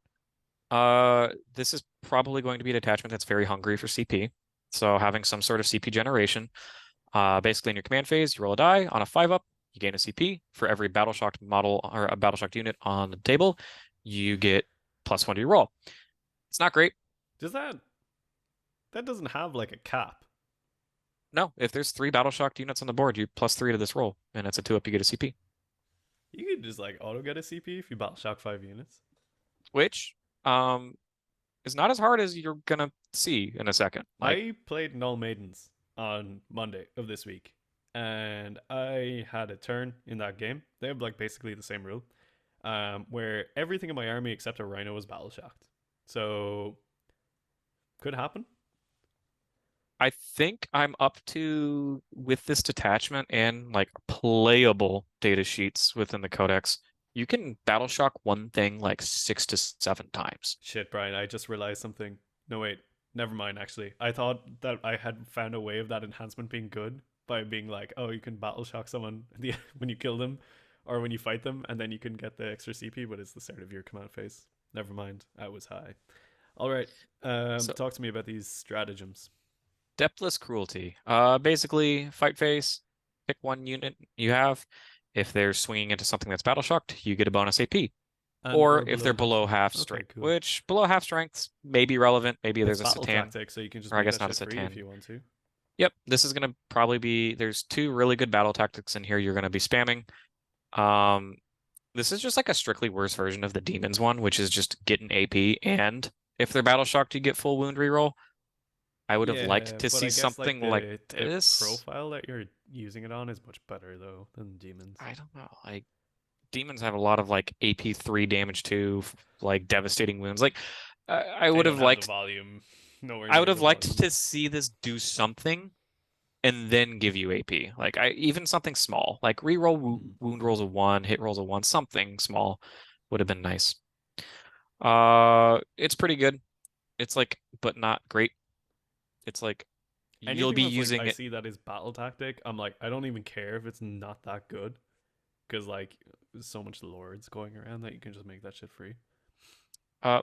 this is probably going to be a detachment that's very hungry for CP. So having some sort of CP generation. Basically in your command phase, you roll a die on a 5-up, you gain a CP. For every battle shocked model or a battle shocked unit on the table, you get +1 to your roll. It's not great. Does that doesn't have like a cap? No, if there's 3 battle shocked units on the board, you +3 to this roll, and it's a 2-up, you get a CP. You could just like auto get a CP if you battle shock 5 units. Which is not as hard as you're gonna see in a second. Like, I played Null Maidens on Monday of this week, and I had a turn in that game. They have like basically the same rule, where everything in my army except a rhino was battle shocked. So could happen. I think I'm up to, with this detachment and like playable data sheets within the Codex, you can battle shock one thing like 6 to 7 times. Shit, Brian, I just realized something. No, wait, never mind, actually. I thought that I had found a way of that enhancement being good by being like, oh, you can battle shock someone when you kill them or when you fight them, and then you can get the extra CP, but it's the start of your command phase. Never mind, I was high. All right, So talk to me about these stratagems. depthless cruelty. Basically fight phase, pick one unit you have. If they're swinging into something that's battle shocked, you get a bonus AP. Or if they're below half strength, Okay, cool. which below half strengths may be relevant. Maybe It's there's a battle Satan, tactic, so you can just or I make guess that not a shit free if Satan. you want to. Yep, this is gonna probably be. There's 2 really good battle tactics in here you're gonna be spamming. This is just like a strictly worse version of the demons one, which is just get an AP, and if they're battle shocked, you get full wound reroll. I would have liked to but see I guess something like the this. profile that you're using it on is much better though than demons. I don't know. Like demons have a lot of like AP3 damage too, like devastating wounds. Like I They would don't have have the liked. volume. Nowhere I would near have the liked volume. to see this do something and then give you AP. Like even something small, like reroll wound rolls of 1, hit rolls of 1, something small would have been nice. It's pretty good. It's like, but not great. It's like you'll Anything be that's like using I it. see that is battle tactic, I'm like I don't even care if it's not that good, because like there's so much lords going around that you can just make that shit free.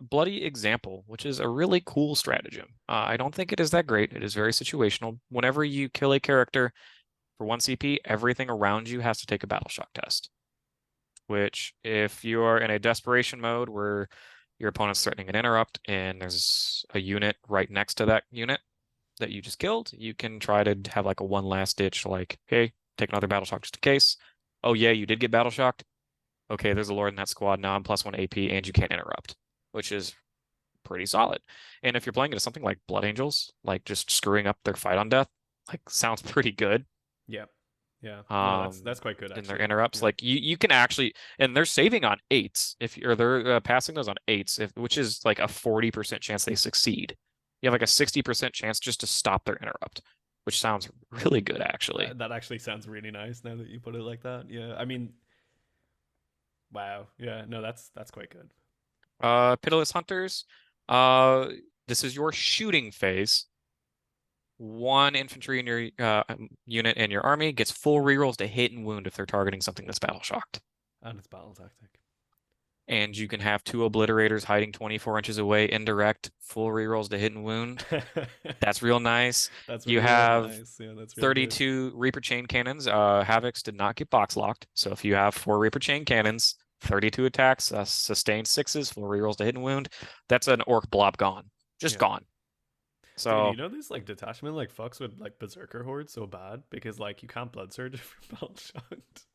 Bloody Example, which is a really cool stratagem. I don't think it is that great. It is very situational. Whenever you kill a character for 1 CP, everything around you has to take a battle shock test. Which, if you are in a desperation mode where your opponent's threatening an interrupt and there's a unit right next to that unit that you just killed, you can try to have like a one last ditch, like, hey, take another battle shock just in case. Oh yeah, you did get battle shocked. Okay, there's a lord in that squad. Now I'm +1 AP and you can't interrupt, which is pretty solid. And if you're playing into something like Blood Angels, like just screwing up their fight on death, like sounds pretty good. Yeah, yeah. No, that's quite good In their actually. interrupts. Yeah. Like you can actually, and they're saving on 8s if you're they're passing those on 8s, which is like a 40% chance they succeed. You have like a 60% chance just to stop their interrupt, which sounds really good actually. That actually sounds really nice now that you put it like that. Yeah, I mean, wow. Yeah, no, that's quite good. Pitiless Hunters. Uh, this is your shooting phase. 1 infantry in your unit in your army gets full rerolls to hit and wound if they're targeting something that's battle shocked. And it's battle tactic. And you can have 2 obliterators hiding 24 inches away, indirect, full rerolls to hit and wound. That's real nice. That's You real have nice. Yeah, that's real good. 32 Reaper chain cannons. Havocs did not get box locked. So if you have 4 Reaper chain cannons, 32 attacks, sustained 6s, full rerolls to hit and wound, that's an orc blob gone. Just Yeah. gone. Dude, So you know this like detachment like fucks with like berserker horde so bad because like you can't blood surge from battle shocked.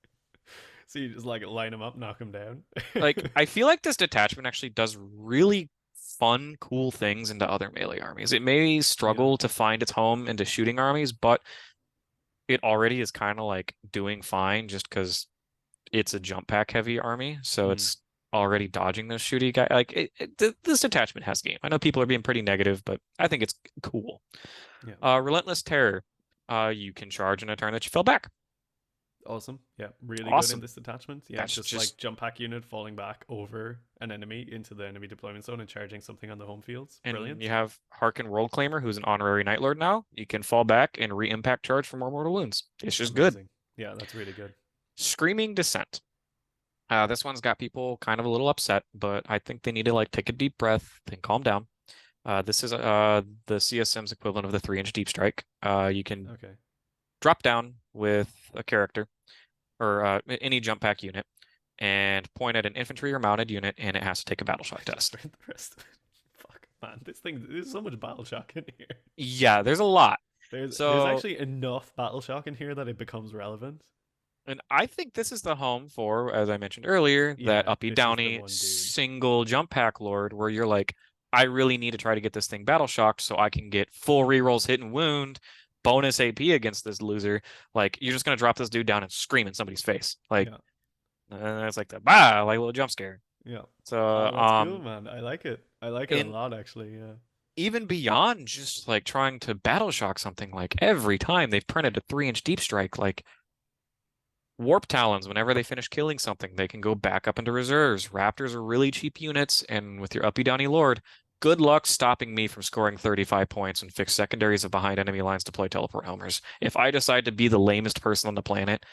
So you just like line them up, knock them down. like I feel like this detachment actually does really fun, cool things into other melee armies. It may Yeah. struggle to find its home into shooting armies, but it already is kind of like doing fine just because it's a jump pack heavy army, so Mm, it's already dodging those shooty guy. Like this detachment has game. I know people are being pretty negative, but I think it's cool. yeah. Relentless Terror. You can charge in a turn that you fell back. Awesome. Yeah. Really good in Awesome. this detachment. Yeah. That's Just just like jump pack unit falling back over an enemy into the enemy deployment zone and charging something on the home fields. and Brilliant. you have Harken World Claimer, who's an honorary Night Lord now. You can fall back and re-impact charge for more mortal wounds. It's just good. Amazing. Yeah. That's really good. Screaming Descent. This one's got people kind of a little upset, but I think they need to like take a deep breath and calm down. This is the CSM's equivalent of the 3-inch deep strike. You can Okay. drop down with a character or any jump pack unit and point at an infantry or mounted unit, and it has to take a battle shock I just test. read the rest of it. Fuck, man. There's so much battle shock in here. Yeah, there's a lot. There's So, actually enough battle shock in here that it becomes relevant. and I think this is the home for, as I mentioned earlier, that Yeah, uppy this is the downy one, dude. single jump pack lord where you're like, I really need to try to get this thing battle shocked so I can get full rerolls, hit and wound, bonus AP against this loser. Like you're just gonna drop this dude down and scream in somebody's face. Like Yeah, and it's like the bah, like a little jump scare. yeah. So That's cool, man. I like it. I like it a and lot, actually. Yeah. even beyond just like trying to battle shock something, like every time they've printed a 3-inch deep strike, like Warp Talons, whenever they finish killing something, they can go back up into reserves. Raptors are really cheap units, and with your uppy downy lord, good luck stopping me from scoring 35 points and fix secondaries of behind enemy lines deploy teleport homers. If I decide to be the lamest person on the planet,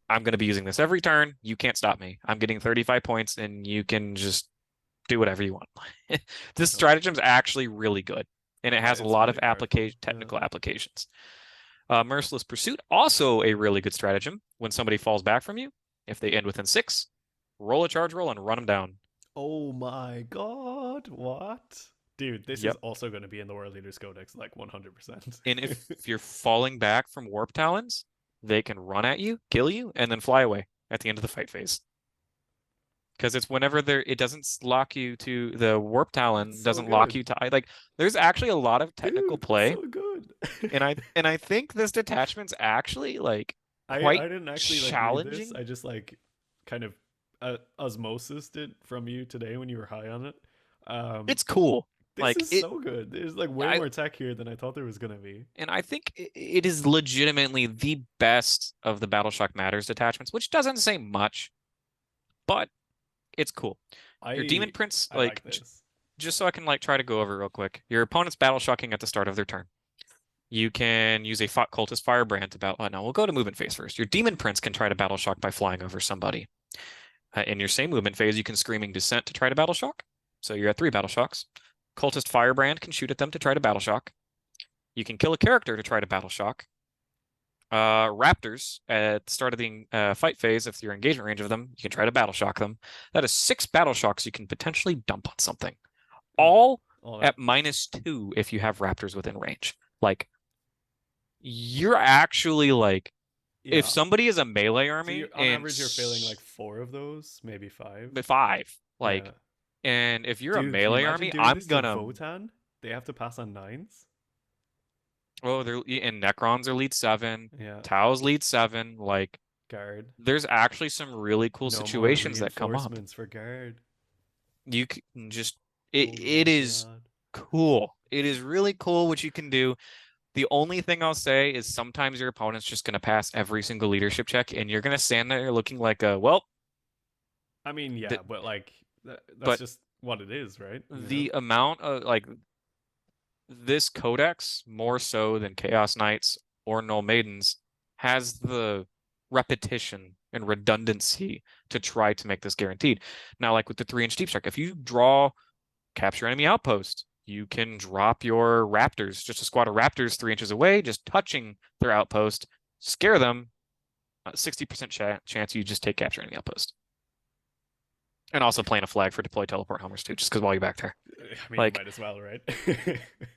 I'm going to be using this every turn. You can't stop me. I'm getting 35 points, and you can just do whatever you want. This Yep. stratagem's actually really good, and it has a It's lot of really powerful. Yeah. technical applications. Merciless Pursuit, also a really good stratagem. When somebody falls back from you, if they end within 6, roll a charge roll and run them down. Oh my god! What? Dude, this is Yep. also going to be in the World Leaders Codex, like 100%. And if you're falling back from Warp Talons, they can run at you, kill you, and then fly away at the end of the fight phase. Because it's whenever it doesn't lock you to the Warp Talon, That's so doesn't lock good. you to like. There's actually a lot of technical Dude, that's play, so good. and I think this detachment's actually like I quite didn't actually like read this. challenging. I just like kind of osmosis it from you today when you were high on it. Um, It's cool. this Like is it, so good. There's like way I more tech here than I thought there was gonna be. and I think it is legitimately the best of the Battleshock Matters detachments, which doesn't say much, but it's cool. Your Demon I Prince, I like like this. just so I can like try to go over real quick. Your opponent's battle shocking at the start of their turn. You can use a cultist firebrand to battle. Oh, no, we'll go to movement phase first. Your Demon Prince can try to battle shock by flying over somebody. In your same movement phase, you can Screaming Descent to try to battle shock. So you're at 3 battle shocks. Cultist firebrand can shoot at them to try to battle shock. You can kill a character to try to battle shock. Raptors at the start of the fight phase, if you're engagement range of them, you can try to battle shock them. That is 6 battle shocks you can potentially dump on something. All at -2 if you have raptors within range. Like you're actually like Yeah. if somebody is a melee So army on and average, you're failing like 4 of those, maybe 5. 5, like, Yeah. and if you're a Dude, can you melee imagine army, doing I'm this to gonna Votan? They have to pass on 9s. they're and Necrons are lead 7, Yeah. Tau's lead 7, like Guard. there's actually some really cool No more situations that come up. reinforcements for guard. You can just Oh it my is god. cool. It is really cool what you can do. The only thing I'll say is sometimes your opponent's just going to pass every single leadership check, and you're going to stand there looking like a well. I mean, yeah, but like that's But just what it is, right? You know? the amount of like this codex, more so than Chaos Knights or Null Maidens, has the repetition and redundancy to try to make this guaranteed. Now, like with the 3-inch deep strike, if you draw capture enemy outpost, you can drop your raptors, just a squad of raptors 3 inches away, just touching their outpost, scare them. 60% chance you just take capture enemy outpost. And also plant a flag for deploy teleport homers too, just because while you're back there. I mean, you Like might as well, right?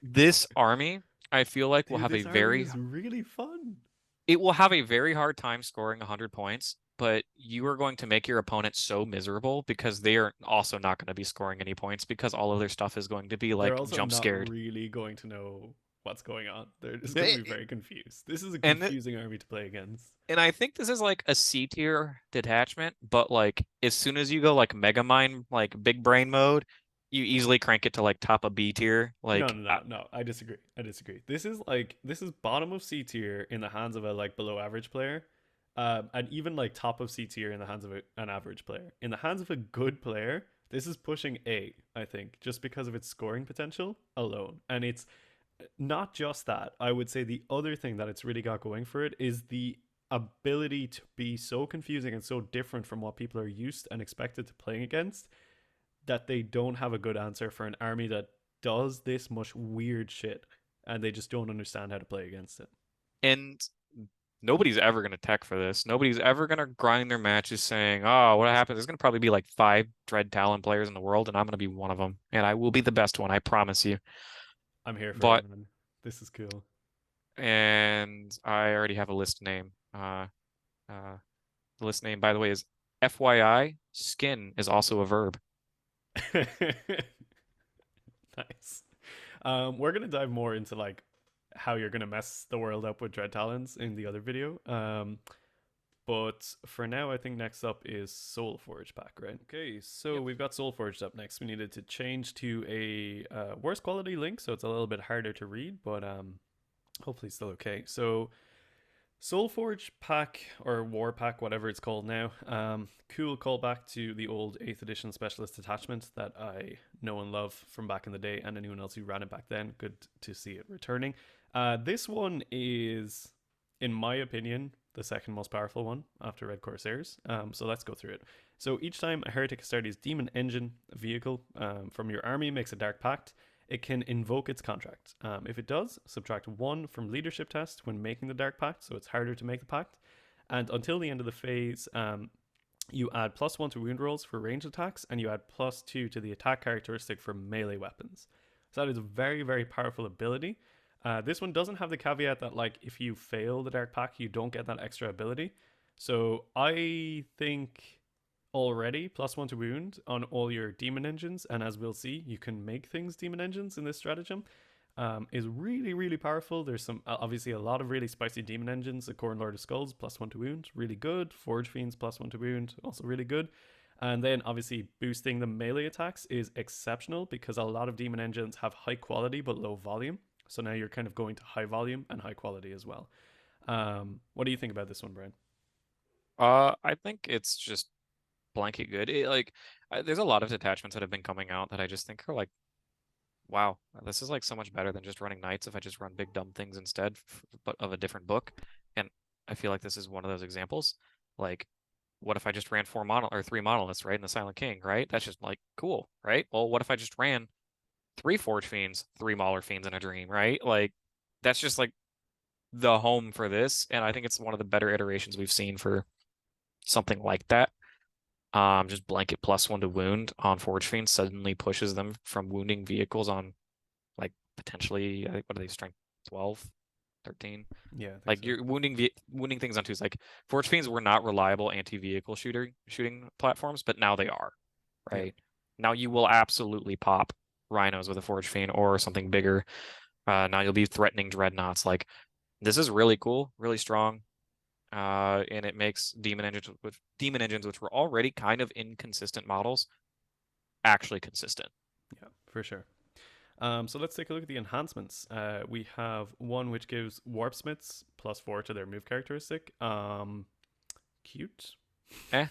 this army, I feel like will Dude, have a this army very is really fun. it will have a very hard time scoring 100 points, but you are going to make your opponent so miserable because they are also not going to be scoring any points because all of their stuff is going to be They're like also jump not scared. really going to know what's going on. They're just going to They- be very confused. This is a And confusing army to play against. and I think this is like a C tier detachment, but like as soon as you go like Mega Mind, like big brain mode, you easily crank it to like top of B tier. No, Like no, no, no. I disagree. I disagree. This is bottom of C tier in the hands of a like below average player, and even like top of C tier in the hands of an average player. In the hands of a good player, this is pushing A. I think just because of its scoring potential alone, and it's not just that. I would say the other thing that it's really got going for it is the ability to be so confusing and so different from what people are used and expected to playing against that they don't have a good answer for an army that does this much weird shit and they just don't understand how to play against it. and nobody's ever going to tech for this. Nobody's ever going to grind their matches saying, "Oh, what happens?" There's going to probably be like 5 Dread Talon players in the world, and I'm going to be one of them, and I will be the best one, I promise you. I'm here for it, But man. This is cool. and I already have a list name. The list name, by the way, is FYI. Skin is also a verb. Nice. We're gonna dive more into like how you're gonna mess the world up with Dread Talons in the other video. But for now, I think next up is Soul Forge pack, right? Okay, so Yep. we've got Soul Forged up next. We needed to change to a worse quality link, so it's a little bit harder to read, but hopefully still okay. So Soulforge pack or War pack, whatever it's called now. Cool callback to the old 8th edition specialist attachment that I know and love from back in the day, and anyone else who ran it back then. Good to see it returning. This one is, in my opinion, the second most powerful one after Red Corsairs. So let's go through it. So each time a Heretic Astartes Demon Engine vehicle from your army makes a Dark Pact, it can invoke its contract. If it does, subtract 1 from leadership test when making the Dark Pact, so it's harder to make the pact. And until the end of the phase, you add +1 to wound rolls for ranged attacks, and you add +2 to the attack characteristic for melee weapons. So that is a very, very powerful ability. This one doesn't have the caveat that, like, if you fail the Dark Pact, you don't get that extra ability. So I think already +1 to wound on all your demon engines, and as we'll see, you can make things demon engines in this stratagem. Is really, really powerful. There's some obviously a lot of really spicy demon engines. The Khorne Lord of Skulls +1 to wound, really good. Forge Fiends +1 to wound, also really good. And then obviously boosting the melee attacks is exceptional because a lot of demon engines have high quality but low volume. So now you're kind of going to high volume and high quality as well. What do you think about this one, Brian? I think it's just blanket good. There's a lot of detachments that have been coming out that I just think are like, wow, this is like so much better than just running knights if I just run big dumb things instead, but of a different book. And I feel like this is one of those examples. Like, what if I just ran 3 monoliths, right, in the Silent King, right? That's just like cool, right? Well, what if I just ran 3 Forge Fiends, 3 Mauler Fiends in a dream, right? Like, that's just like the home for this, and I think it's one of the better iterations we've seen for something like that. Just blanket +1 to wound on Forge Fiends suddenly pushes them from wounding vehicles on like potentially, I think, what are they, strength 12, 13? Yeah, I think Like so. you're wounding things on twos. Like Forge Fiends were not reliable anti-vehicle shooting platforms, but now they are, Yeah. right? Now you will absolutely pop rhinos with a Forge Fiend or something bigger. Now you'll be threatening dreadnoughts. Like this is really cool, really strong. And it makes demon engines, which were already kind of inconsistent models, actually consistent. Yeah, for sure. So let's take a look at the enhancements. We have one which gives Warpsmiths +4 to their move characteristic. Cute. Eh,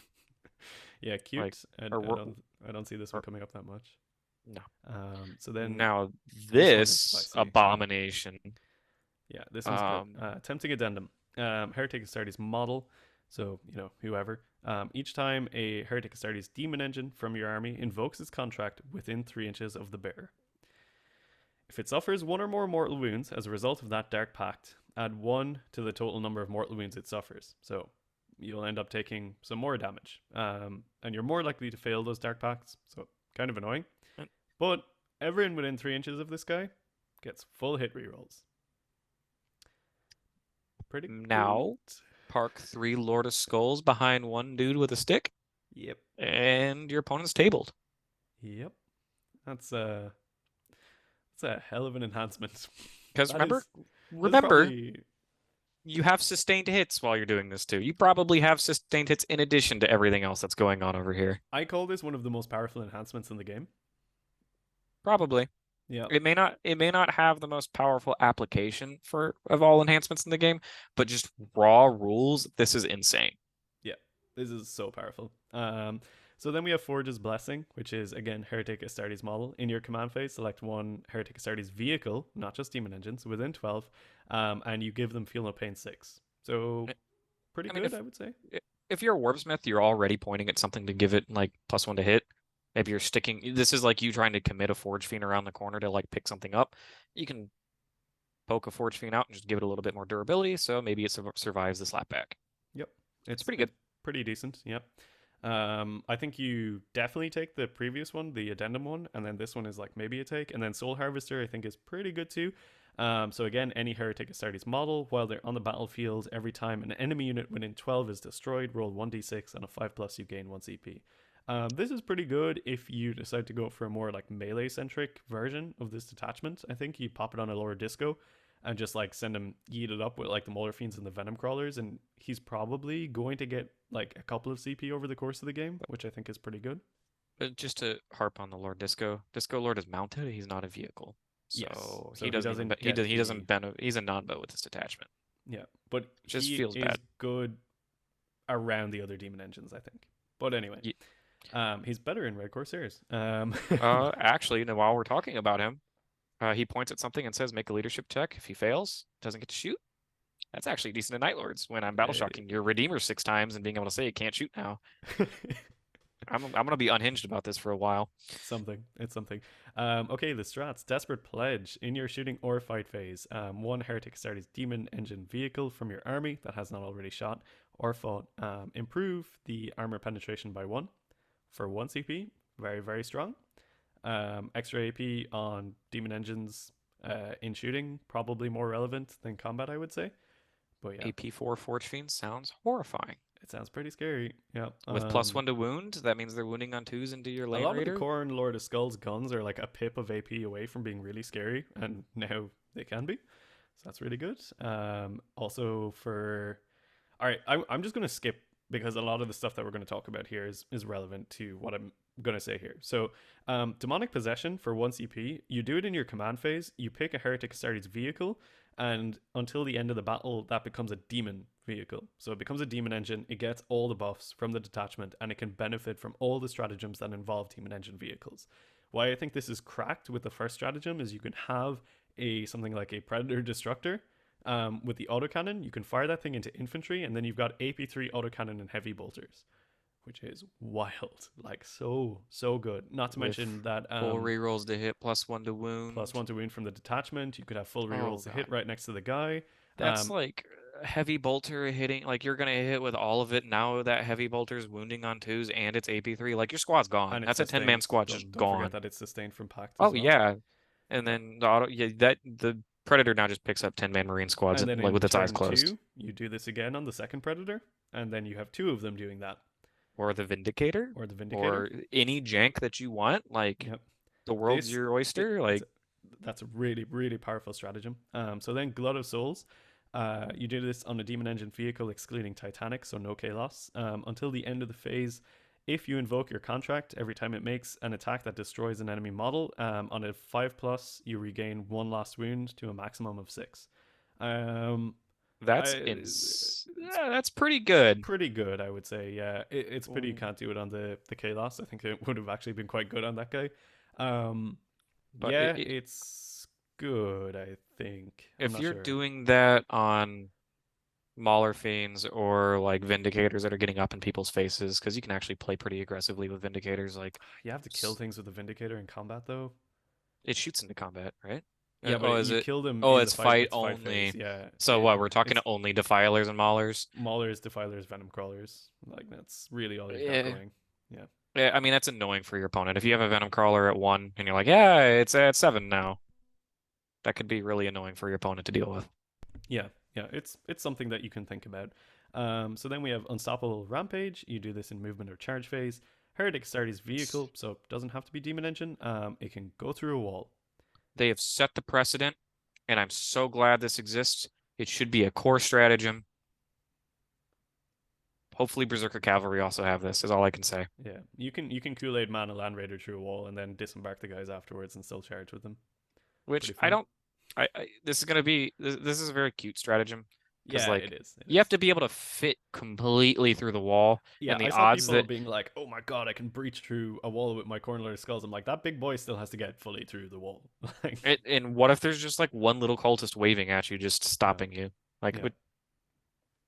Yeah, like cute. I, or, I don't I don't see this one or coming up that much. no. So then Now this one is this spicy. Yeah, abomination. yeah, this one's good. Um, Tempting addendum. Heretic Astartes model. So whoever. Each time a Heretic Astartes demon engine from your army invokes its contract within 3 inches of the bearer. If it suffers 1 or more mortal wounds as a result of that Dark Pact, add 1 to the total number of mortal wounds it suffers. So you'll end up taking some more damage. And you're more likely to fail those Dark Pacts, so kind of annoying. and But Everyone within 3 inches of this guy gets full hit rerolls. Pretty good. Now, park 3 Lord of Skulls behind one dude with a stick, Yep. and your opponent's tabled. Yep. That's a hell of an enhancement. Because That is remember, probably you have sustained hits while you're doing this too. You probably have sustained hits in addition to everything else that's going on over here. I call this one of the most powerful enhancements in the game. Probably. Yeah. It may not have the most powerful application of all enhancements in the game, but just raw rules, this is insane. Yeah. This is so powerful. So then we have Forge's Blessing, which is again Heretic Astartes model. In your command phase, select one Heretic Astartes vehicle, not just demon engines, within 12, and you give them Feel No Pain 6. So pretty good, I would say. If you're a Warpsmith, you're already pointing at something to give it like +1 to hit. Maybe you're sticking. This is like you trying to commit a Forge Fiend around the corner to like pick something up. You can poke a Forge Fiend out and just give it a little bit more durability, so maybe it survives the slapback. Yep. It's pretty good. Pretty decent. Yep. I think you definitely take the previous one, the addendum one, and then this one is like maybe a take. And then Soul Harvester, I think, is pretty good too. So again, any Heretic Astartes model, while they're on the battlefield, every time an enemy unit within 12 is destroyed, roll 1d6, and a 5+, you gain 1 CP. This is pretty good if you decide to go for a more like melee centric version of this detachment. I think you pop it on a lower disco and just like send him eat it up with like the Mauler Fiends and the Venom Crawlers, and he's probably going to get like a couple of CP over the course of the game, which I think is pretty good. But just to harp on the Lord Disco Lord is mounted. He's not a vehicle, so he doesn't. He's a non-bow with this detachment. Yeah, but just he feels is bad. good around the other demon engines, I think. But anyway, he's better in Red Corsairs. Actually, while we're talking about him, he points at something and says, "Make a leadership check." If he fails, doesn't get to shoot. That's actually decent in Night Lords. When I'm battle shocking your Redeemer 6 times and being able to say it can't shoot now. I'm gonna be unhinged about this for a while. It's something. Okay, the strats. Desperate Pledge. In your shooting or fight phase, one Heretic Astartes demon engine vehicle from your army that has not already shot or fought. Improve the armor penetration by 1 for 1 CP. Very, very strong. Extra AP on demon engines in shooting, probably more relevant than combat, I would say. But yeah. AP4 Forge Fiend sounds horrifying. It sounds pretty scary. Yeah. With +1 to wound, that means they're wounding on 2s into your Lane Raider. A lot of the Khorne Lord of Skulls guns are like a pip of AP away from being really scary, and now they can be. So that's really good. Also for... Alright, I'm just going to skip because a lot of the stuff that we're going to talk about here is relevant to what I'm going to say here. So, Demonic Possession for 1 CP, you do it in your command phase, you pick a Heretic Astartes vehicle, and until the end of the battle, that becomes a demon vehicle. So it becomes a demon engine, it gets all the buffs from the detachment, and it can benefit from all the stratagems that involve demon engine vehicles. Why I think this is cracked with the first stratagem is you can have something like a Predator Destructor, with the autocannon. You can fire that thing into infantry, and then you've got AP3 autocannon and heavy bolters, which is wild. Like so good. Not to mention that full rerolls to hit, +1 to wound. +1 to wound from the detachment. You could have full rerolls to hit right next to the guy. That's like heavy bolter hitting, like you're gonna hit with all of it. Now that heavy bolter's wounding on 2s and it's AP3, like your squad's gone. That's a 10-man squad just gone. Don't forget that it's sustained from Pact. Oh yeah. And then the Predator now just picks up 10-man Marine squads and like with its eyes closed. 2, you do this again on the second Predator, and then you have 2 of them doing that. Or the Vindicator. Or any jank that you want. Like the world's your oyster. That's a really, really powerful stratagem. So then Glut of Souls. You do this on a demon engine vehicle excluding Titanic, so no K loss. Until the end of the phase, if you invoke your contract, every time it makes an attack that destroys an enemy model, on a 5+, you regain 1 lost wound to a maximum of 6. That's pretty good. Pretty good, I would say. Yeah, it's pretty. You can't do it on the K loss. I think it would have actually been quite good on that guy. But yeah, it's good. I think if you're doing that on Mauler Fiends or like Vindicators that are getting up in people's faces, because you can actually play pretty aggressively with Vindicators. Like you have to kill things with the Vindicator in combat, though. It shoots into combat, right? Yeah, but you kill them. Oh, it's fight only. Yeah. So what? We're talking only Defilers and Maulers. Maulers, Defilers, Venom Crawlers. Like that's really all you've got going. Yeah. Yeah, I mean, that's annoying for your opponent. If you have a Venom Crawler at 1 and you're like, yeah, it's at 7 now, that could be really annoying for your opponent to deal with. Yeah, yeah, it's something that you can think about. So then we have Unstoppable Rampage. You do this in movement or charge phase. Heretic Astartes vehicle, so it doesn't have to be Demon Engine. It can go through a wall. They have set the precedent, and I'm so glad this exists. It should be a core stratagem. Hopefully, Berserker Cavalry also have this, is all I can say. Yeah, you can Kool Aid Man a Land Raider through a wall and then disembark the guys afterwards and still charge with them. Which Pretty I fun. don't. This is gonna be this is a very cute stratagem because Yeah, it like is. It you have is. to be able to fit completely through the wall, Yeah, and I the saw odds people that being like, "Oh my god, I can breach through a wall with my Cornler skulls." I'm like, that big boy still has to get fully through the wall. Like, and what if there's just like one little cultist waving at you, just yeah, stopping you? Like yeah,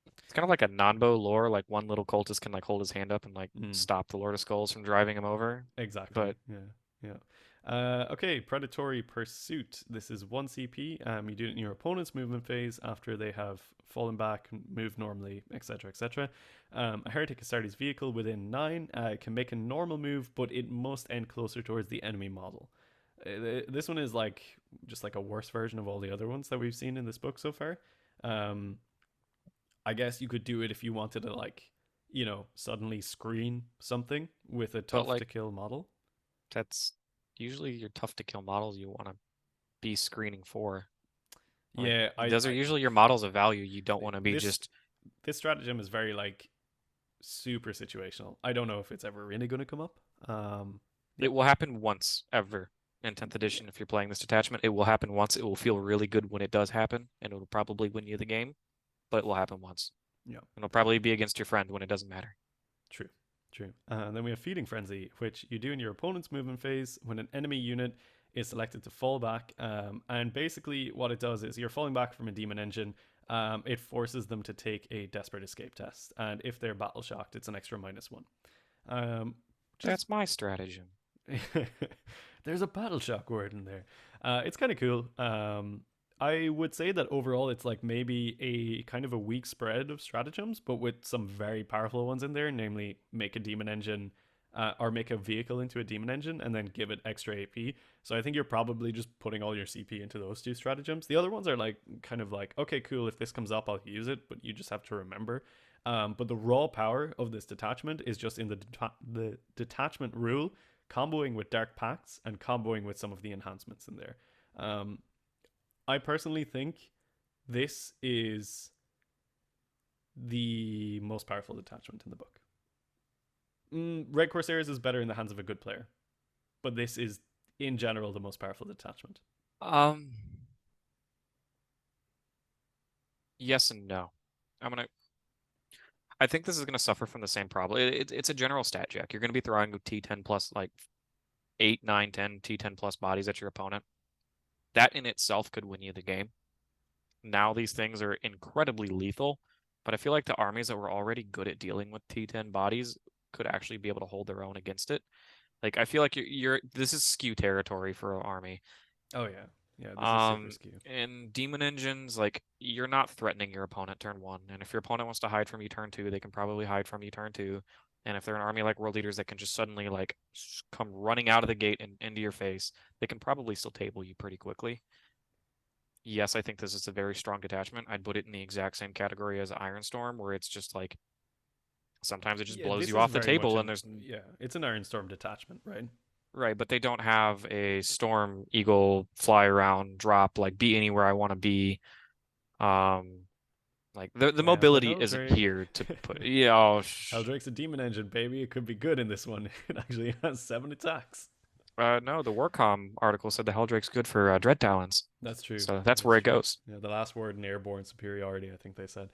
it's kind of like a Nanbo lore. Like one little cultist can like hold his hand up and like mm, stop the Lord of Skulls from driving him over. exactly. But Yeah, yeah. Okay, Predatory Pursuit. This is 1 CP. You do it in your opponent's movement phase after they have fallen back, moved normally, etc., etc. A Heretic Astartes vehicle within 9 can make a normal move, but it must end closer towards the enemy model. This one is like just like a worse version of all the other ones that we've seen in this book so far. Um, I guess you could do it if you wanted to like, suddenly screen something with a but tough like to kill model. that's usually your tough to kill models you want to be screening for. Like Yeah, those are usually your models of value. You don't want to be this just. this stratagem is very like super situational. I don't know if it's ever really going to come up. Yeah, It will happen once ever in 10th yeah, edition if you're playing this detachment. It will happen once. It will feel really good when it does happen, and it will probably win you the game, but it will happen once. yeah. It'll probably be against your friend when it doesn't matter. True, true. And then we have Feeding Frenzy, which you do in your opponent's movement phase when an enemy unit is selected to fall back. And basically, what it does is you're falling back from a demon engine. It forces them to take a desperate escape test, and if they're battle shocked, it's an extra -1. Just That's my stratagem. there's a battle shock word in there. It's kind of cool. I would say that overall it's like maybe a kind of a weak spread of stratagems, but with some very powerful ones in there, namely make a demon engine or make a vehicle into a demon engine and then give it extra AP. So I think you're probably just putting all your CP into those two stratagems. The other ones are like kind of like, okay, cool, if this comes up, I'll use it, but you just have to remember. But the raw power of this detachment is just in the detachment rule, comboing with Dark Pacts and comboing with some of the enhancements in there. Um, I personally think this is the most powerful detachment in the book. Red Corsairs is better in the hands of a good player, but this is, in general, the most powerful detachment. Um, yes and no. I'm gonna. I think this is gonna suffer from the same problem. It's a general stat jack. You're gonna be throwing T10 plus like 8, 9, 10 T10 plus bodies at your opponent. That in itself could win you the game. Now these things are incredibly lethal, but I feel like the armies that were already good at dealing with T10 bodies could actually be able to hold their own against it. Like I feel like you're this is skew territory for an army. Oh yeah, yeah. This is super skew. In demon engines, like you're not threatening your opponent turn 1, and if your opponent wants to hide from you turn 2, they can probably hide from you turn 2. And if they're an army like World Eaters that can just suddenly like come running out of the gate and into your face, they can probably still table you pretty quickly. Yes, I think this is a very strong detachment. I'd put it in the exact same category as Iron Storm, where it's just like sometimes it just Yeah, blows this you is off the very much table and an there's yeah. It's an Iron Storm detachment, right? right, but they don't have a Storm Eagle fly around drop like be anywhere I want to be. Um, like the They have the mobility isn't Helldrake. here to put. Yeah, oh, Helldrake's a demon engine, baby. It could be good in this one. It actually has 7 attacks. no, the Warcom article said the Helldrake's good for Dread Talons, That's true. so that's where That's it true. goes. Yeah, the last word in airborne superiority, I think they said.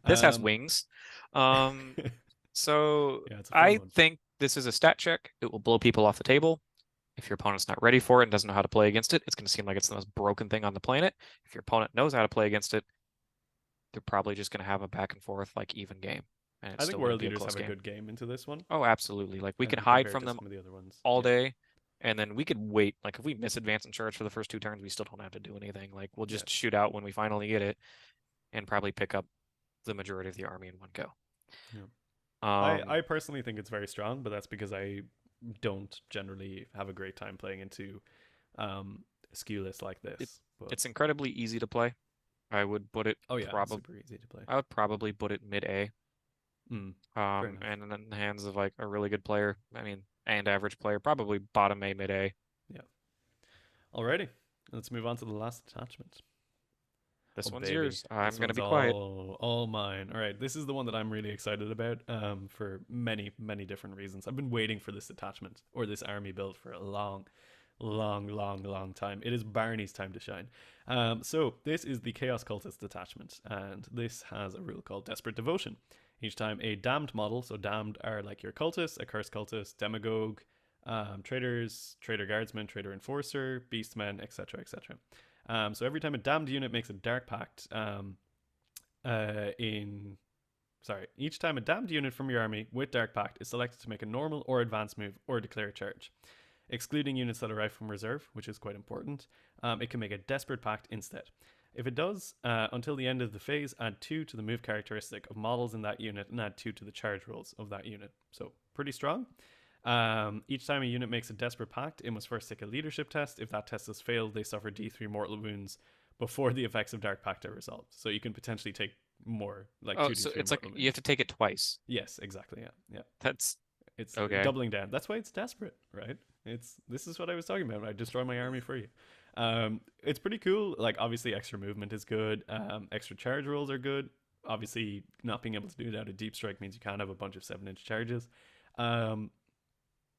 This has Um, wings. Um, so yeah, it's a fun I one. think this is a stat check. It will blow people off the table. If your opponent's not ready for it and doesn't know how to play against it, it's going to seem like it's the most broken thing on the planet. If your opponent knows how to play against it, they're probably just going to have a back and forth, like even game, and it's I think still going to World be a Eaters close have a game. good game into this one Oh, absolutely. Like we can hide compared from to them some of the other ones. all Yeah, day, and then we could wait. Like if we miss advance and charge for the first 2 turns, we still don't have to do anything. Like we'll yeah. just shoot out when we finally get it, and probably pick up the majority of the army in one go. Yeah. I Um, personally think it's very strong, but that's because I don't generally have a great time playing into skew lists like It this. But it's incredibly easy to play. I would put it oh yeah, probably super easy to play. I would probably put it mid A. Fair enough. And in the hands of like a really good player, I mean, and average player, probably bottom A, mid A. Yeah. Alrighty, let's move on to the last attachment. This Oh one's baby, yours. I'm this gonna one's be quiet. all mine. All right, this is the one that I'm really excited about. For many different reasons. I've been waiting for this attachment or this army build for a long time. It is Barney's time to shine. So this is the Chaos Cultist attachment, and this has a rule called Desperate Devotion. Each time a damned model, so damned are like your cultist, a cursed cultist, demagogue, traders, trader guardsman, trader enforcer, beastmen, etc. So every time a damned unit makes a dark pact, each time a damned unit from your army with dark pact is selected to make a normal or advanced move or declare a charge, excluding units that arrive from reserve, which is quite important, it can make a desperate pact instead. If it does, until the end of the phase, add 2 to the move characteristic of models in that unit and add 2 to the charge rolls of that unit. So pretty strong. Each time a unit makes a desperate pact, it must first take a leadership test. If that test has failed, they suffer D3 mortal wounds before the effects of Dark Pact are resolved. So you can potentially take more, like Oh, 2d3 so it's mortal like you wounds. have to take it twice. Yes, exactly. Yeah. That's It's okay. doubling down. That's why it's desperate, right? This is what I was talking about. I destroy my army for you. It's pretty cool. Like obviously, extra movement is good. Extra charge rolls are good. Obviously, not being able to do it out of deep strike means you can't have a bunch of 7-inch charges.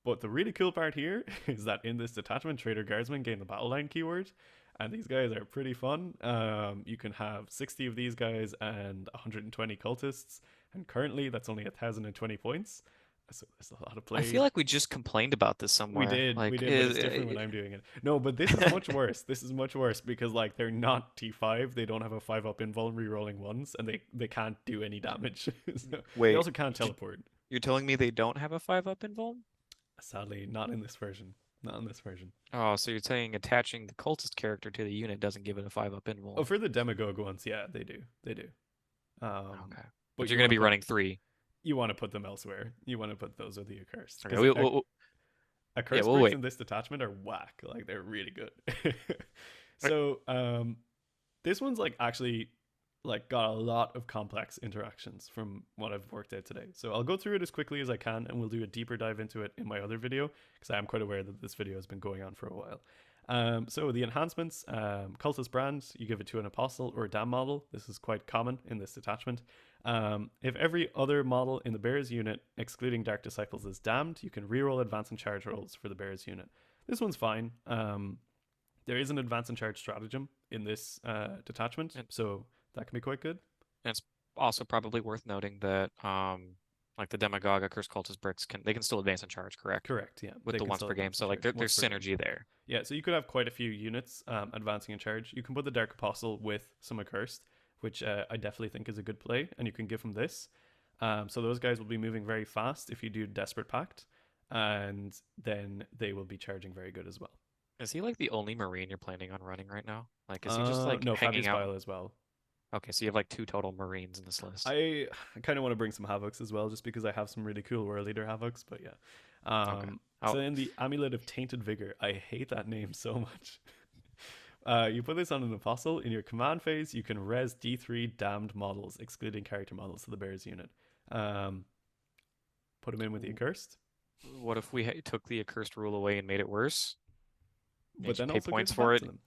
But the really cool part here is that in this detachment, Trader Guardsmen gain the battle line keyword, and these guys are pretty fun. You can have 60 of these guys and 120 cultists, and currently that's only 1,020 points. So there's a lot of I play. feel like we just complained about this somewhere. We Like, did, but it's different when I'm doing it. No, but this is much worse. This is much worse because like they're not T5. They don't have a 5-up invuln re-rolling ones, and they can't do any damage. So they wait, also can't teleport. you're telling me they don't have a 5-up invuln? Sadly, not in this version. Not in this version. Oh, so you're saying attaching the cultist character to the unit doesn't give it a 5-up Oh, invuln? for the demagogue ones, yeah, they do. They do. Okay, But but you're you gonna want to be put running 3. them elsewhere. You want to put those with the accursed Okay, because yeah, accursed we'll bricks wait. in this detachment are whack. Like they're really good. Like, So this one's like actually like got a lot of complex interactions from what I've worked out today. So I'll go through it as quickly as I can, and we'll do a deeper dive into it in my other video because I am quite aware that this video has been going on for a while. So the enhancements, cultist brand, you give it to an apostle or a dam model. This is quite common in this detachment. If every other model in the bears unit, excluding dark disciples, is damned, you can reroll advance and charge rolls for the bears unit. This one's fine. There is an advance and charge stratagem in this detachment, and, so that can be quite good. and it's also probably worth noting that like the demagogue, cursed cultist bricks they can still advance and charge, correct? Correct, yeah. With They the can once still per game, advance so and like charge there's once per game. synergy there. Yeah, so you could have quite a few units advancing in charge. You can put the Dark Apostle with some Accursed, which I definitely think is a good play, and you can give them this. So those guys will be moving very fast if you do Desperate Pact, and then they will be charging very good as well. Is he like the only Marine you're planning on running right now? Like, is he just like No, hanging Fabius out? Bile as well. Okay, so you have like 2 total Marines in this list. I kind of want to bring some Havocs as well, just because I have some really cool World Leader Havocs, but yeah. Okay. So Oh, in the Amulet of Tainted Vigor, I hate that name so much. You put this on an apostle. In your command phase, you can res D3 damned models, excluding character models to the bears unit. Put them in with the accursed, what if we took the accursed rule away and made it worse? but Made you then pay also points gives for back it to them.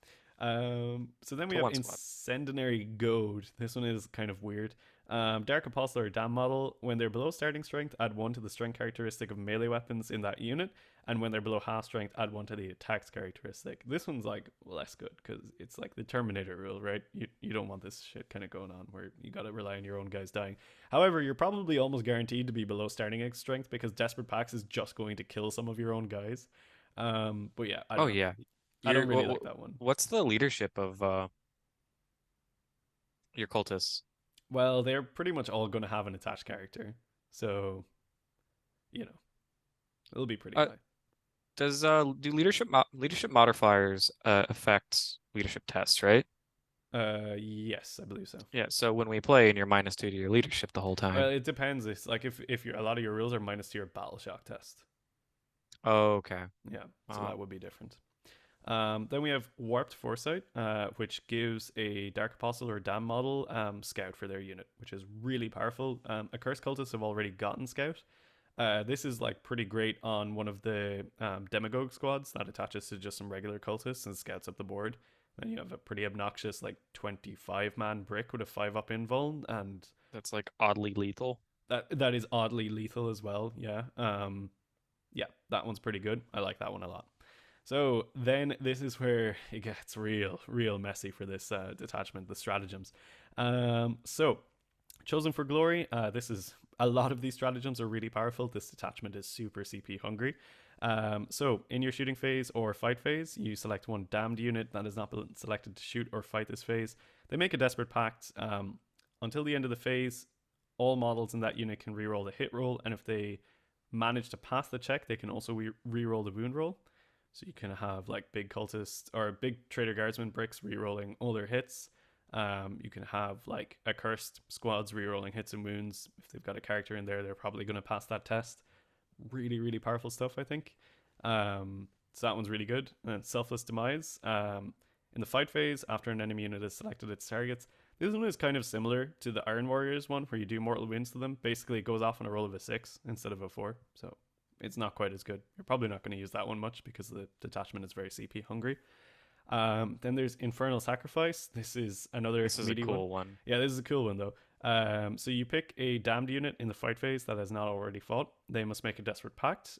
So then we to have one squad. Incendiary Goad. This one is kind of weird. Dark Apostle or Dam model, when they're below starting strength, add 1 to the strength characteristic of melee weapons in that unit, and when they're below half strength, add 1 to the attacks characteristic. This one's like less good because it's like the Terminator rule, right? You don't want this shit kind of going on where you gotta rely on your own guys dying. However, you're probably almost guaranteed to be below starting strength because Desperate Packs is just going to kill some of your own guys. But yeah, I Oh don't know. yeah. I don't You're really like that one. what's the leadership of your cultists? Well, they're pretty much all going to have an attached character, so you know it'll be pretty Uh, high. does do leadership modifiers affect leadership tests, right? Yes, I believe so. Yeah, so when we play and you're -2 to your leadership the whole Well, time. it depends. It's like if you're a lot of your rules are minus to your battle shock test. Oh, okay. Yeah, so Uh, that would be different. Then we have Warped Foresight, which gives a Dark Apostle or Dam model Scout for their unit, which is really powerful. Accursed Cultists have already gotten Scout. This is like pretty great on one of the Demagogue squads that attaches to just some regular cultists and scouts up the board. Then you have a pretty obnoxious like 25-man brick with a 5-up invuln, and that's like oddly lethal. that is oddly lethal as well. Yeah. Yeah, that one's pretty good. I like that one a lot. So then this is where it gets real messy for this detachment, the stratagems. So chosen for glory. This is a lot of these stratagems are really powerful. This detachment is super CP hungry. So in your shooting phase or fight phase, you select one damned unit that has not been selected to shoot or fight this phase. They make a desperate pact. Until the end of the phase, all models in that unit can reroll the hit roll, and if they manage to pass the check, they can also reroll the wound roll. So you can have like big cultists or big trader guardsman bricks rerolling all their hits. You can have like accursed squads rerolling hits and wounds. If they've got a character in there, they're probably going to pass that test. Really powerful stuff, I think. So that one's really good. And Selfless Demise. In the fight phase, after an enemy unit has selected its targets, this one is kind of similar to the Iron Warriors one, where you do mortal wounds to them. Basically, it goes off on a roll of a 6 instead of a 4. So it's not quite as good. You're probably not going to use that one much because the detachment is very CP hungry. Then there's Infernal Sacrifice. This is another This is a cool one. Yeah, this is a cool one though. So you pick a damned unit in the fight phase that has not already fought. They must make a desperate pact.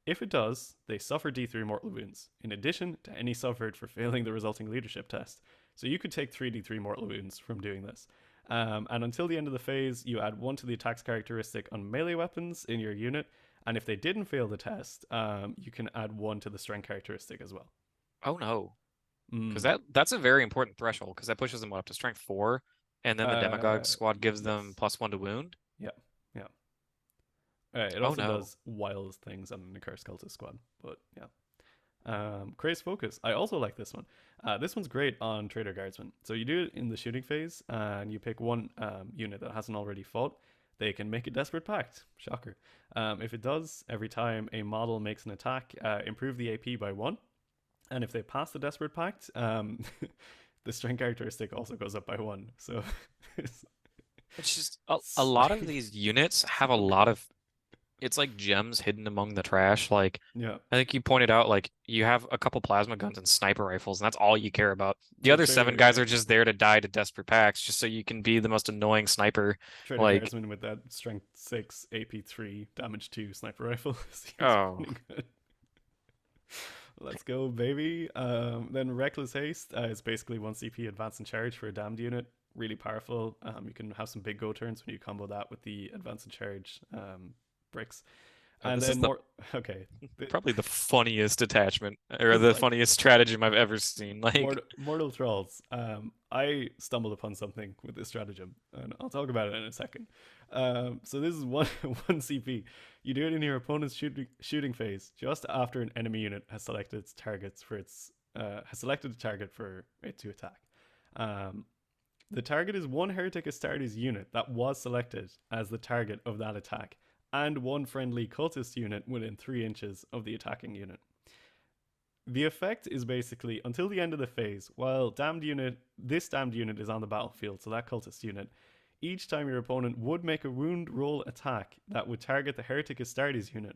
If it does, they suffer D3 mortal wounds, in addition to any suffered for failing the resulting leadership test. So you could take 3d3 mortal wounds from doing this. And until the end of the phase, you add 1 to the attack's characteristic on melee weapons in your unit. And if they didn't fail the test, you can add 1 to the strength characteristic as well. Oh no. Because Mm. that's a very important threshold, because that pushes them up to strength 4, and then the demagogue squad gives them Yes. +1 to wound. Yeah. Yeah. It Oh also no. does wild things on an accursed cultist squad, but yeah. Crazed Focus. I also like this one. This one's great on Trader Guardsmen. So you do it in the shooting phase, and you pick one unit that hasn't already fought. They can make a Desperate Pact. Shocker. If it does, every time a model makes an attack, improve the AP by 1. And if they pass the Desperate Pact, the strength characteristic also goes up by 1. So it's It's just a lot of these units have a so lot good. of, it's like gems hidden among the trash. Like, Yeah. I think you pointed out, like, you have a couple plasma guns and sniper rifles, and that's all you care about. The The other 7 trader, guys yeah. are just there to die to desperate packs, just so you can be the most annoying sniper. Trader Like, Guardsman with that strength 6, AP 3, damage 2 sniper rifle seems oh, pretty good. Let's go, baby. Then Reckless Haste is basically 1 CP advance and charge for a damned unit. Really powerful. You can have some big go turns when you combo that with the advance and charge bricks. And this then is the more. Okay. probably the funniest attachment or This is the like funniest stratagem I've ever seen. Like, Mortal Trolls. I stumbled upon something with this stratagem, and I'll talk about it in a second. So this is one one CP. You do it in your opponent's shooting phase, just after an enemy unit has selected its targets for its has selected a target for it to attack. Um, the target is one Heretic Astartes unit that was selected as the target of that attack, and one friendly cultist unit within 3 inches of the attacking unit. The effect is basically until the end of the phase, while this damned unit is on the battlefield, so that cultist unit, each time your opponent would make a wound roll attack that would target the Heretic Astartes unit.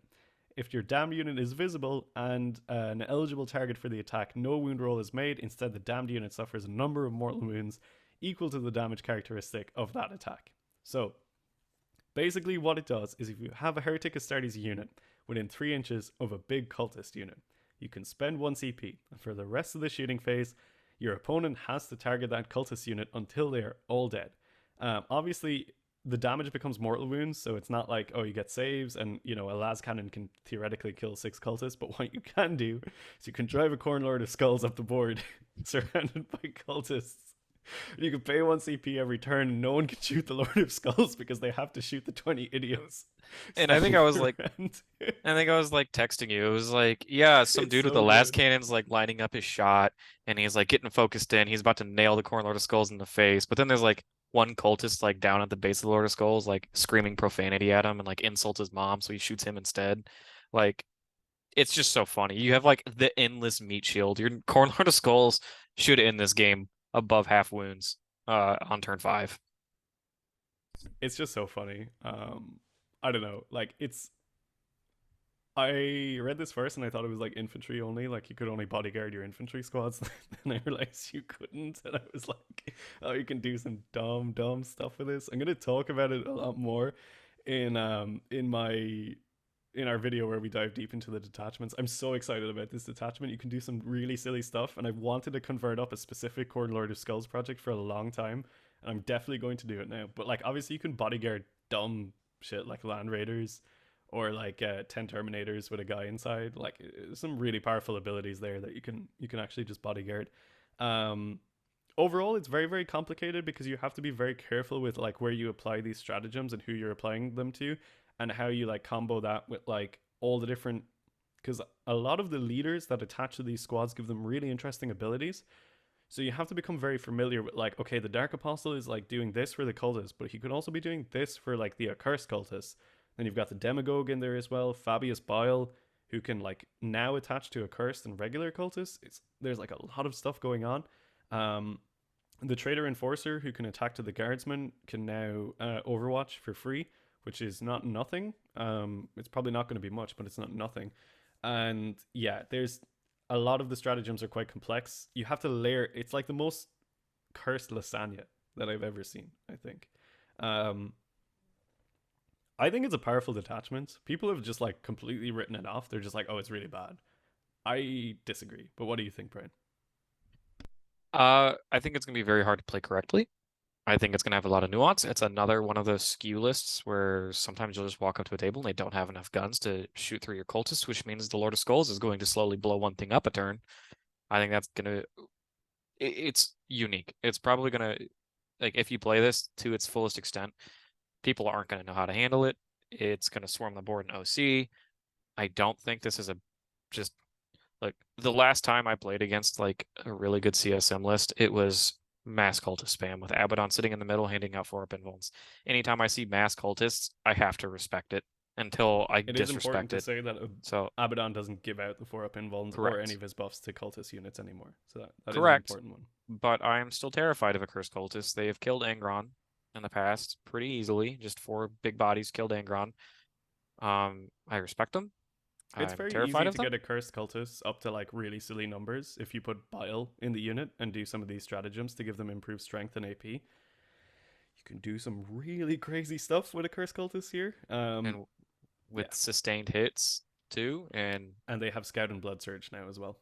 If your damned unit is visible and an eligible target for the attack, no wound roll is made. Instead, the damned unit suffers a number of mortal wounds equal to the damage characteristic of that attack. So, basically, what it does is if you have a Heretic Astartes unit within 3 inches of a big cultist unit, you can spend 1 CP, and for the rest of the shooting phase, your opponent has to target that cultist unit until they are all dead. Obviously, the damage becomes mortal wounds, so it's not like, oh, you get saves, and, you know, a las cannon can theoretically kill 6 cultists, but what you can do is you can drive a Khorne Lord of Skulls up the board, surrounded by cultists. You can pay 1 CP every turn, and no one can shoot the Lord of Skulls because they have to shoot the 20 idiots and I think I standing was like, around. I think I was like texting you. It was like, yeah, some It's dude with the so last good. cannon's like lining up his shot, and he's like getting focused in. He's about to nail the Khorne Lord of Skulls in the face, but then there's like one cultist like down at the base of the Lord of Skulls, like screaming profanity at him and like insults his mom, so he shoots him instead. Like, it's just so funny. You have like the endless meat shield. Your Khorne Lord of Skulls should end this game above half wounds on turn 5. It's just so funny. I don't know. Like it's I read this first and I thought it was like infantry only, like you could only bodyguard your infantry squads. Then I realized you couldn't, and I was like, oh, you can do some dumb stuff with this. I'm gonna talk about it a lot more in my in our video where we dive deep into the detachments. I'm so excited about this detachment. You can do some really silly stuff, and I've wanted to convert up a specific Khorne Lord of Skulls project for a long time, and I'm definitely going to do it now. But like, obviously, you can bodyguard dumb shit like land raiders or like 10 terminators with a guy inside. Like, some really powerful abilities there that you can actually just bodyguard. Um, Overall, it's very complicated because you have to be very careful with like where you apply these stratagems and who you're applying them to, and how you like combo that with like all the different, because a lot of the leaders that attach to these squads give them really interesting abilities. So you have to become very familiar with like, okay, the Dark Apostle is like doing this for the cultists, but he could also be doing this for like the accursed cultists. Then you've got the Demagogue in there as well, Fabius Bile, who can like now attach to accursed and regular cultists. There's like a lot of stuff going on. Um, the Trader Enforcer, who can attack to the Guardsman, can now Overwatch for free, which is not nothing. It's probably not going to be much, but it's not nothing. And yeah, there's a lot of the stratagems are quite complex. You have to layer. It's like the most cursed lasagna that I've ever seen. Um, I think it's a powerful detachment. People have just like completely written it off. They're just like, oh, it's really bad. I disagree. But what do you think, Brian? I think it's gonna be very hard to play correctly. I think it's gonna have a lot of nuance. It's another one of those skew lists where sometimes you'll just walk up to a table and they don't have enough guns to shoot through your cultists, which means the Lord of Skulls is going to slowly blow one thing up a turn. I think that's gonna it's unique. It's probably gonna like if you play this to its fullest extent, people aren't gonna know how to handle it. It's gonna swarm the board in OC. I don't think this is a just like the last time I played against like a really good CSM list, it was mass cultist spam with Abaddon sitting in the middle handing out 4-up invulns. Anytime I see mass cultists, I have to respect it until I It is important disrespect to it. say that So Abaddon doesn't give out the 4-up invulns or any correct. of his buffs to cultist units anymore. So that is an Correct. important one. But I am still terrified of a cursed cultist. They have killed Angron in the past pretty easily. Just 4 big bodies killed Angron. I respect them. It's I'm very terrified easy of to get them. a cursed cultist up to like really silly numbers if you put Bile in the unit and do some of these stratagems to give them improved strength and AP. You can do some really crazy stuff with a cursed cultist here. And Yeah, with sustained hits too. And and they have Scout and Blood Surge now as well.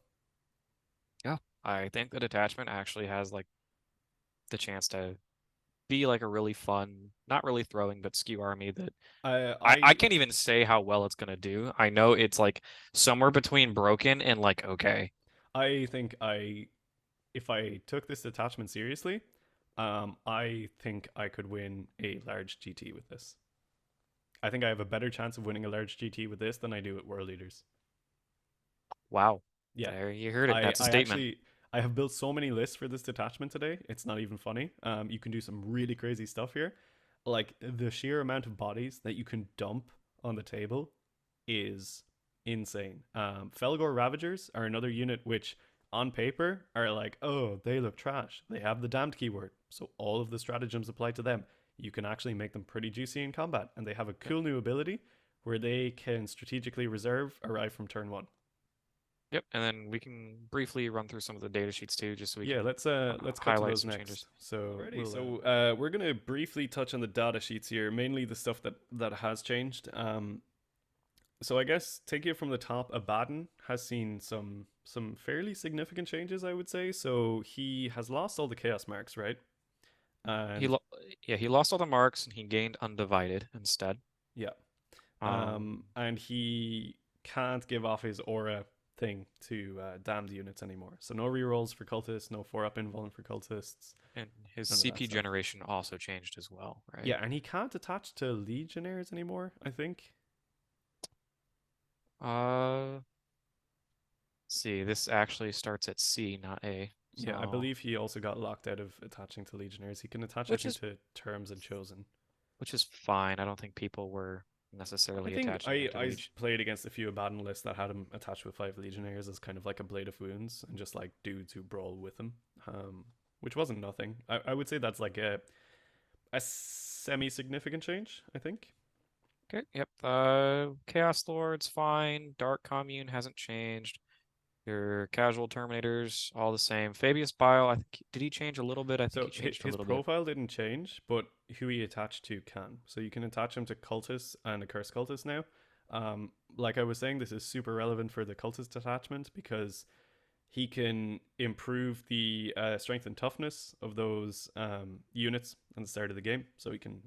yeah, I think the detachment actually has like the chance to be like a really fun, not really throwing, but skew army that I I I can't even say how well it's gonna do. I know it's like somewhere between broken and like okay. I think I if I took this detachment seriously, I think I could win a large GT with this. I think I have a better chance of winning a large GT with this than I do at World Leaders. Wow. Yeah, There you heard it. I That's a I statement. actually I have built so many lists for this detachment today. It's not even funny. You can do some really crazy stuff here. Like the sheer amount of bodies that you can dump on the table is insane. Felgor Ravagers are another unit which, on paper, are like, oh, they look trash. They have the damned keyword, so all of the stratagems apply to them. You can actually make them pretty juicy in combat, and they have a Yep. cool new ability where they can strategically reserve arrive from turn one. Yep. And then we can briefly run through some of the data sheets too, just so we Yeah, can let's cut to highlight those some changes. next. So Alrighty. we're gonna briefly touch on the data sheets here, mainly the stuff that has changed. So I guess taking it from the top, Abaddon has seen some fairly significant changes, I would say. So he has lost all the chaos marks, right? He And lo yeah, he lost all the marks and he gained undivided instead. yeah, Um, and he can't give off his aura thing to damned units anymore. So no rerolls for cultists, no 4-up invuln for cultists, and his none of that CP stuff. generation also changed as well, right? Yeah, and he can't attach to legionnaires anymore, I think. Uh, see, this actually starts at C, not A. Yeah, I So, believe he also got locked out of attaching to legionnaires. He can attach, I which think, is to terms and chosen. which is fine. I don't think people were necessarily I think attaching him to I leech. played against a few Abaddon lists that had him attached with 5 Legionnaires as kind of like a blade of wounds and just like dudes who brawl with him, which wasn't nothing. I would say that's like a semi significant change. I think. Okay, yep. Chaos Lord's fine. Dark Commune hasn't changed. Your casual Terminators all the same. Fabius Bile, I think did he change a little bit? I think So he changed a his little bit. profile didn't change, but who he attached to can. So you can attach him to cultists and a curse cultist now. Like I was saying, this is super relevant for the cultist attachment because he can improve the strength and toughness of those units at the start of the game. So he can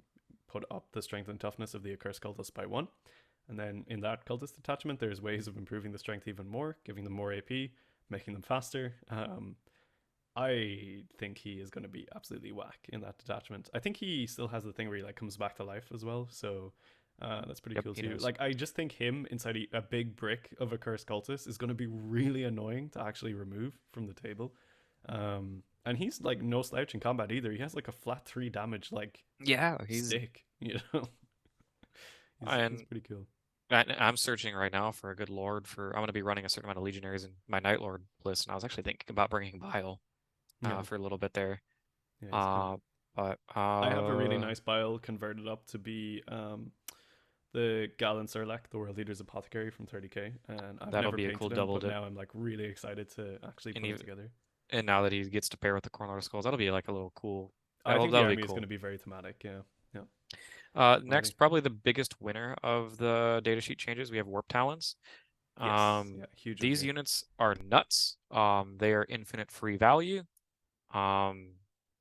put up the strength and toughness of the accursed cultist by 1. And then in that cultist attachment, there's ways of improving the strength even more, giving them more AP, making them faster. I think he is going to be absolutely whack in that detachment. I think he still has the thing where he like comes back to life as well. So that's pretty Yep, cool he too. does. Like I just think him inside a big brick of a cursed cultist is going to be really annoying to actually remove from the table. And he's like no slouch in combat either. He has like a flat 3 damage like Yeah, he's stick. You know, he's and pretty cool. I'm searching right now for a good lord for I'm gonna be running a certain amount of legionaries in my Night Lord list, and I was actually thinking about bringing Bile Yeah, for a little bit there. yeah, he's cool. Uh, but I have a really nice bile converted up to be the Galen Serlek, the world leader's apothecary from 30k, and I've that'll never be a cool painted him, double but dip. now I'm like really excited to actually And put it even together. and now that he gets to pair with the Khorne Lord of Skulls, that'll be like a little cool. I think the That'll be army is going to cool. be very thematic. Yeah, yeah, Next, already. probably the biggest winner of the datasheet changes, we have Warp Talons. Yes, yeah, huge one These here. units are nuts. They are infinite free value. Um,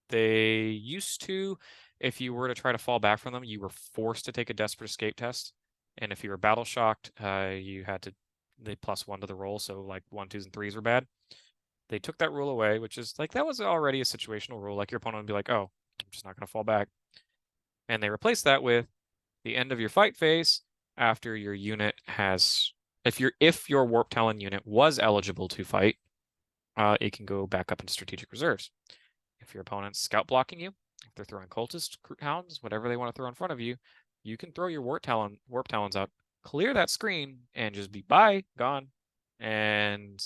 they used to, if you were to try to fall back from them, you were forced to take a desperate escape test. And if you were battle shocked, you had to they +1 to the roll, so like 1, 2s, and 3s were bad. They took that rule away, which is like that was already a situational rule. Like your opponent would be like, "Oh, I'm just not going to fall back," and they replaced that with the end of your fight phase after your unit has if your Warp Talon unit was eligible to fight, it can go back up into strategic reserves. If your opponent's scout blocking you, if they're throwing cultists, hounds, whatever they want to throw in front of you, you can throw your warp talons out, clear that screen, and just be bye, gone, and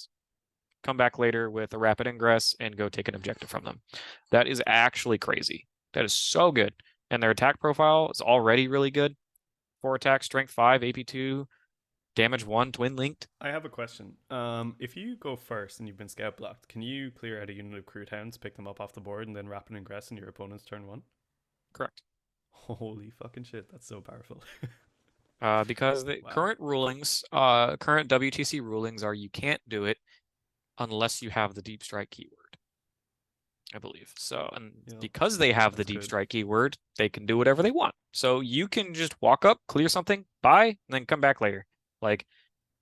come back later with a rapid ingress and go take an objective from them. That is actually crazy. That is so good. And their attack profile is already really good. 4 attack, strength 5, AP 2, damage 1, twin linked. I have a question. If you go first and you've been scout blocked, can you clear out a unit of crude hounds, pick them up off the board, and then rapid ingress in your opponent's turn 1? Correct. Holy fucking shit, that's so powerful. Because the Wow. current rulings, current WTC rulings are you can't do it unless you have the deep strike keyword, I believe. So, and Yeah, because they have the that's deep good. strike keyword, they can do whatever they want. So you can just walk up, clear something, buy, and then come back later. Like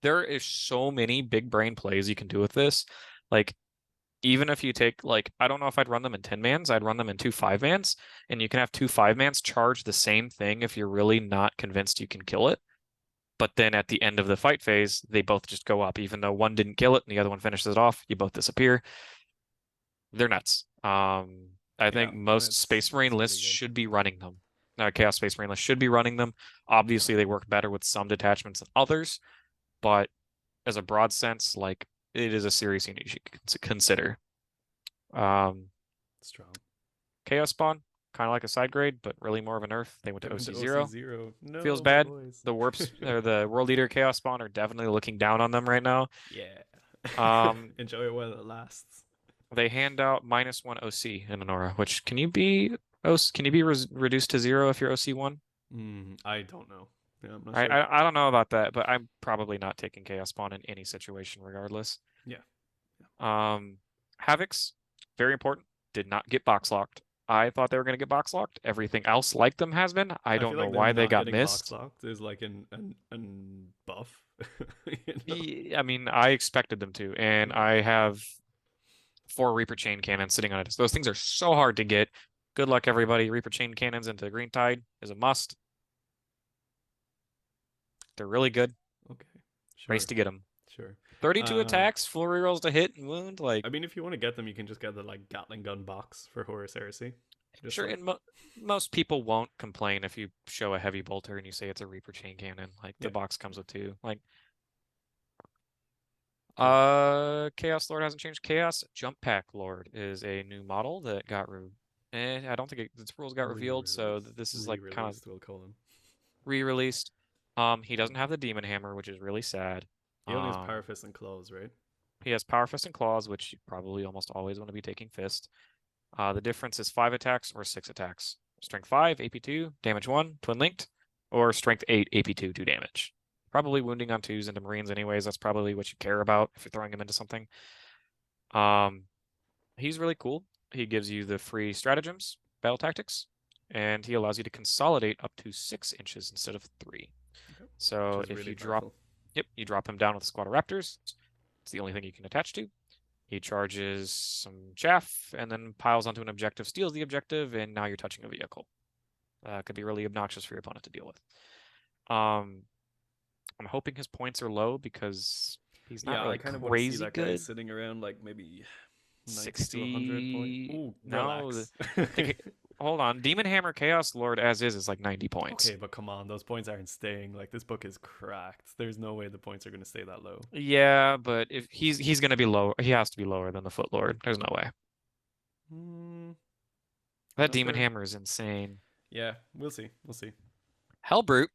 there is so many big brain plays you can do with this. Like even if you take like I don't know if I'd run them in 10 mans, I'd run them in 2 5-mans, and you can have 2 5-mans charge the same thing if you're really not convinced you can kill it. But then at the end of the fight phase, they both just go up, even though one didn't kill it and the other one finishes it off. You both disappear. They're nuts. I Yeah, think most Space Marine it's really lists good. should be running them. Chaos Space Marine lists should be running them. Obviously, they work better with some detachments than others, but as a broad sense, like it is a serious unit you should consider. Um, Strong. Chaos Spawn, kind of like a side grade, but really more of a nerf. They went They to went to OC OC zero. zero. Feels No, my bad. boys. The warps or the World Eater Chaos Spawn are definitely looking down on them right now. Yeah. Um, Enjoy it while it lasts. they hand out -1 OC in Anora, which can you be reduced to 0 if you're OC1? I don't know. Yeah, I'm not I, sure. I I don't know about that, but I'm probably not taking Chaos Spawn in any situation regardless. Yeah. Havocs, very important, did not get box locked. I thought they were going to get box locked. Everything else like them has been. I I don't feel know like them why they not got getting box missed. locked is like an buff. I mean, I expected them to, and Yeah. I have 4 Reaper chain cannons sitting on it. Those things are so hard to get. Good luck, everybody. Reaper chain cannons into Green Tide is a must. They're really good. Okay. Race Sure. to get them. Sure. 32 Um, attacks, flurry rolls to hit and wound. Like, I mean, if you want to get them, you can just get the like Gatling gun box for Horus Heresy. Just Sure, like, and most people won't complain if you show a heavy bolter and you say it's a Reaper chain cannon. Like the yeah, box comes with two. Like, cool. Chaos Lord hasn't changed. Chaos Jump Pack Lord is a new model that got I don't think its rules got revealed, so Re-released. this is like kind of Re-released, we'll call him. re-released. He doesn't have the Demon Hammer, which is really sad. He only has Um, Power Fist and Claws, right? he has Power Fist and Claws, which you probably almost always want to be taking Fist. The difference is 5 attacks or 6 attacks. Strength 5, AP2, damage 1, twin linked, or Strength 8, AP2, 2 damage. Probably wounding on 2s into Marines anyways. That's probably what you care about if you're throwing him into something. Um, he's really cool. He gives you the free stratagems, battle tactics, and he allows you to consolidate up to 6 inches instead of 3. Okay. So Which is if really you drop, powerful. yep, you drop him down with a squad of raptors. It's the only thing you can attach to. He charges some chaff and then piles onto an objective, steals the objective, and now you're touching a vehicle. Could be really obnoxious for your opponent to deal with. I'm hoping his points are low because he's not Yeah, I really kind of want to see crazy that guy good. sitting around like maybe 90 to 100 point. 60. Ooh, No, relax. hold on. Demon Hammer Chaos Lord as is like 90 points. Okay, but come on, those points aren't staying. Like this book is cracked. There's no way the points are going to stay that low. Yeah, but if he's gonna be low, he has to be lower than the Foot Lord. There's no way. Hmm, That not Demon sure. Hammer is insane. Yeah, we'll see. We'll see. Hellbrute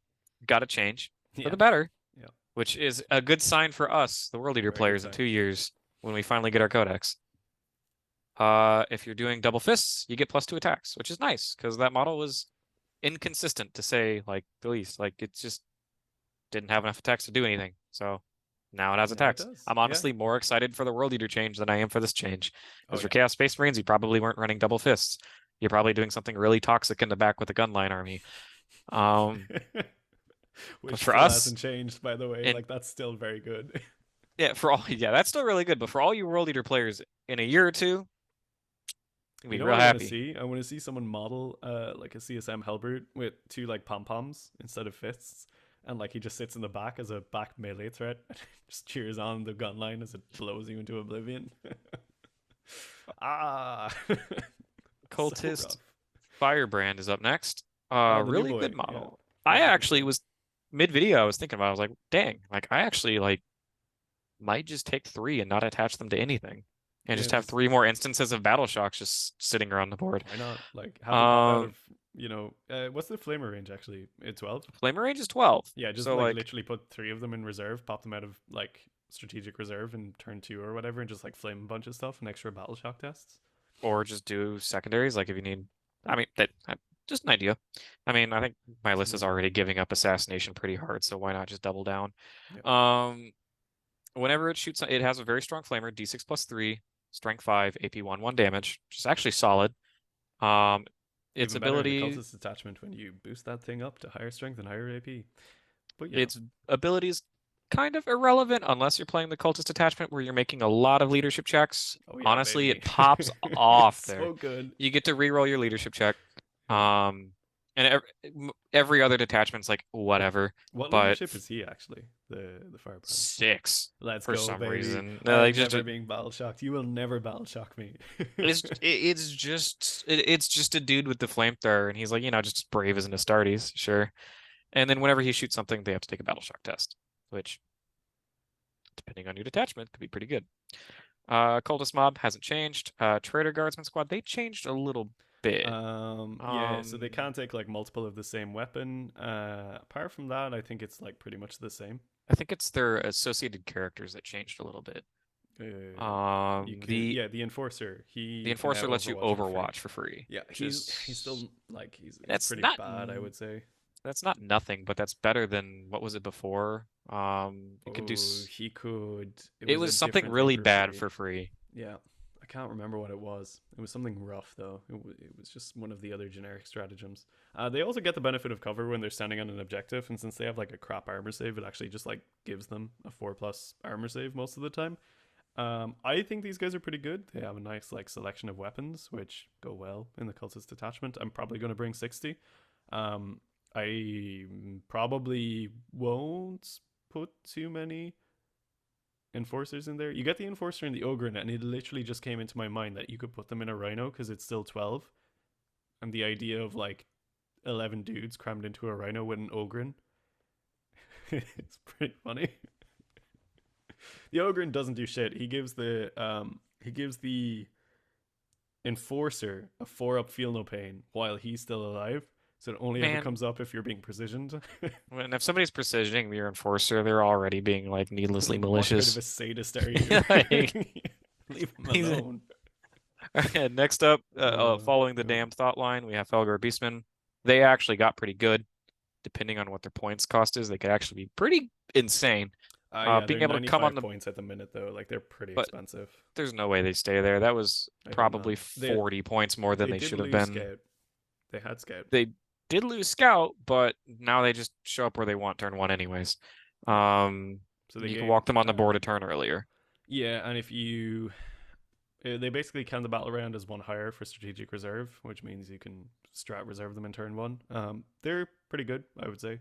got to change for Yeah, the better, yeah, which is a good sign for us, the World Eater very good players, in sign. 2 years when we finally get our Codex. If you're doing double fists, you get +2 attacks, which is nice because that model was inconsistent to say like the least. Like it just didn't have enough attacks to do anything. So now it has Now it attacks. does. I'm Yeah. honestly more excited for the World Eater change than I am for this change. Oh Because for yeah. Chaos Space Marines, you probably weren't running double fists. You're probably doing something really toxic in the back with a gunline army. Um, but Which for still us, hasn't changed, by the way. and Like that's still very good. yeah, for all yeah, that's still really good. But for all you World Eater players, in a year or two, you'll You be know real what I want to happy. see? I want to see someone model like a CSM Hellbrute with two like pom poms instead of fists, and like he just sits in the back as a back melee threat, and just cheers on the gun line as it blows you into oblivion. Ah, so Cultist rough. Firebrand is up next. Oh, the new Really good boy. Yeah, model. I very good actually boy. was mid video. I was thinking about. I was like, dang, like I actually like might just take 3 and not attach them to anything, and Yeah, just have just 3 more instances of battle shocks just sitting around the board. why not? Like have them pop out Um, of what's the flamer range actually? 12. Flamer range is 12, Yeah, just so like like, literally put three of them in reserve, pop them out of like strategic reserve in turn two or whatever, and just like flame a bunch of stuff and extra battle shock tests. or just do secondaries. Like if you need, I mean, that just an idea. I mean, I think my It's list an is idea. already giving up assassination pretty hard, so why not just double down? Yeah. Um, whenever it shoots, it has a very strong flamer, D6 plus 3, strength 5, AP 1, 1 damage, which is actually solid. Um, its Even better, the ability, cultist attachment when you boost that thing up to higher strength and higher AP. But its ability is kind of irrelevant unless you're playing the cultist attachment where you're making a lot of leadership checks. oh yeah, Honestly, baby, it pops off it's there. so good. You get to reroll your leadership check. Yeah. And every other detachment's like whatever, What but leadership is he actually? The firebrand. 6 Let's for go, some baby. reason. I'm Like just never being battle shocked. You will never battle shock me. it's just a dude with the flamethrower, and he's like, just as brave as an Astartes, sure. And then whenever he shoots something, they have to take a battle shock test, which, depending on your detachment, could be pretty good. Cultist mob hasn't changed. Traitor Guardsman squad, they changed a little bit. Yeah, so they Um, can't take like multiple of the same weapon. Apart from that, I think it's like pretty much the same. I think it's their associated characters that changed a little bit. You can, The yeah, the enforcer. the He can now enforcer lets you Overwatch for free. Overwatch for free, Yeah, which he's is still like he's that's pretty not bad, I would say. that's not nothing, but that's better than what was it before? It could do. Oh, he could. It It was a was something different thing really for bad free. for free. Yeah, I can't remember what it was. It was something rough though. It was just one of the other generic stratagems. They also get the benefit of cover when they're standing on an objective, and since they have like a crap armor save, it actually just like gives them a 4+ armor save most of the time. I think these guys are pretty good. They have a nice like selection of weapons which go well in the cultist detachment. I'm probably going to bring 60. I probably won't put too many enforcers in there. You get the enforcer and the ogre in it, and it literally just came into my mind that you could put them in a rhino because it's still 12. and the idea of like 11 dudes crammed into a rhino with an ogren. It's pretty funny. The ogren doesn't do shit. He gives the enforcer a 4-up feel no pain while he's still alive. So it only ever Man, comes up if you're being precisioned. when if somebody's precisioning your enforcer, they're already being like needlessly What kind of malicious. a sadist are you? Like, Leave him he's alone. okay, next up, following the Go. damned thought line, we have Felgar Beastmen. They actually got pretty good, depending on what their points cost is. They could actually be pretty insane. Yeah, they're Being able to come on 95 the, points at the minute though. Like they're pretty but expensive. there's no way they stay there. That was I don't probably know. They 40 points more than they they did should have lose been. Scout. They had Scout. They did lose Scout, but now they just show up where they want turn one anyways. So they You can walk gained them on the board a turn earlier. yeah, and if you they basically count the battle round as one higher for strategic reserve, which means you can strat reserve them in turn one. They're pretty good, I would say.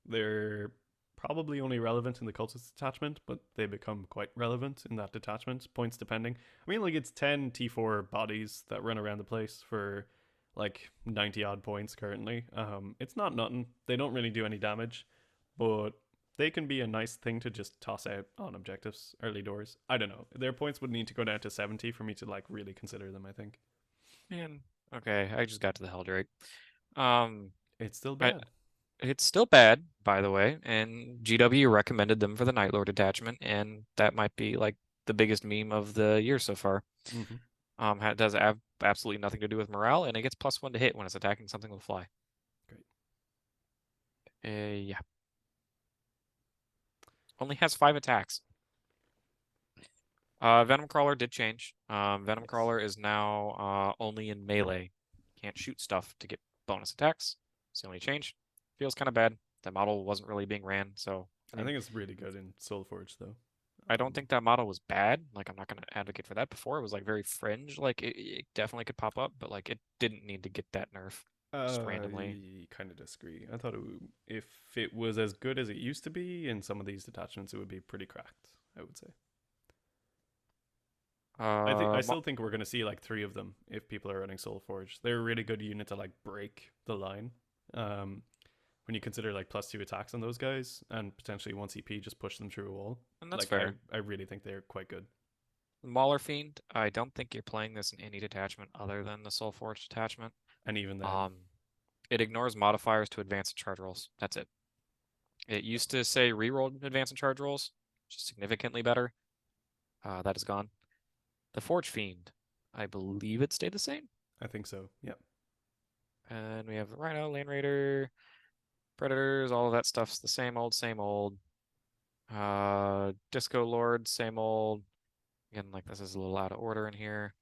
They're probably only relevant in the cultist detachment, but they become quite relevant in that detachment, points depending. I mean, like it's 10 T4 bodies that run around the place for like 90 odd points currently. It's not nothing. They don't really do any damage, but they can be a nice thing to just toss out on objectives early doors. I don't know. Their points would need to go down to 70 for me to like really consider them, I think. Man, okay, I just got to the Helldrake. Um, It's still I, bad. it's still bad, by the way, and GW recommended them for the Night Lord attachment, and that might be like the biggest meme of the year so far. Mm-hmm. It does have absolutely nothing to do with morale, and it gets +1 to hit when it's attacking something with fly. Great. Yeah. Only has 5 attacks. Venom Crawler did change. Venom Yes. Crawler is now only in melee. Can't shoot stuff to get bonus attacks. It's the only change. Feels kind of bad. The model wasn't really being ran, so I think it's really good in Soulforge though. I don't think that model was bad. Like, I'm not going to advocate for that before. It was like very fringe. Like, it definitely could pop up, but like, it didn't need to get that nerf just randomly. I kind of disagree. I thought if it was as good as it used to be in some of these detachments, it would be pretty cracked. I would say. I still think we're gonna see like 3 of them if people are running Soulforge. They're a really good unit to like break the line. When you consider like +2 attacks on those guys and potentially 1 CP, just push them through a wall. and that's Like fair. I really think they're quite good. Mauler Fiend, I don't think you're playing this in any detachment other than the Soulforge detachment. And even then, It ignores modifiers to advance and charge rolls. That's it. It used to say reroll advance and charge rolls, which is significantly better. That is gone. The Forge Fiend, I believe it stayed the same. I think so. Yeah. And we have the Rhino, Land Raider, Predators, all of that stuff's the same old, same old. Disco Lord, same old. Again, like this is a little out of order in here.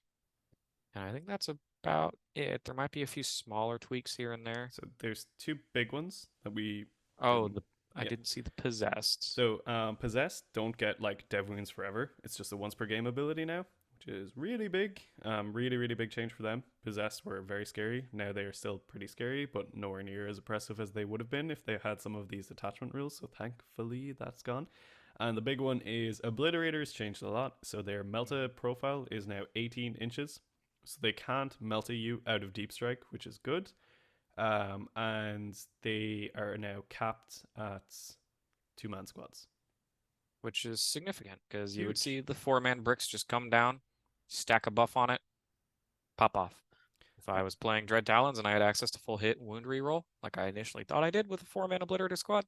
And I think that's about it. There might be a few smaller tweaks here and there. So there's 2 big ones that we. Oh, didn't- I yeah. didn't see the Possessed. So possessed don't get like dev wounds forever. It's just a once per game ability now, which is really big. Really big change for them. Possessed were very scary. Now they are still pretty scary, but nowhere near as oppressive as they would have been if they had some of these attachment rules. So thankfully that's gone. And the big one is Obliterators changed a lot. So their melta profile is now 18 inches. So they can't melta you out of deep strike, which is good. And they are now capped at 2-man squads. Which is significant because you would Huge. see the 4-man bricks just come down, stack a buff on it, pop off. If I was playing Dread Talons and I had access to full hit wound reroll, like I initially thought I did with a 4-man Obliterator squad,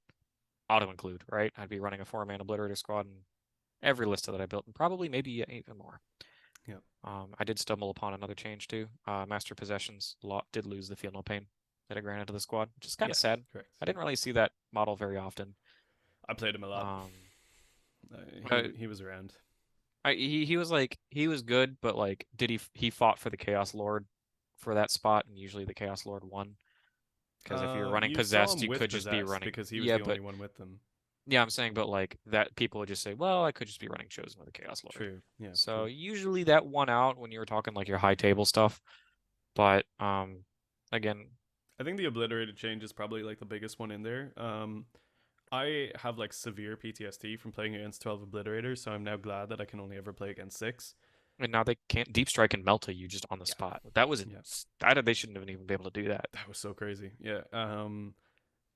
auto include, right? I'd be running a 4-man Obliterator squad in every lista that I built, and probably maybe even more. Yeah. I did stumble upon another change too. Master Possessions did lose the Feel No Pain that I granted to the squad, which is kind of sad. Correct. I didn't really see that model very often. I played him a lot. He was around. He was like he was good, but like he fought for the Chaos Lord for that spot, and usually the Chaos Lord won. Because if you're running Possessed, you could just be running. Because he was the only one with them. Yeah, I'm saying, but like that, people would just say, "Well, I could just be running Chosen with a Chaos Lord." True. Yeah. So true. usually that won out when you were talking like your high table stuff, but again, I think the obliterated change is probably like the biggest one in there. I have like severe PTSD from playing against 12 obliterators, so I'm now glad that I can only ever play against 6. And now they can't deep strike and melt you just on the Yeah, spot. That was yeah, they shouldn't have even been able to do that. that was so crazy. Yeah.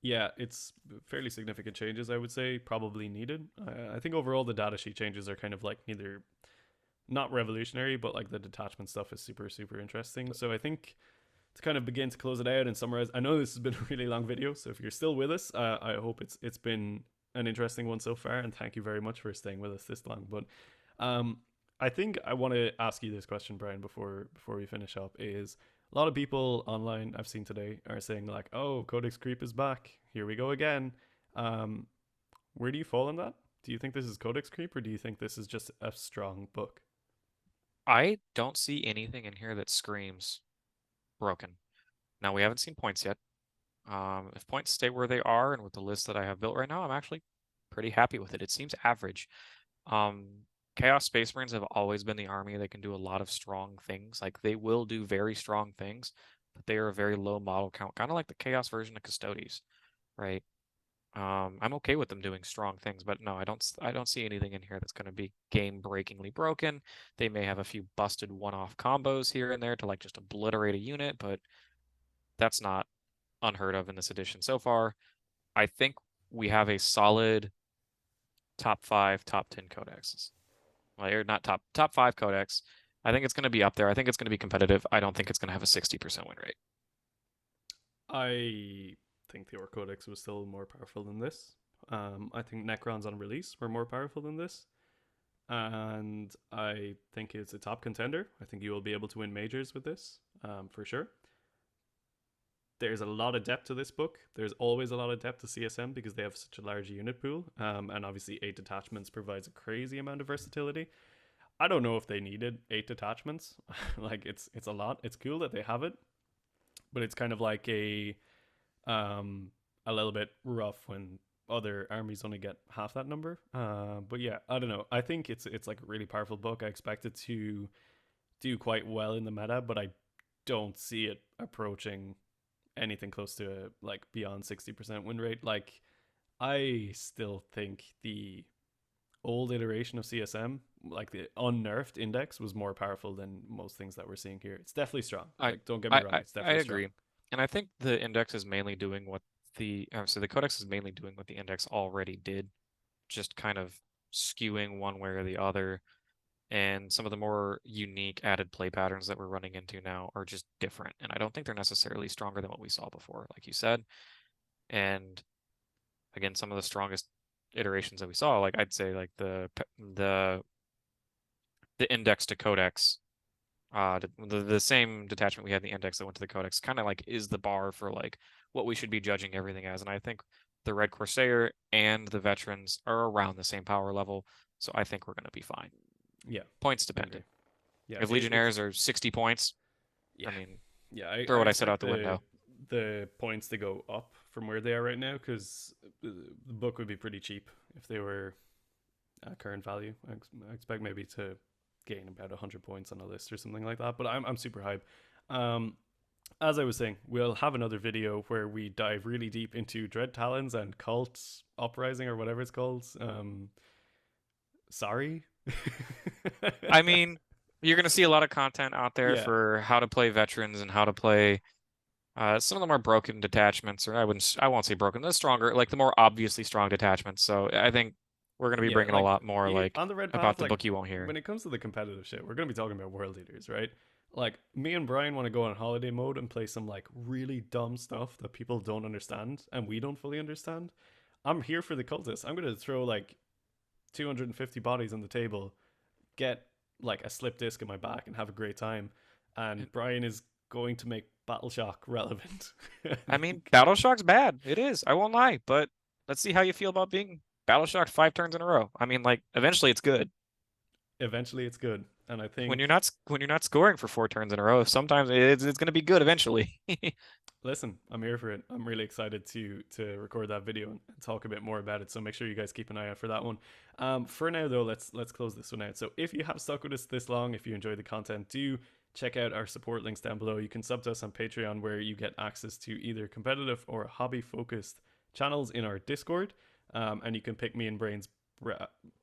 Yeah, it's fairly significant changes, I would say, probably needed. I think overall the datasheet changes are kind of like neither not revolutionary, but like the detachment stuff is super, super interesting. So I think to kind of begin to close it out and summarize, I know this has been a really long video, so if you're still with us, I hope it's been an interesting one so far, and thank you very much for staying with us this long. But um, I think I want to ask you this question, Brian, before we finish up. Is a lot of people online I've seen today are saying like, "Oh, Codex creep is back. Here we go again." Um, where do you fall on that? Do you think this is Codex creep, or do you think this is just a strong book? I don't see anything in here that screams broken. Now we haven't seen points yet. If points stay where they are and with the list that I have built right now, I'm actually pretty happy with it. It seems average. Um, Chaos Space Marines have always been the army that can do a lot of strong things. Like they will do very strong things, but they are a very low model count, kind of like the Chaos version of Custodes, right? I'm okay with them doing strong things, but no, I don't see anything in here that's going to be game-breakingly broken. They may have a few busted one-off combos here and there to like just obliterate a unit, but that's not unheard of in this edition so far. I think we have a solid top 5, top 10 codexes. Well, or not top 5 codex. I think it's going to be up there. I think it's going to be competitive. I don't think it's going to have a 60% win rate. I think the Orc Codex was still more powerful than this. I think Necrons on release were more powerful than this. And I think it's a top contender. I think you will be able to win majors with this, for sure. There's a lot of depth to this book. There's always a lot of depth to CSM because they have such a large unit pool. And obviously, 8 detachments provides a crazy amount of versatility. I don't know if they needed 8 detachments. Like it's a lot. It's cool that they have it, but it's kind of like um a little bit rough when other armies only get half that number. But yeah, I don't know. I think it's like a really powerful book. I expect it to do quite well in the meta, but I don't see it approaching anything close to like beyond 60% win rate. Like I still think the old iteration of CSM, like the unnerfed index, was more powerful than most things that we're seeing here. It's definitely strong. I Like don't get me I wrong, I, it's I definitely strong. agree. And I think the index is mainly doing what the codex is mainly doing what the index already did, just kind of skewing one way or the other. And some of the more unique added play patterns that we're running into now are just different. And I don't think they're necessarily stronger than what we saw before, like you said. And again, some of the strongest iterations that we saw, like I'd say like the index to codex, the same detachment we had in the index that went to the codex kind of like is the bar for like what we should be judging everything as. And I think the Red Corsair and the veterans are around the same power level. So I think we're going to be fine. Yeah, Points I agree. dependent. Yeah, If it's Legionnaires are 60 points, yeah, I mean, yeah. throw I what I said expect out the window. the points to go up from where they are right now because the book would be pretty cheap if they were at current value. I expect maybe to gain about 100 points on a list or something like that. But I'm super hype. Um, as I was saying, we'll have another video where we dive really deep into Dread Talons and Cult Uprising or whatever it's called. Sorry. I mean, you're going to see a lot of content out there Yeah, for how to play veterans and how to play some of them are broken detachments, or I won't say broken, the stronger, like the more obviously strong detachments. So I think we're going to be yeah. bringing a Like lot more like on the Red about Path, the like book you won't hear. when it comes to the competitive shit, we're gonna be talking about world eaters, right? Like me and Brian want to go on holiday mode and play some like really dumb stuff that people don't understand and we don't fully understand. I'm here for the cultists. I'm gonna throw like 250 bodies on the table, get like a slip disc in my back, and have a great time. And And Brian is going to make Battle Shock relevant. I mean, Battle Shock's bad. It is. I won't lie, but let's see how you feel about being Battle Shocked 5 turns in a row. I mean, like eventually it's good. Eventually, it's good, and I When you're think not when you're not scoring for 4 turns in a row, sometimes it's going to be good eventually. listen, I'm here for it. I'm really excited to record that video and talk a bit more about it. So make sure you guys keep an eye out for that one. For now though, let's close this one out. So if you have stuck with us this long, if you enjoy the content, do check out our support links down below. You can sub to us on Patreon where you get access to either competitive or hobby focused channels in our Discord. And you can pick me and Brain's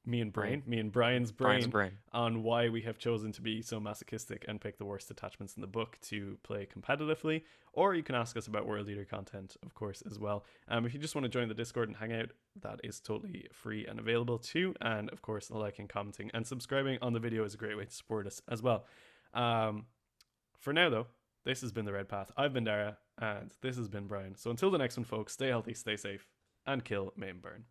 me and Brian's Brian's brain brain. on why we have chosen to be so masochistic and pick the worst attachments in the book to play competitively. Or you can ask us about World Eater content, of course, as well. If you just want to join the Discord and hang out, that is totally free and available too. And of course, liking, commenting, and subscribing on the video is a great way to support us as well. For now, though, this has been The Red Path. I've been Dara, and this has been Brian. So until the next one, folks, stay healthy, stay safe, and kill, maim, burn.